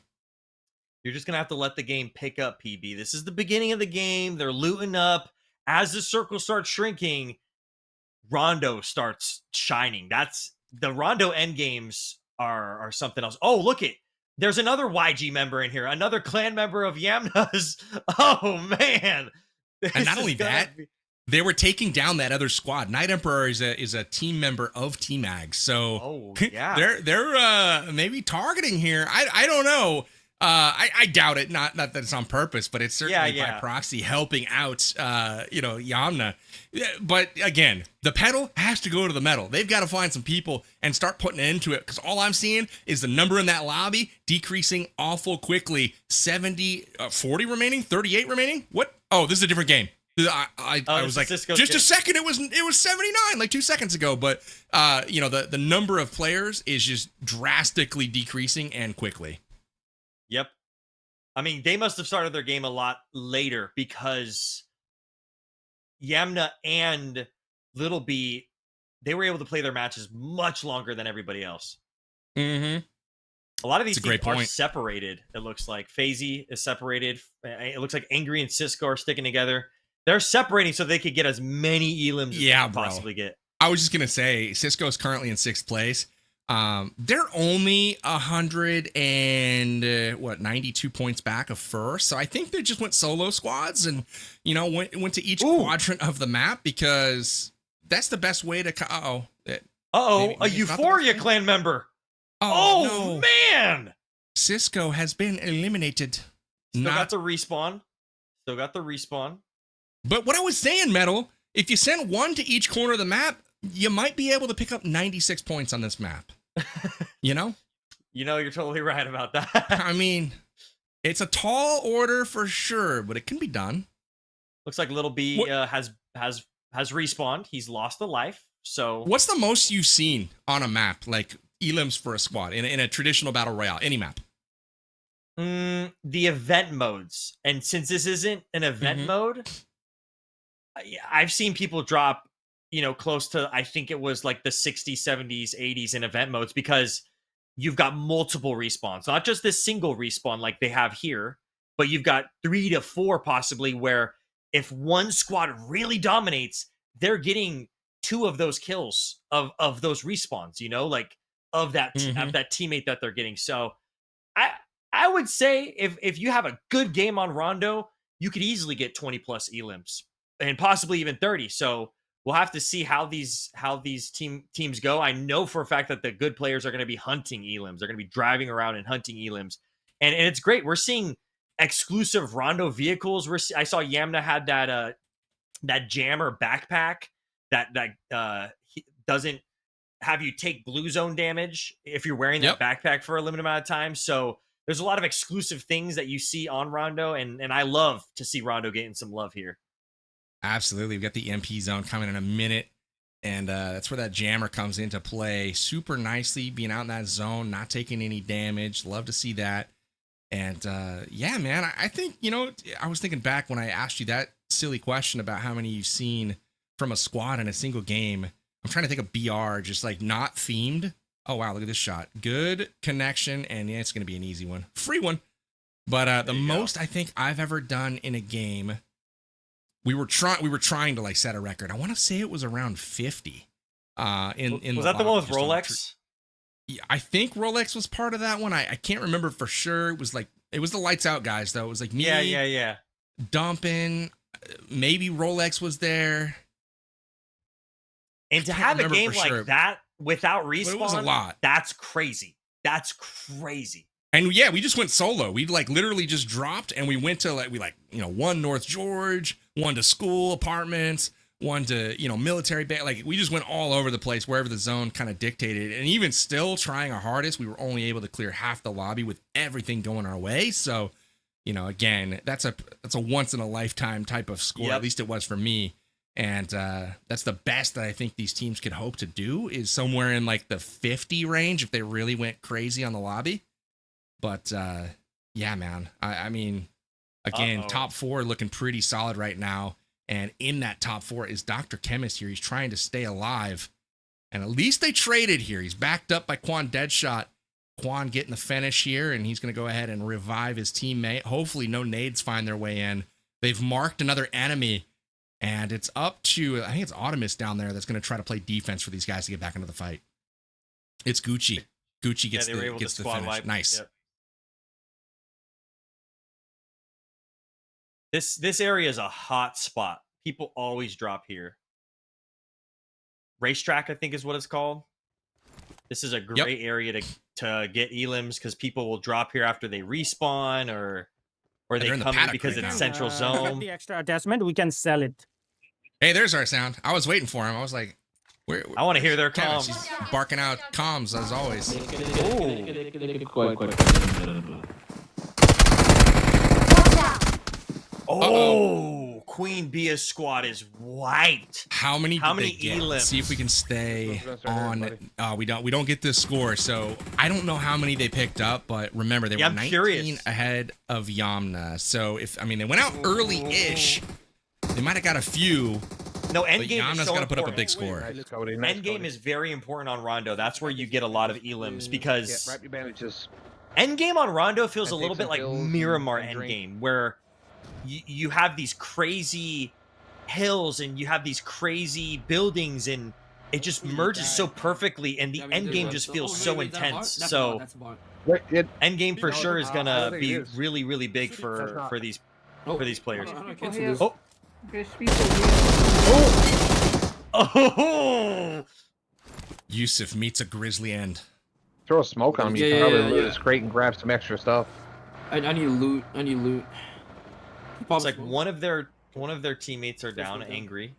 You're just going to have to let the game pick up, PB. This is the beginning of the game. They're looting up. As the circle starts shrinking, Rondo starts shining. That's the Rondo end games are something else. Oh, look it. There's another YG member in here, another clan member of Yamna's. Oh, man. And not only that, they were taking down that other squad. Night Emperor is a team member of T-Mag, so they're maybe targeting here. I don't know. I doubt it. Not that it's on purpose, but it's certainly Yeah. by proxy helping out, Yamna. Yeah, but again, the pedal has to go to the metal. They've got to find some people and start putting an end to it, because all I'm seeing is the number in that lobby decreasing awful quickly. 40 remaining, 38 remaining. What? Oh, this is a different game. I was like, just a second, it was 79 like 2 seconds ago. But the number of players is just drastically decreasing and quickly. Yep. I mean, they must have started their game a lot later, because Yamna and Little B, they were able to play their matches much longer than everybody else. Mm-hmm. A lot of these teams are separated, it looks like. FaZe is separated. It looks like Angry and Cisco are sticking together. They're separating so they could get as many elims as they can possibly get. I was just going to say, Cisco's currently in 6th place. They're only 92 points back of first. So I think they just went solo squads and, went to each quadrant of the map, because that's the best way to... a Euphoria clan member. Oh, no. Man. Cisco has been eliminated. Still got the respawn. But what I was saying, Metal, if you send one to each corner of the map, you might be able to pick up 96 points on this map. You're totally right about that. I mean, it's a tall order for sure, but it can be done. Looks like Little B has respawned. He's lost a life. So what's the most you've seen on a map, like elims for a squad in a traditional battle royale, any map? The event modes. And since this isn't an event mode, I've seen people drop, close to, I think it was like the 60s, 70s, 80s in event modes, because you've got multiple respawns, not just this single respawn like they have here, but you've got 3 to 4 possibly, where if one squad really dominates, they're getting 2 of those kills of those respawns, of that teammate that they're getting. So I would say if you have a good game on Rondo, you could easily get 20 plus elims and possibly even 30. So we'll have to see how these teams go. I know for a fact that the good players are going to be hunting elims. They're going to be driving around and hunting elims, and it's great. We're seeing exclusive Rondo vehicles. I saw Yamna had that jammer backpack that doesn't have you take blue zone damage if you're wearing that backpack for a limited amount of time. So there's a lot of exclusive things that you see on Rondo, and I love to see Rondo getting some love here. Absolutely. We've got the MP zone coming in a minute, and that's where that jammer comes into play super nicely, being out in that zone, not taking any damage. Love to see that. And yeah, man, I think, I was thinking back when I asked you that silly question about how many you've seen from a squad in a single game. I'm trying to think of BR, just like not themed. Oh, wow, look at this shot. Good connection, and yeah, it's going to be an easy one. Free one. But the most I think I've ever done in a game, we were trying to like set a record. I want to say it was around 50. Was that the one with Rolex? Yeah, I think Rolex was part of that one. I can't remember for sure. It was the lights out guys though. It was like me. Yeah. Dumping. Maybe Rolex was there. And to have a game like that without respawn, it was a lot. That's crazy. And yeah, we just went solo. We like literally just dropped, and we went to one North George, one to school apartments, one to military base. Like we just went all over the place wherever the zone kind of dictated. And even still trying our hardest, we were only able to clear half the lobby with everything going our way. So, again, that's a once in a lifetime type of score. Yep. At least it was for me. And that's the best that I think these teams could hope to do, is somewhere in like the 50 range if they really went crazy on the lobby. But yeah, man, I mean, again, top 4 looking pretty solid right now. And in that top 4 is Dr. Chemist here. He's trying to stay alive. And at least they traded here. He's backed up by Quan Deadshot. Quan getting the finish here, and he's going to go ahead and revive his teammate. Hopefully no nades find their way in. They've marked another enemy. And it's up to, I think it's Optimus down there that's going to try to play defense for these guys to get back into the fight. It's Gucci. Gucci gets the finish. Wipe. Nice. Yep. This area is a hot spot. People always drop here. Racetrack, I think is what it's called. This is a great area to get elims because people will drop here after they respawn or they they're in the come in paddock because right it's now. central zone. The extra attachment, we can sell it. Hey, there's our sound. I was waiting for him. I was like, where I want to hear their Kevin, comms. she's barking out comms as always. Oh, Queen Bia's squad is wiped. How many How did many they get? elims? Let's see if we can stay on. We don't get this score, so I don't know how many they picked up, but remember they were I'm 19 curious. ahead of Yamna. So if they went out early-ish, they might have got a few. No, But endgame is Yamna's so got to put up a important. big score. Endgame is very important on Rondo. That's where you get a lot of elims because Wrap your bandages. endgame on Rondo feels a And little take bit some like pills Miramar and drink. endgame, where you have these crazy hills and you have these crazy buildings, and it just merges so perfectly, and the endgame just feels so intense. So endgame for sure is gonna be really, really big for these players. Oh! Yusuf meets a grisly end. Throw a smoke on him. You Yeah, can probably yeah, loot yeah. his crate and grab some extra stuff. I need loot. I need loot. It's like one of their teammates are down, angry.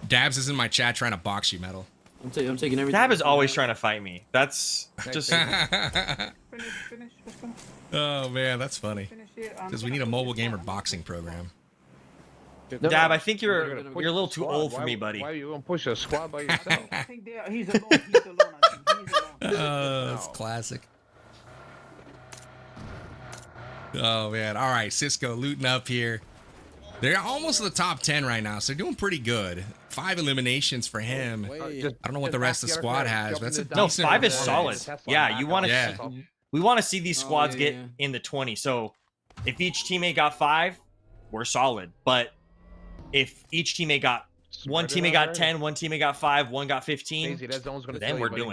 Dabs is in my chat trying to box you, Metal. I'm taking everything. Dab is always trying to fight me. That's just Oh man, that's funny. Because we need a mobile gamer boxing program. Dab. I think you're a little too old for me, buddy. Why are you gonna push a squad by yourself? I think he's alone. He's alone. I think he's alone. Oh, that's classic. Oh man. All right, Cisco looting up here. They're almost in the top 10 right now, so they're doing pretty good. 5 eliminations for him. I don't know what the rest of the squad has, but that's a No, decent 5 is performance. solid. Yeah, you want to. Yeah. We want to see these squads yeah, get yeah. in the 20. So if each teammate got 5, we're solid. But if each teammate got one teammate got 10, one teammate got 5, one got 15, Daisy, that zone's gonna then kill we're you,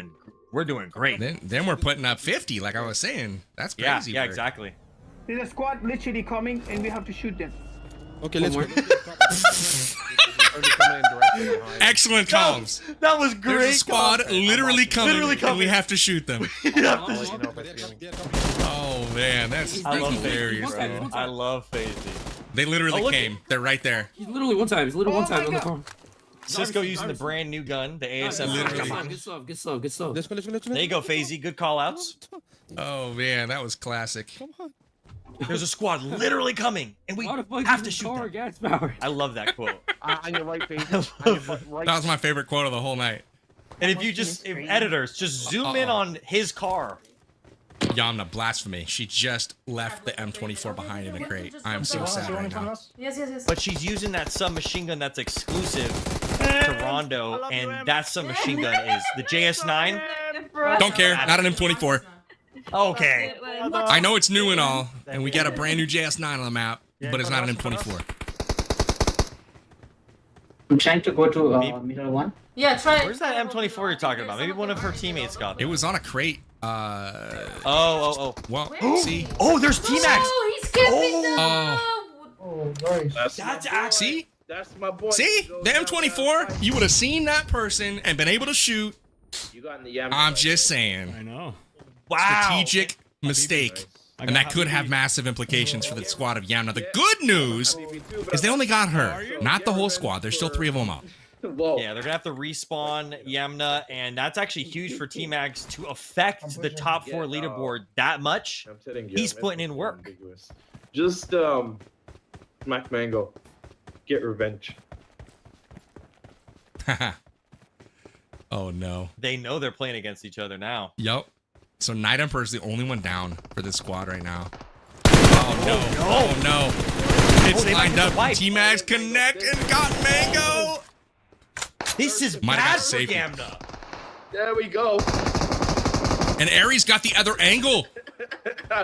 buddy. doing great. Then we're putting up 50, like I was saying. That's Yeah, crazy. yeah, work. exactly. There's a squad literally coming, and we have to shoot them. Okay, let's go. Excellent comms. That was great. There's a squad literally coming, Literally and coming. we have to shoot them. Oh man, that's I love hilarious. FaZe, bro. I love FaZe. They literally Oh, look came. They're right there. He's literally one time. He's literally one time on the car. Cisco using the brand new gun, the ASM. Good stuff. Good stuff. Good stuff. Let's go. There you go, FaZe. Good call outs. Oh man, that was classic. There's a squad literally coming, and we Why the fuck have is to this shoot car them. gas powered? I love that quote. On your right, face. Right. That was my favorite quote of the whole night. And if editors just zoom in on his car. Yamna, blasphemy. She just left the M24 behind in a crate. I am so sad right now. Yes. But she's using that submachine gun that's exclusive to Rondo, and that submachine gun is the JS9. Don't care. Not an M24. Okay. I know it's new and all, and we got a brand new JS9 on the map, but it's not an M24. I'm trying to go to middle one. Yeah, try it. Where's that M24 you're talking about? Maybe one of her teammates got It it. was on a crate. Oh. Well, see? Oh, there's T-Max. Oh, he's camping Oh. the... That's actually. See? That's my boy. See? The M24, you would have seen that person and been able to shoot. You got in the Yammer. I'm just saying. I know. Wow. Strategic mistake. And that could have massive implications for the squad of Yamna. The good news is they only got her, not the whole squad. There's still 3 of them up. Whoa. Yeah, they're gonna have to respawn Yamna, and that's actually huge for T-Max to affect the top 4 leaderboard that much. I'm telling you, He's I'm putting in work. ambiguous. Just Mac Mango, get revenge. Oh no. They know they're playing against each other now. Yup. So Night Emperor is the only one down for this squad right now. Oh no. Oh no. It's they might lined get up. the wipe. T-Max connect and got Mango. This is Might have bad got for safety. Yamna. There we go. And Aries got the other angle.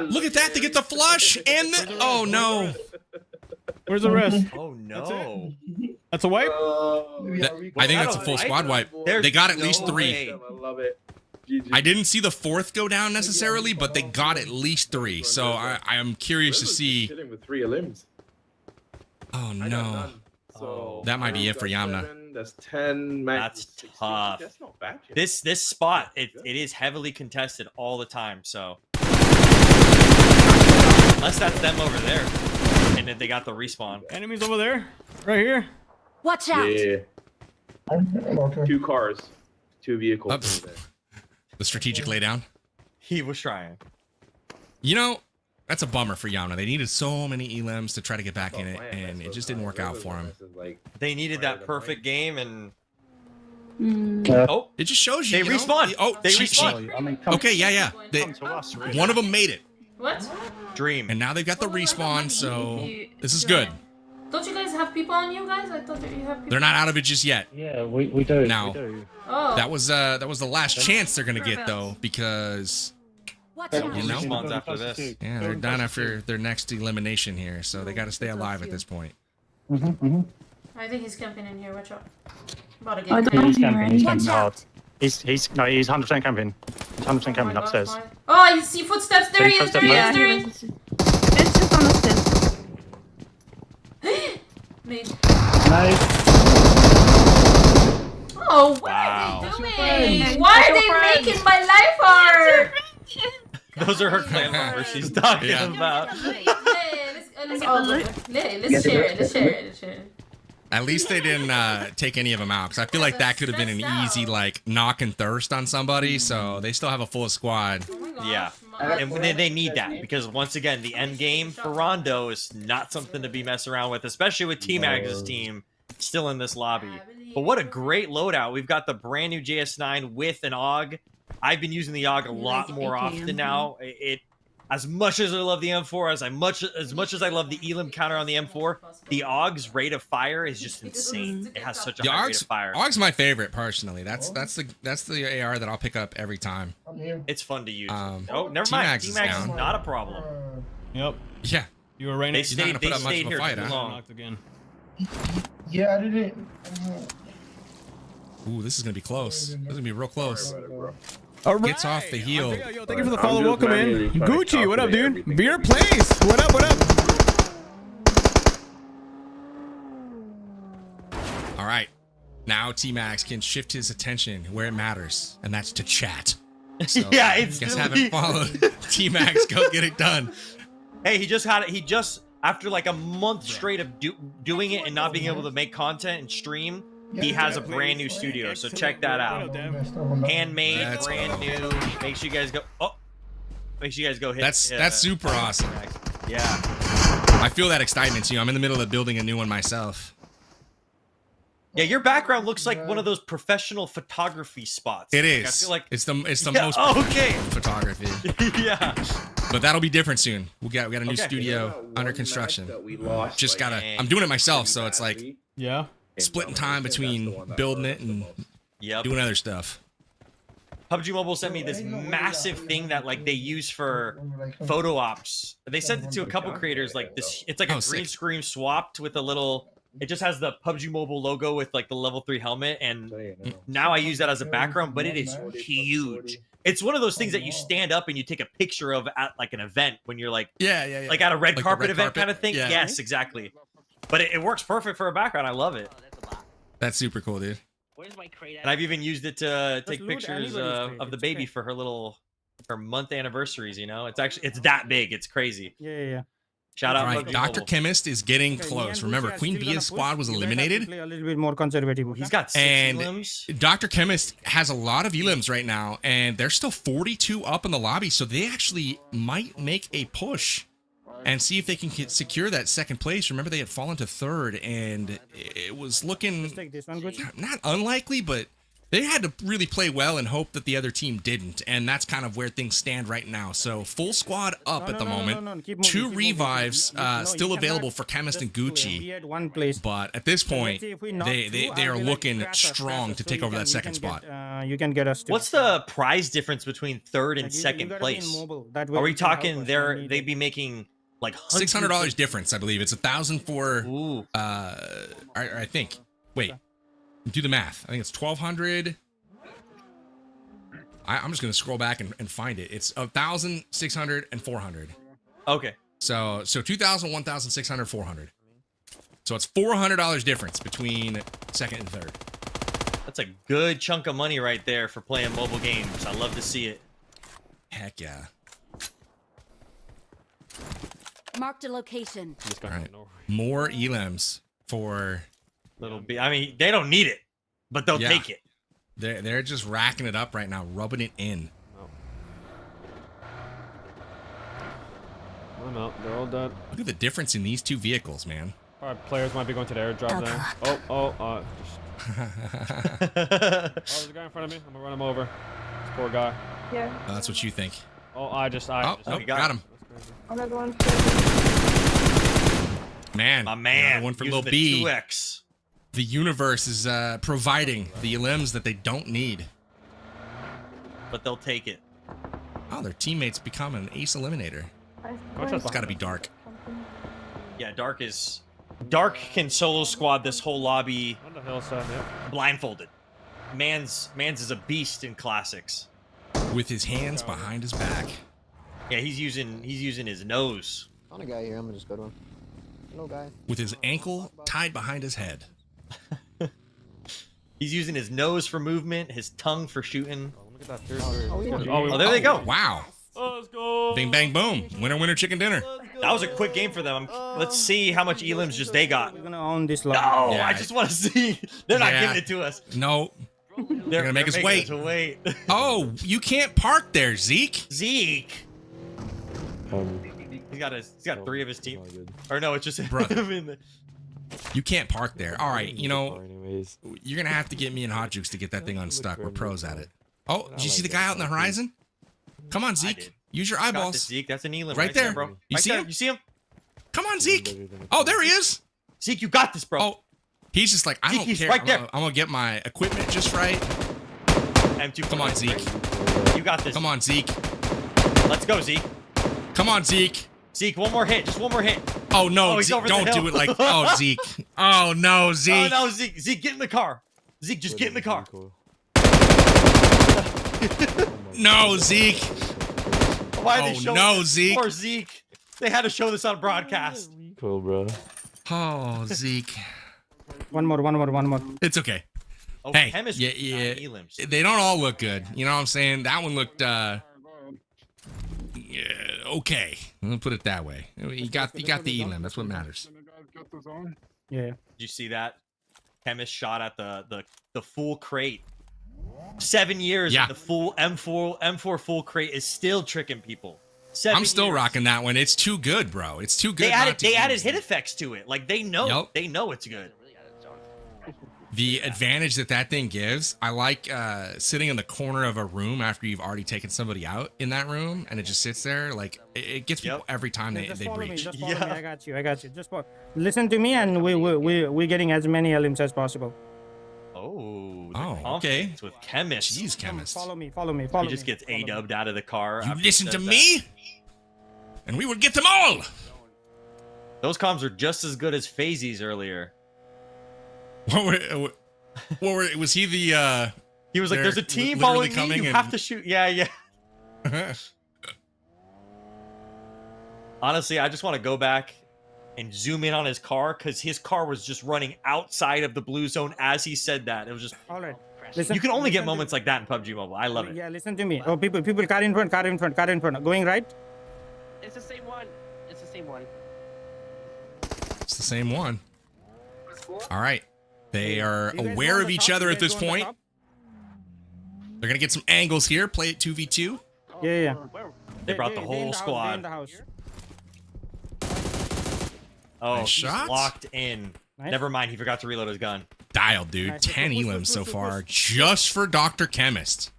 Look at that. They get the flush and the... Oh no. Where's the rest? Oh no. That's a wipe? I think that's a full squad wipe. They got at least 3. way. I love it. GG. I didn't see the 4th go down necessarily, but they got at least 3. So I am curious to see. Chilling with 3 limbs. Oh I got no. none. So That might be it for got Yamna. 7, 10. That's 10. That's tough. That's not bad. Yet. This spot, it is heavily contested all the time. So unless that's them over there, and then they got the respawn. Enemies over there, right here. Watch out! Yeah. 2 cars, 2 vehicles. Over there. The strategic laydown. He was trying. You know, that's a bummer for Yana. They needed so many elims to try to get back in it, and it just didn't work out for them. They needed that perfect game, and oh, it just shows you. They respawn. They respawn. Okay, yeah. One of them made it. What? Dream. And now they've got the respawn, so this is good. Don't you guys have people on you guys? I thought that you have people. They're not out of it just yet. Yeah, we do. Now, we do. Oh. that was the last chance they're gonna get though, because you know, Respawns after this. yeah, they're done after their next elimination here, so they got to stay alive at this point. I think he's camping in here. Watch out. About to get He's camping. He's Watch camping out. hard. He's 100% camping. He's 100% camping upstairs. Oh, you see footsteps. There he is. There he is. There he is. It's just on the stairs. Me. Nice. Oh, what Wow. are they doing? Why are they making my life hard? Those are her clan members she's talking about. Let's all let's share it. Let's share it. Let's share it. At least they didn't take any of them out, because I feel like that could have been an easy like knock and thirst on somebody. So they still have a full squad. Yeah, and they need that, because once again, the end game for Rondo is not something to be messing around with, especially with T-Mag's team still in this lobby. But what a great loadout. We've got the brand new JS9 with an AUG. I've been using the AUG a lot more often now. As much as I love the M4, as much as I love the elim counter on the M4, the AUG's rate of fire is just insane. It has such a high rate of fire. AUG's my favorite personally. That's the AR that I'll pick up every time. It's fun to use. Oh, never mind. T-Max is not a problem. Yep. Yeah. You were right. They stayed here fight, too huh? long. Knocked again. Yeah, I didn't. Ooh, this is gonna be close. This is gonna be real close. All right. Gets off the heel. Yo, thank you for the follow. Welcome in. Gucci, what up, dude? Beer Place. What up? What up? All right. Now T-Max can shift his attention where it matters, and that's to chat. So, Yeah, it's guess haven't followed T-Max. Go get it done. Hey, he just after like a month straight of doing it and not being able to make content and stream, he has a brand new studio, so check that out. Handmade, That's brand new. Make sure you guys go. Oh, make sure you guys go hit. That's super awesome. Yeah. I feel that excitement too. I'm in the middle of building a new one myself. Yeah, your background looks like one of those professional photography spots. It Like, is. I feel like it's the yeah, most okay. photography. Yeah. But that'll be different soon. We got a new studio under construction. Just gotta. I'm doing it myself, so it's like Yeah. splitting time between building it and doing other stuff. PUBG Mobile sent me this massive thing that like they use for photo ops. They sent it to a couple creators like this. It's like a green screen swapped with a little. It just has the PUBG Mobile logo with like the level 3 helmet, and now I use that as a background. But it is huge. It's one of those things that you stand up and you take a picture of at like an event when you're like like at a red carpet event kind of thing. Yeah. Yes, exactly. But it works perfect for a background. I love it. That's super cool, dude. And I've even used it to take pictures of the baby for her month anniversaries. You know, it's that big. It's crazy. Yeah. Shout out. All right, PUBG Dr. Mobile. Chemist is getting close. Remember, Queen Bia's squad was eliminated. Play a little bit more conservative. He's got 6 And elims. Dr. Chemist has a lot of elims right now, and they're still 42 up in the lobby, so they actually might make a push and see if they can secure that second place. Remember, they had fallen to third, and it was looking not unlikely, but they had to really play well and hope that the other team didn't, and that's kind of where things stand right now. So full squad up at the moment. 2 revives still available for Chemist and Gucci, but at this point, they are looking strong to take over that second spot. You can get us. What's the prize difference between third and second place? Are we talking they'd be making like $600 difference, I believe. It's 1,000 for I think. Wait. Do the math. I think it's 1,200. I'm just gonna scroll back and find it. It's 1,000, 600, and 400. Okay. So 2,000, 1,600, 400. So it's $400 difference between second and third. That's a good chunk of money right there for playing mobile games. I love to see it. Heck yeah. Marked a location. All right. More elims for Little B. I mean, they don't need it, but they'll Yeah. take it. they're just racking it up right now, rubbing it in. I'm out. They're all dead. Look at the difference in these two vehicles, man. All right, players might be going to the airdrop there. Oh, there's a guy in front of me. I'm gonna run him over. This poor guy. Yeah. That's what you think. Oh, Nope, got him. Another one. Man, My man. another one for using Lil the B. 2X. The universe is providing the limbs that they don't need. But they'll take it. Oh, their teammates become an ace eliminator. It's got to be Dark. Yeah, Dark can solo squad this whole lobby On the hillside, yeah. blindfolded. Mans is a beast in classics. With his hands behind his back. Yeah, he's using his nose. On a guy here. I'm gonna just go to him. No guy. With his ankle tied behind his head. He's using his nose for movement, his tongue for shooting. Look at that third. Oh, there they go. Wow. Let's go. Bing, bang, boom. Winner, winner, chicken dinner. That was a quick game for them. Let's see how much elims just they got. We're gonna own this No, lot. Yeah. I just want to see. They're not Yeah. giving it to us. No. They're gonna make us making wait. wait. Oh, you can't park there, Zeke. Zeke. He's got 3 of his team. Or no, it's just Brother. him in the... You can't park there. All right, you know, you're going to have to get me and Hot Jukes to get that thing unstuck. We're pros at it. Oh, did you see the guy out in the horizon? Come on, Zeke. Use your Got this, eyeballs. Zeke. That's an elim Right there. bro. You see him? You see him? Come on, Zeke. Oh, there he is. Zeke, you got this, bro. Oh, he's just like, I Zeke, don't he's care. right there. I'm going to get my equipment just right. M2. Come on, Zeke. You got this. Come on, Zeke. Let's go, Zeke. Come on, Zeke. Zeke, one more hit. Just one more hit. Oh, no. he's Zeke, over the don't hill. do it like, oh, Zeke. Oh, no, Zeke. Oh, no, Zeke. Zeke, get in the car. Zeke, just get in the car. No, Zeke. Why are they Oh, showing no, this? Zeke. Poor Zeke. They had to show this on broadcast. Cool, bro. Oh, Zeke. One more. It's okay. Oh, Hey, chemistry. yeah. Elims. They don't all look good. You know what I'm saying? That one looked, okay. I'll put it that way. You got the elim. That's what matters. Yeah. Did you see that? Chemist shot at the full crate. 7 years. Yeah. And the full M4 full crate is still tricking people. 7 I'm still years. rocking that one. It's too good, bro. It's too good. They not added to use. hit effects to it. Like they know. Yep. They know it's good. The advantage that thing gives, I like sitting in the corner of a room after you've already taken somebody out in that room, and it just sits there. Like it gets people every time they breach. Just follow me. I got you. Just listen to me, and we're getting as many elims as possible. Oh, okay. With Chemist. Jeez, Chemist. Follow me. He just gets A-dubbed out of the car. You after listen he to says me, and we would get them all. that. Those comms are just as good as Phasey's earlier. What were was he the He was like, they're "There's a team literally following me. coming You and- have to shoot." Yeah. Honestly, I just want to go back and zoom in on his car because his car was just running outside of the blue zone as he said that. It was just. All right. You can only get moments like that in PUBG Mobile. I love it. Yeah, listen to me. Oh, people, car in front. Going right. It's the same one. It's the same one. It's the same one. All right. They are aware of each other at this point. They're gonna get some angles here. Play it 2v2. Yeah. They brought the whole squad. Oh, Nice he's shots. locked in. Nice. Never mind, he forgot to reload his gun. Dialed, dude. Nice. 10 Push, elims so push, far, push. just for Dr. Chemist.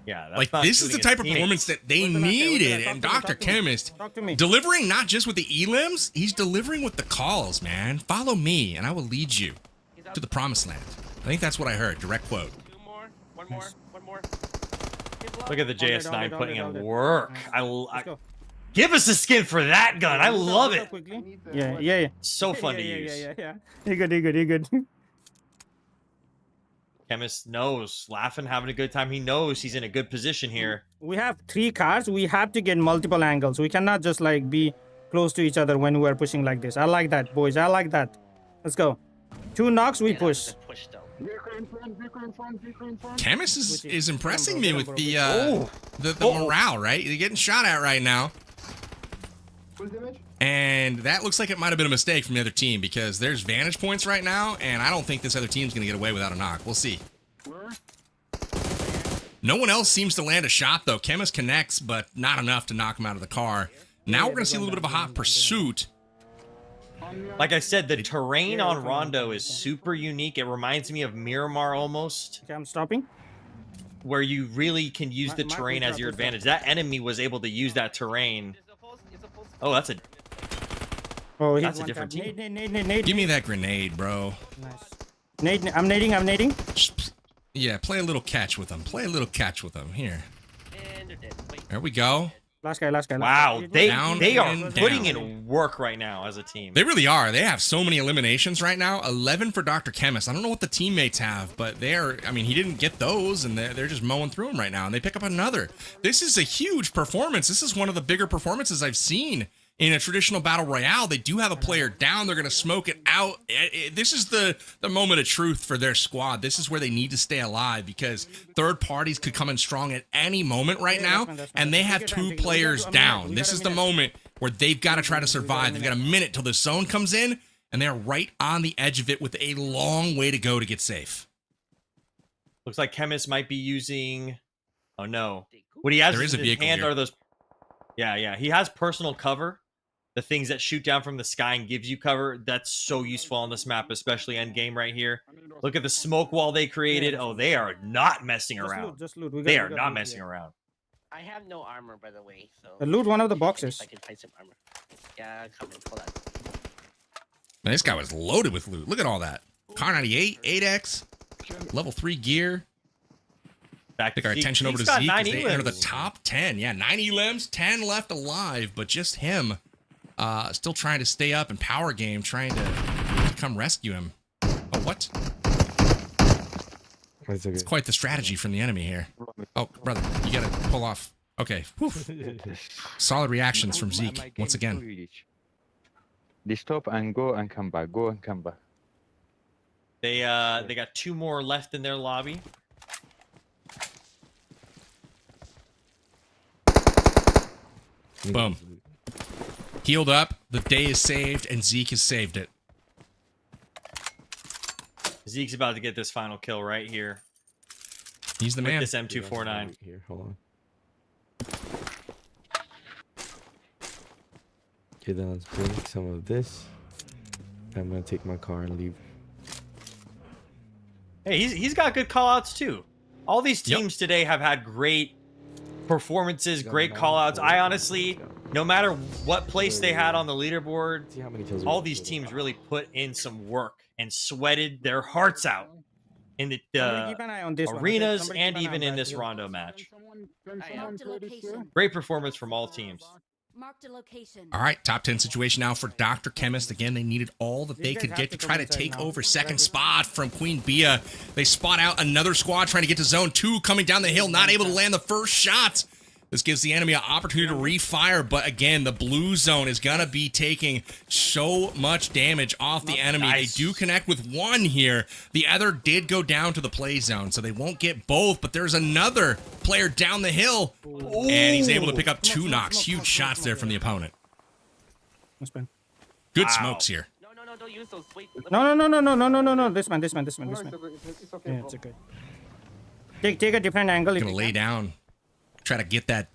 Yeah, that's Like, not this is the shooting type his of teammates. performance that they Where's the last guy? needed. Talk And to me, Dr. talk to me. Chemist, Talk to me. delivering not just with the elims, he's delivering with the calls, man. Follow me, and I will lead you to the promised land. I think that's what I heard. Direct quote. Two more. One more. Look at the JS9 putting in work. Let's go. Give us a skin for that gun. I love it. Quickly. Yeah. So fun to use. Yeah. You're good. Chemist knows, laughing, having a good time. He knows he's in a good position here. We have 3 cars. We have to get multiple angles. We cannot just like be close to each other when we're pushing like this. I like that, boys. I like that. Let's go. 2 knocks, we push. Chemist is impressing me with the morale, right? You're getting shot at right now. And that looks like it might have been a mistake from the other team because there's vantage points right now, and I don't think this other team's going to get away without a knock. We'll see. No one else seems to land a shot, though. Chemist connects, but not enough to knock him out of the car. Now we're going to see a little bit of a hot pursuit. Like I said, the terrain on Rondo is super unique. It reminds me of Miramar almost. Okay, I'm stopping. Where you really can use the terrain as your advantage. That enemy was able to use that terrain. Oh, that's a... Oh, that's a different team. Nade. Give me that grenade, bro. Nice. I'm nading. Yeah, play a little catch with them. Play a little catch with them. Here. There we go. Last guy. Wow, they are putting down. in work right now as a team. They really are. They have so many eliminations right now. 11 for Dr. Chemist. I don't know what the teammates have, but they're, I mean, he didn't get those, and they're just mowing through them right now, and they pick up another. This is a huge performance. This is one of the bigger performances I've seen in a traditional battle royale. They do have a player down. They're going to smoke it out. This is the moment of truth for their squad. This is where they need to stay alive because third parties could come in strong at any moment right now, and they have 2 players down. This is the moment where they've got to try to survive. They've got a minute till the zone comes in, and they're right on the edge of it with a long way to go to get safe. Looks like Chemist might be using... Oh, no. What he has in his hand are those... Yeah. He has personal cover. The things that shoot down from the sky and gives you cover, that's so useful on this map, especially end game right here. Look at the smoke wall they created. Oh, they are not messing around. Just loot. They are not messing around. I have no armor, by the way, so... Loot one of the boxes. I can find some armor. Yeah, come in. Hold on. Man, this guy was loaded with loot. Look at all that. Car 98, 8X, level 3 gear. Take our attention over to Zeke as they enter the top 10. Yeah, 9 elims, 10 left alive, but just him. Still trying to stay up in power game, trying to come rescue him. Oh, what? It's quite the strategy from the enemy here. Oh, brother, you gotta pull off. Okay. Whew. Solid reactions from Zeke once again. They stop and go and come back. Go and come back. They got 2 more left in their lobby. Boom. Healed up, the day is saved, and Zeke has saved it. Zeke's about to get this final kill right here. He's the man. With this M249. Here, hold on. Okay, then let's bring some of this. I'm gonna take my car and leave. Hey, he's got good callouts too. All these teams today have had great performances, great callouts. I honestly, no matter what place they had on the leaderboard, all these teams really put in some work and sweated their hearts out in the arenas and even in this Rondo match. Great performance from all teams. All right, top 10 situation now for Dr. Chemist. Again, they needed all that they could get to try to take over second spot from Queen Bia. They spot out another squad trying to get to zone 2, coming down the hill, not able to land the first shot. This gives the enemy an opportunity to refire, but again, the blue zone is going to be taking so much damage off the enemy. Nice. They do connect with one here. The other did go down to the play zone, so they won't get both, but there's another player down the hill, and he's able to pick up 2 knocks. Huge shots there from the opponent. Good smokes here. No, don't use those. Wait. No. This man. Yeah, it's okay. Take a different angle. Gonna lay down. Try to get that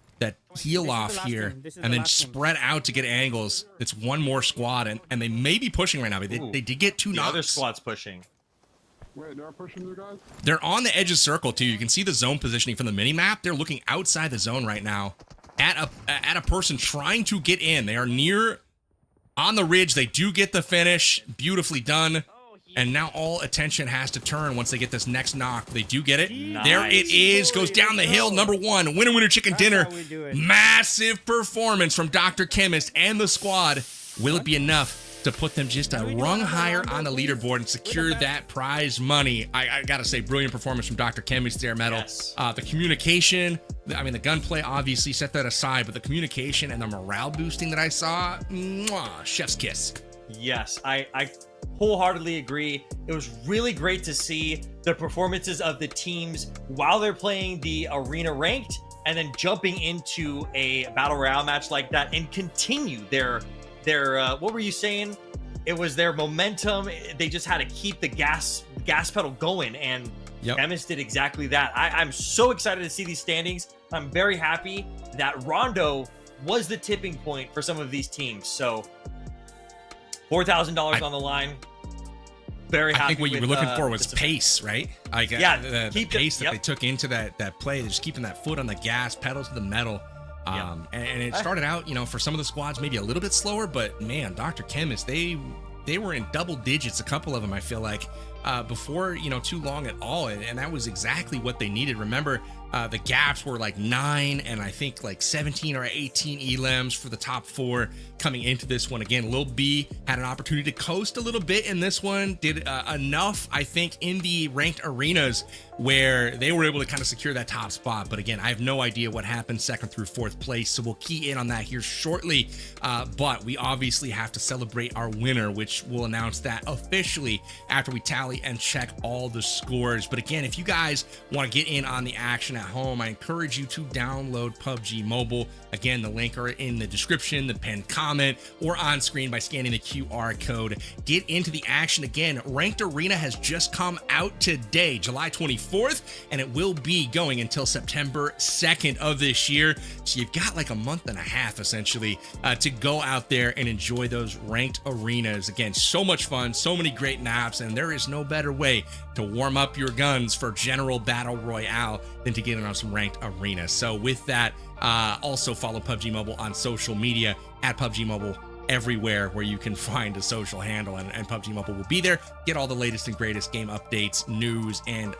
heal off here and then spread out to get angles. It's one more squad, and they may be pushing right now, but they did get 2 knocks. The other squad's pushing. Wait, they're pushing you guys? They're on the edge of circle too. You can see the zone positioning from the mini map. They're looking outside the zone right now at a person trying to get in. They are near on the ridge. They do get the finish. Beautifully done. And now all attention has to turn once they get this next knock. They do get it. Nice. There it is. Goes down the hill. Number 1. Winner chicken dinner. Massive performance from Dr. Chemist and the squad. Will it be enough to put them just a rung higher on the leaderboard and secure that prize money? I got to say, brilliant performance from Dr. Chemist there, Metal. Yes. The communication, I mean, the gunplay, obviously, set that aside, but the communication and the morale boosting that I saw, mwah, chef's kiss. Yes, I wholeheartedly agree. It was really great to see the performances of the teams while they're playing the arena ranked and then jumping into a battle royale match like that and continue their what were you saying? It was their momentum. They just had to keep the gas pedal going, and Emis did exactly that. I'm so excited to see these standings. I'm very happy that Rondo was the tipping point for some of these teams. So $4,000 on the line. Very happy. I think what you were looking for was this pace, right? Like, the pace that they took into that play, just keeping that foot on the gas, pedal to the metal. And it started out, for some of the squads maybe a little bit slower, but man, Dr. Chemist, they were in double digits, a couple of them, I feel like, before too long at all, and that was exactly what they needed. Remember, the gaps were like 9 and I think like 17 or 18 elims for the top 4 coming into this one. Again, Lil B had an opportunity to coast a little bit in this one, did enough, I think, in the ranked arenas where they were able to kind of secure that top spot. But again, I have no idea what happened 2nd through 4th place, so we'll key in on that here shortly. But we obviously have to celebrate our winner, which we'll announce that officially after we tally and check all the scores. But again, if you guys want to get in on the action at home, I encourage you to download PUBG Mobile. Again, the link are in the description, the pinned comment, or on screen by scanning the QR code. Get into the action. Again, Ranked Arena has just come out today, July 24th, and it will be going until September 2nd of this year. So you've got like a month and a half essentially to go out there and enjoy those ranked arenas. Again, so much fun, so many great maps, and there is no better way to warm up your guns for General Battle Royale than to get in on some ranked arenas. So with that, also follow PUBG Mobile on social media at PUBG Mobile everywhere where you can find a social handle, and PUBG Mobile will be there. Get all the latest and greatest game updates, news, and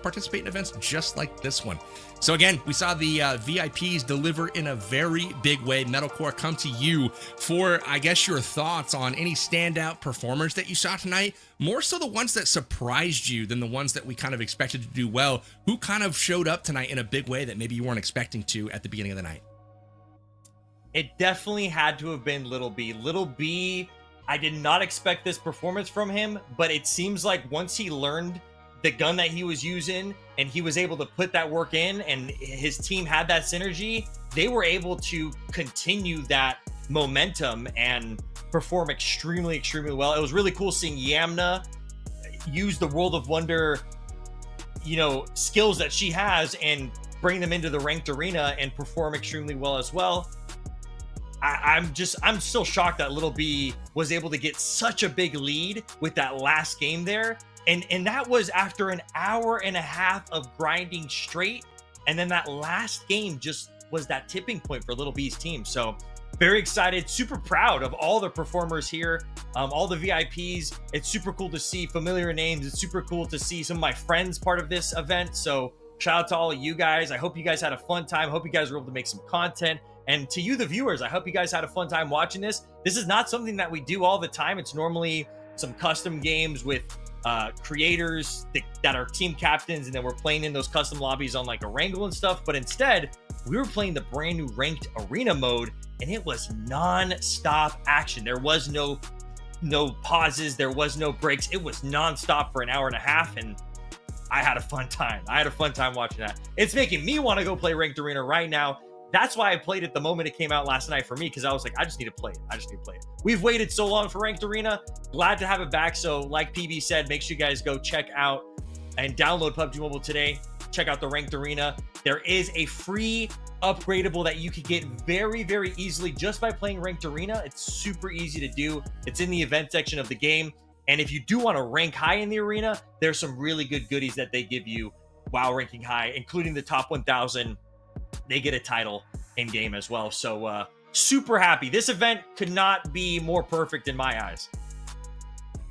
participate in events just like this one. So again, we saw the VIPs deliver in a very big way. Metalcore, come to you for, I guess, your thoughts on any standout performers that you saw tonight. More so the ones that surprised you than the ones that we kind of expected to do well. Who kind of showed up tonight in a big way that maybe you weren't expecting to at the beginning of the night? It definitely had to have been Little B. Little B, I did not expect this performance from him, but it seems like once he learned the gun that he was using and he was able to put that work in and his team had that synergy, they were able to continue that momentum and perform extremely, extremely well. It was really cool seeing Yamna use the World of Wonder, skills that she has and bring them into the ranked arena and perform extremely well as well. I'm still shocked that Little B was able to get such a big lead with that last game there. And that was after an hour and a half of grinding straight. And then that last game just was that tipping point for Little B's team. So very excited, super proud of all the performers here, all the VIPs. It's super cool to see familiar names. It's super cool to see some of my friends part of this event. So shout out to all of you guys. I hope you guys had a fun time. I hope you guys were able to make some content. And to you, the viewers, I hope you guys had a fun time watching this. This is not something that we do all the time. It's normally some custom games with creators that are team captains, and then we're playing in those custom lobbies on like a wrangle and stuff. But instead, we were playing the brand new ranked arena mode, and it was non-stop action. There was no pauses. There was no breaks. It was non-stop for an hour and a half, and I had a fun time. I had a fun time watching that. It's making me want to go play ranked arena right now. That's why I played it the moment it came out last night for me, because I was like, I just need to play it. We've waited so long for Ranked Arena. Glad to have it back. So like PB said, make sure you guys go check out and download PUBG Mobile today. Check out the Ranked Arena. There is a free upgradable that you can get very, very easily just by playing Ranked Arena. It's super easy to do. It's in the event section of the game. And if you do want to rank high in the arena, there's some really good goodies that they give you while ranking high, including the top 1,000. They get a title in game as well. So super happy. This event could not be more perfect in my eyes.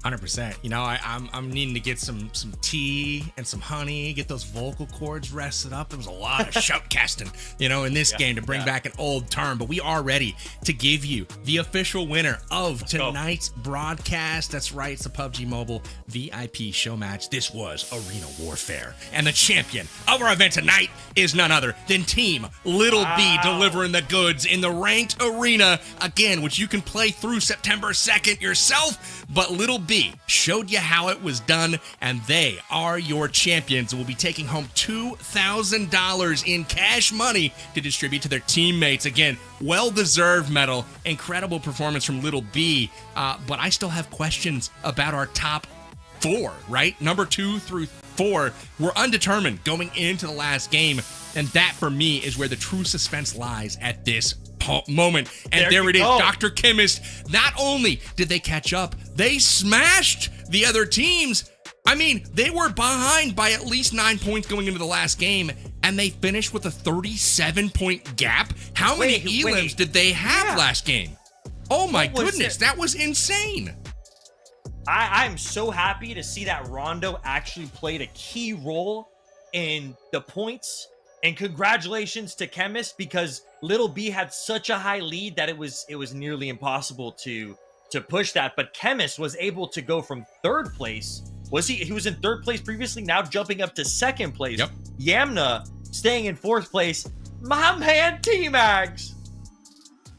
100%. You know, I'm needing to get some tea and some honey, get those vocal cords rested up. There was a lot of shoutcasting, you know, in this game to bring back an old term. But we are ready to give you the official winner of tonight's broadcast. That's right, it's the PUBG Mobile VIP show match. This was Arena Warfare, and the champion of our event tonight is none other than Team Little B, delivering the goods in the ranked arena again, which you can play through September 2nd yourself. But Little B showed you how it was done, and they are your champions. Will be taking home $2,000 in cash money to distribute to their teammates. Again, well-deserved medal. Incredible performance from Little B. But I still have questions about our top 4, right? Number 2 through 4 were undetermined going into the last game, and that for me is where the true suspense lies at this moment. And there it is, Dr. Chemist. Not only did they catch up, they smashed the other teams. I mean, they were behind by at least 9 points going into the last game, and they finished with a 37-point gap. How many elims did they have last game? Oh my goodness, that was insane. I'm so happy to see that Rondo actually played a key role in the points. And congratulations to Chemist, because Little B had such a high lead that it was nearly impossible to push that. But Chemist was able to go from 3rd place. He was in 3rd place previously, now jumping up to 2nd place. Yep. Yamna staying in 4th place. My man T-Mags,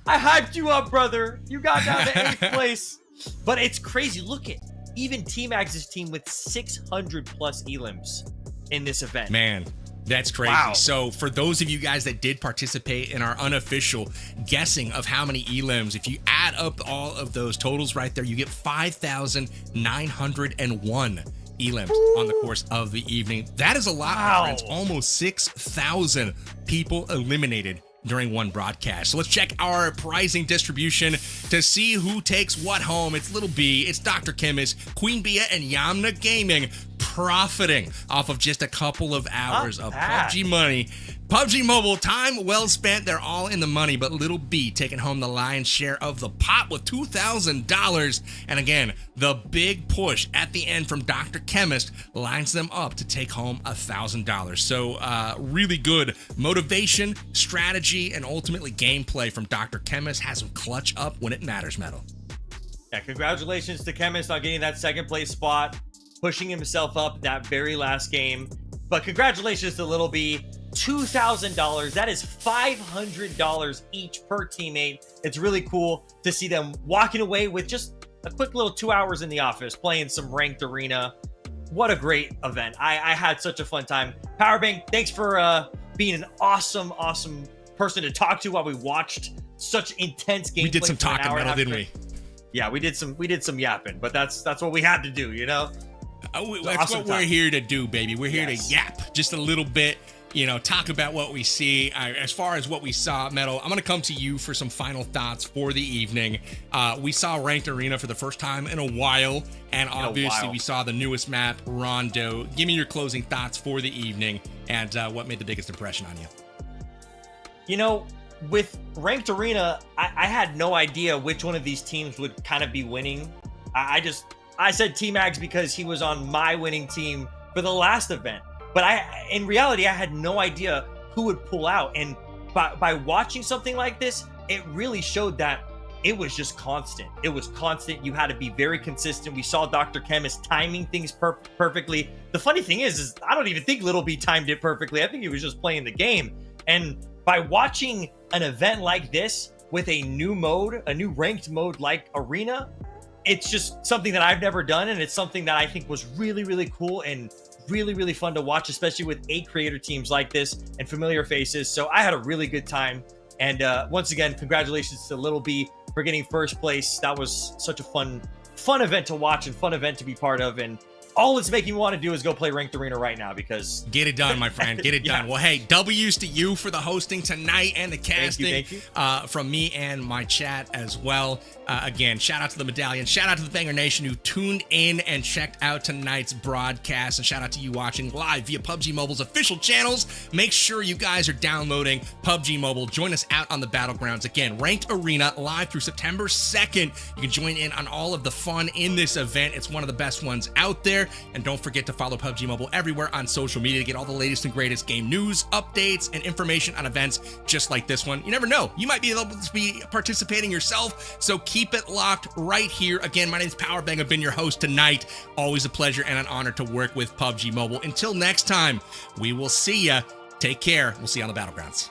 I hyped you up, brother. You got down to 8th place. But it's crazy. Look at even T-Mags' team with 600 plus elims in this event. Man, that's crazy. Wow. So for those of you guys that did participate in our unofficial guessing of how many elims, if you add up all of those totals right there, you get 5,901 elims on the course of the evening. That is a lot, my friends. Almost 6,000 people eliminated during one broadcast. So let's check our pricing distribution to see who takes what home. It's Little B, it's Dr. Chemist, Queen Bia, and Yamna Gaming, profiting off of just a couple of hours of PUBG money. PUBG Mobile, time well spent. They're all in the money, but Little B taking home the lion's share of the pot with $2,000. And again, the big push at the end from Dr. Chemist lines them up to take home $1,000. So really good motivation, strategy, and ultimately gameplay from Dr. Chemist. Has him clutch up when it matters, Metal. Yeah, congratulations to Chemist on getting that 2nd place spot, pushing himself up that very last game. But congratulations to Little B. $2,000. That is $500 each per teammate. It's really cool to see them walking away with just a quick little 2 hours in the office playing some ranked arena. What a great event. I had such a fun time. Powerbank, thanks for being an awesome person to talk to while we watched such intense gameplay. We did some talking, Metal, didn't we? Yeah, we did some yapping, but that's what we had to do, you know? That's what we're here to do, baby. We're here to yap just a little bit, you know, talk about what we see. As far as what we saw, Metal, I'm going to come to you for some final thoughts for the evening. We saw Ranked Arena for the first time in a while, and obviously we saw the newest map, Rondo. Give me your closing thoughts for the evening, and what made the biggest impression on you? You know, with Ranked Arena, I had no idea which one of these teams would kind of be winning. I said T-Mags because he was on my winning team for the last event. But in reality, I had no idea who would pull out. And by watching something like this, it really showed that it was just constant. It was constant. You had to be very consistent. We saw Dr. Chemist timing things perfectly. The funny thing is I don't even think Little B timed it perfectly. I think he was just playing the game. And by watching an event like this with a new mode, a new ranked mode like Arena, it's just something that I've never done. And it's something that I think was really, really cool and really fun to watch, especially with 8 creator teams like this and familiar faces. So I had a really good time. And once again, congratulations to Little B for getting 1st place. That was such a fun event to watch and fun event to be part of. And all it's making me want to do is go play Ranked Arena right now because get it done, my friend. Get it done. Well, hey, W's to you for the hosting tonight and the casting. Thank you. From me and my chat as well. Again, shout out to the Medallion. Shout out to the Banger Nation who tuned in and checked out tonight's broadcast. And shout out to you watching live via PUBG Mobile's official channels. Make sure you guys are downloading PUBG Mobile. Join us out on the Battlegrounds. Again, Ranked Arena live through September 2nd. You can join in on all of the fun in this event. It's one of the best ones out there. And don't forget to follow PUBG Mobile everywhere on social media to get all the latest and greatest game news, updates, and information on events just like this one. You never know. You might be able to be participating yourself, so keep it locked right here. Again, my name is Powerbang. I've been your host tonight. Always a pleasure and an honor to work with PUBG Mobile. Until next time, we will see ya. Take care. We'll see you on the Battlegrounds.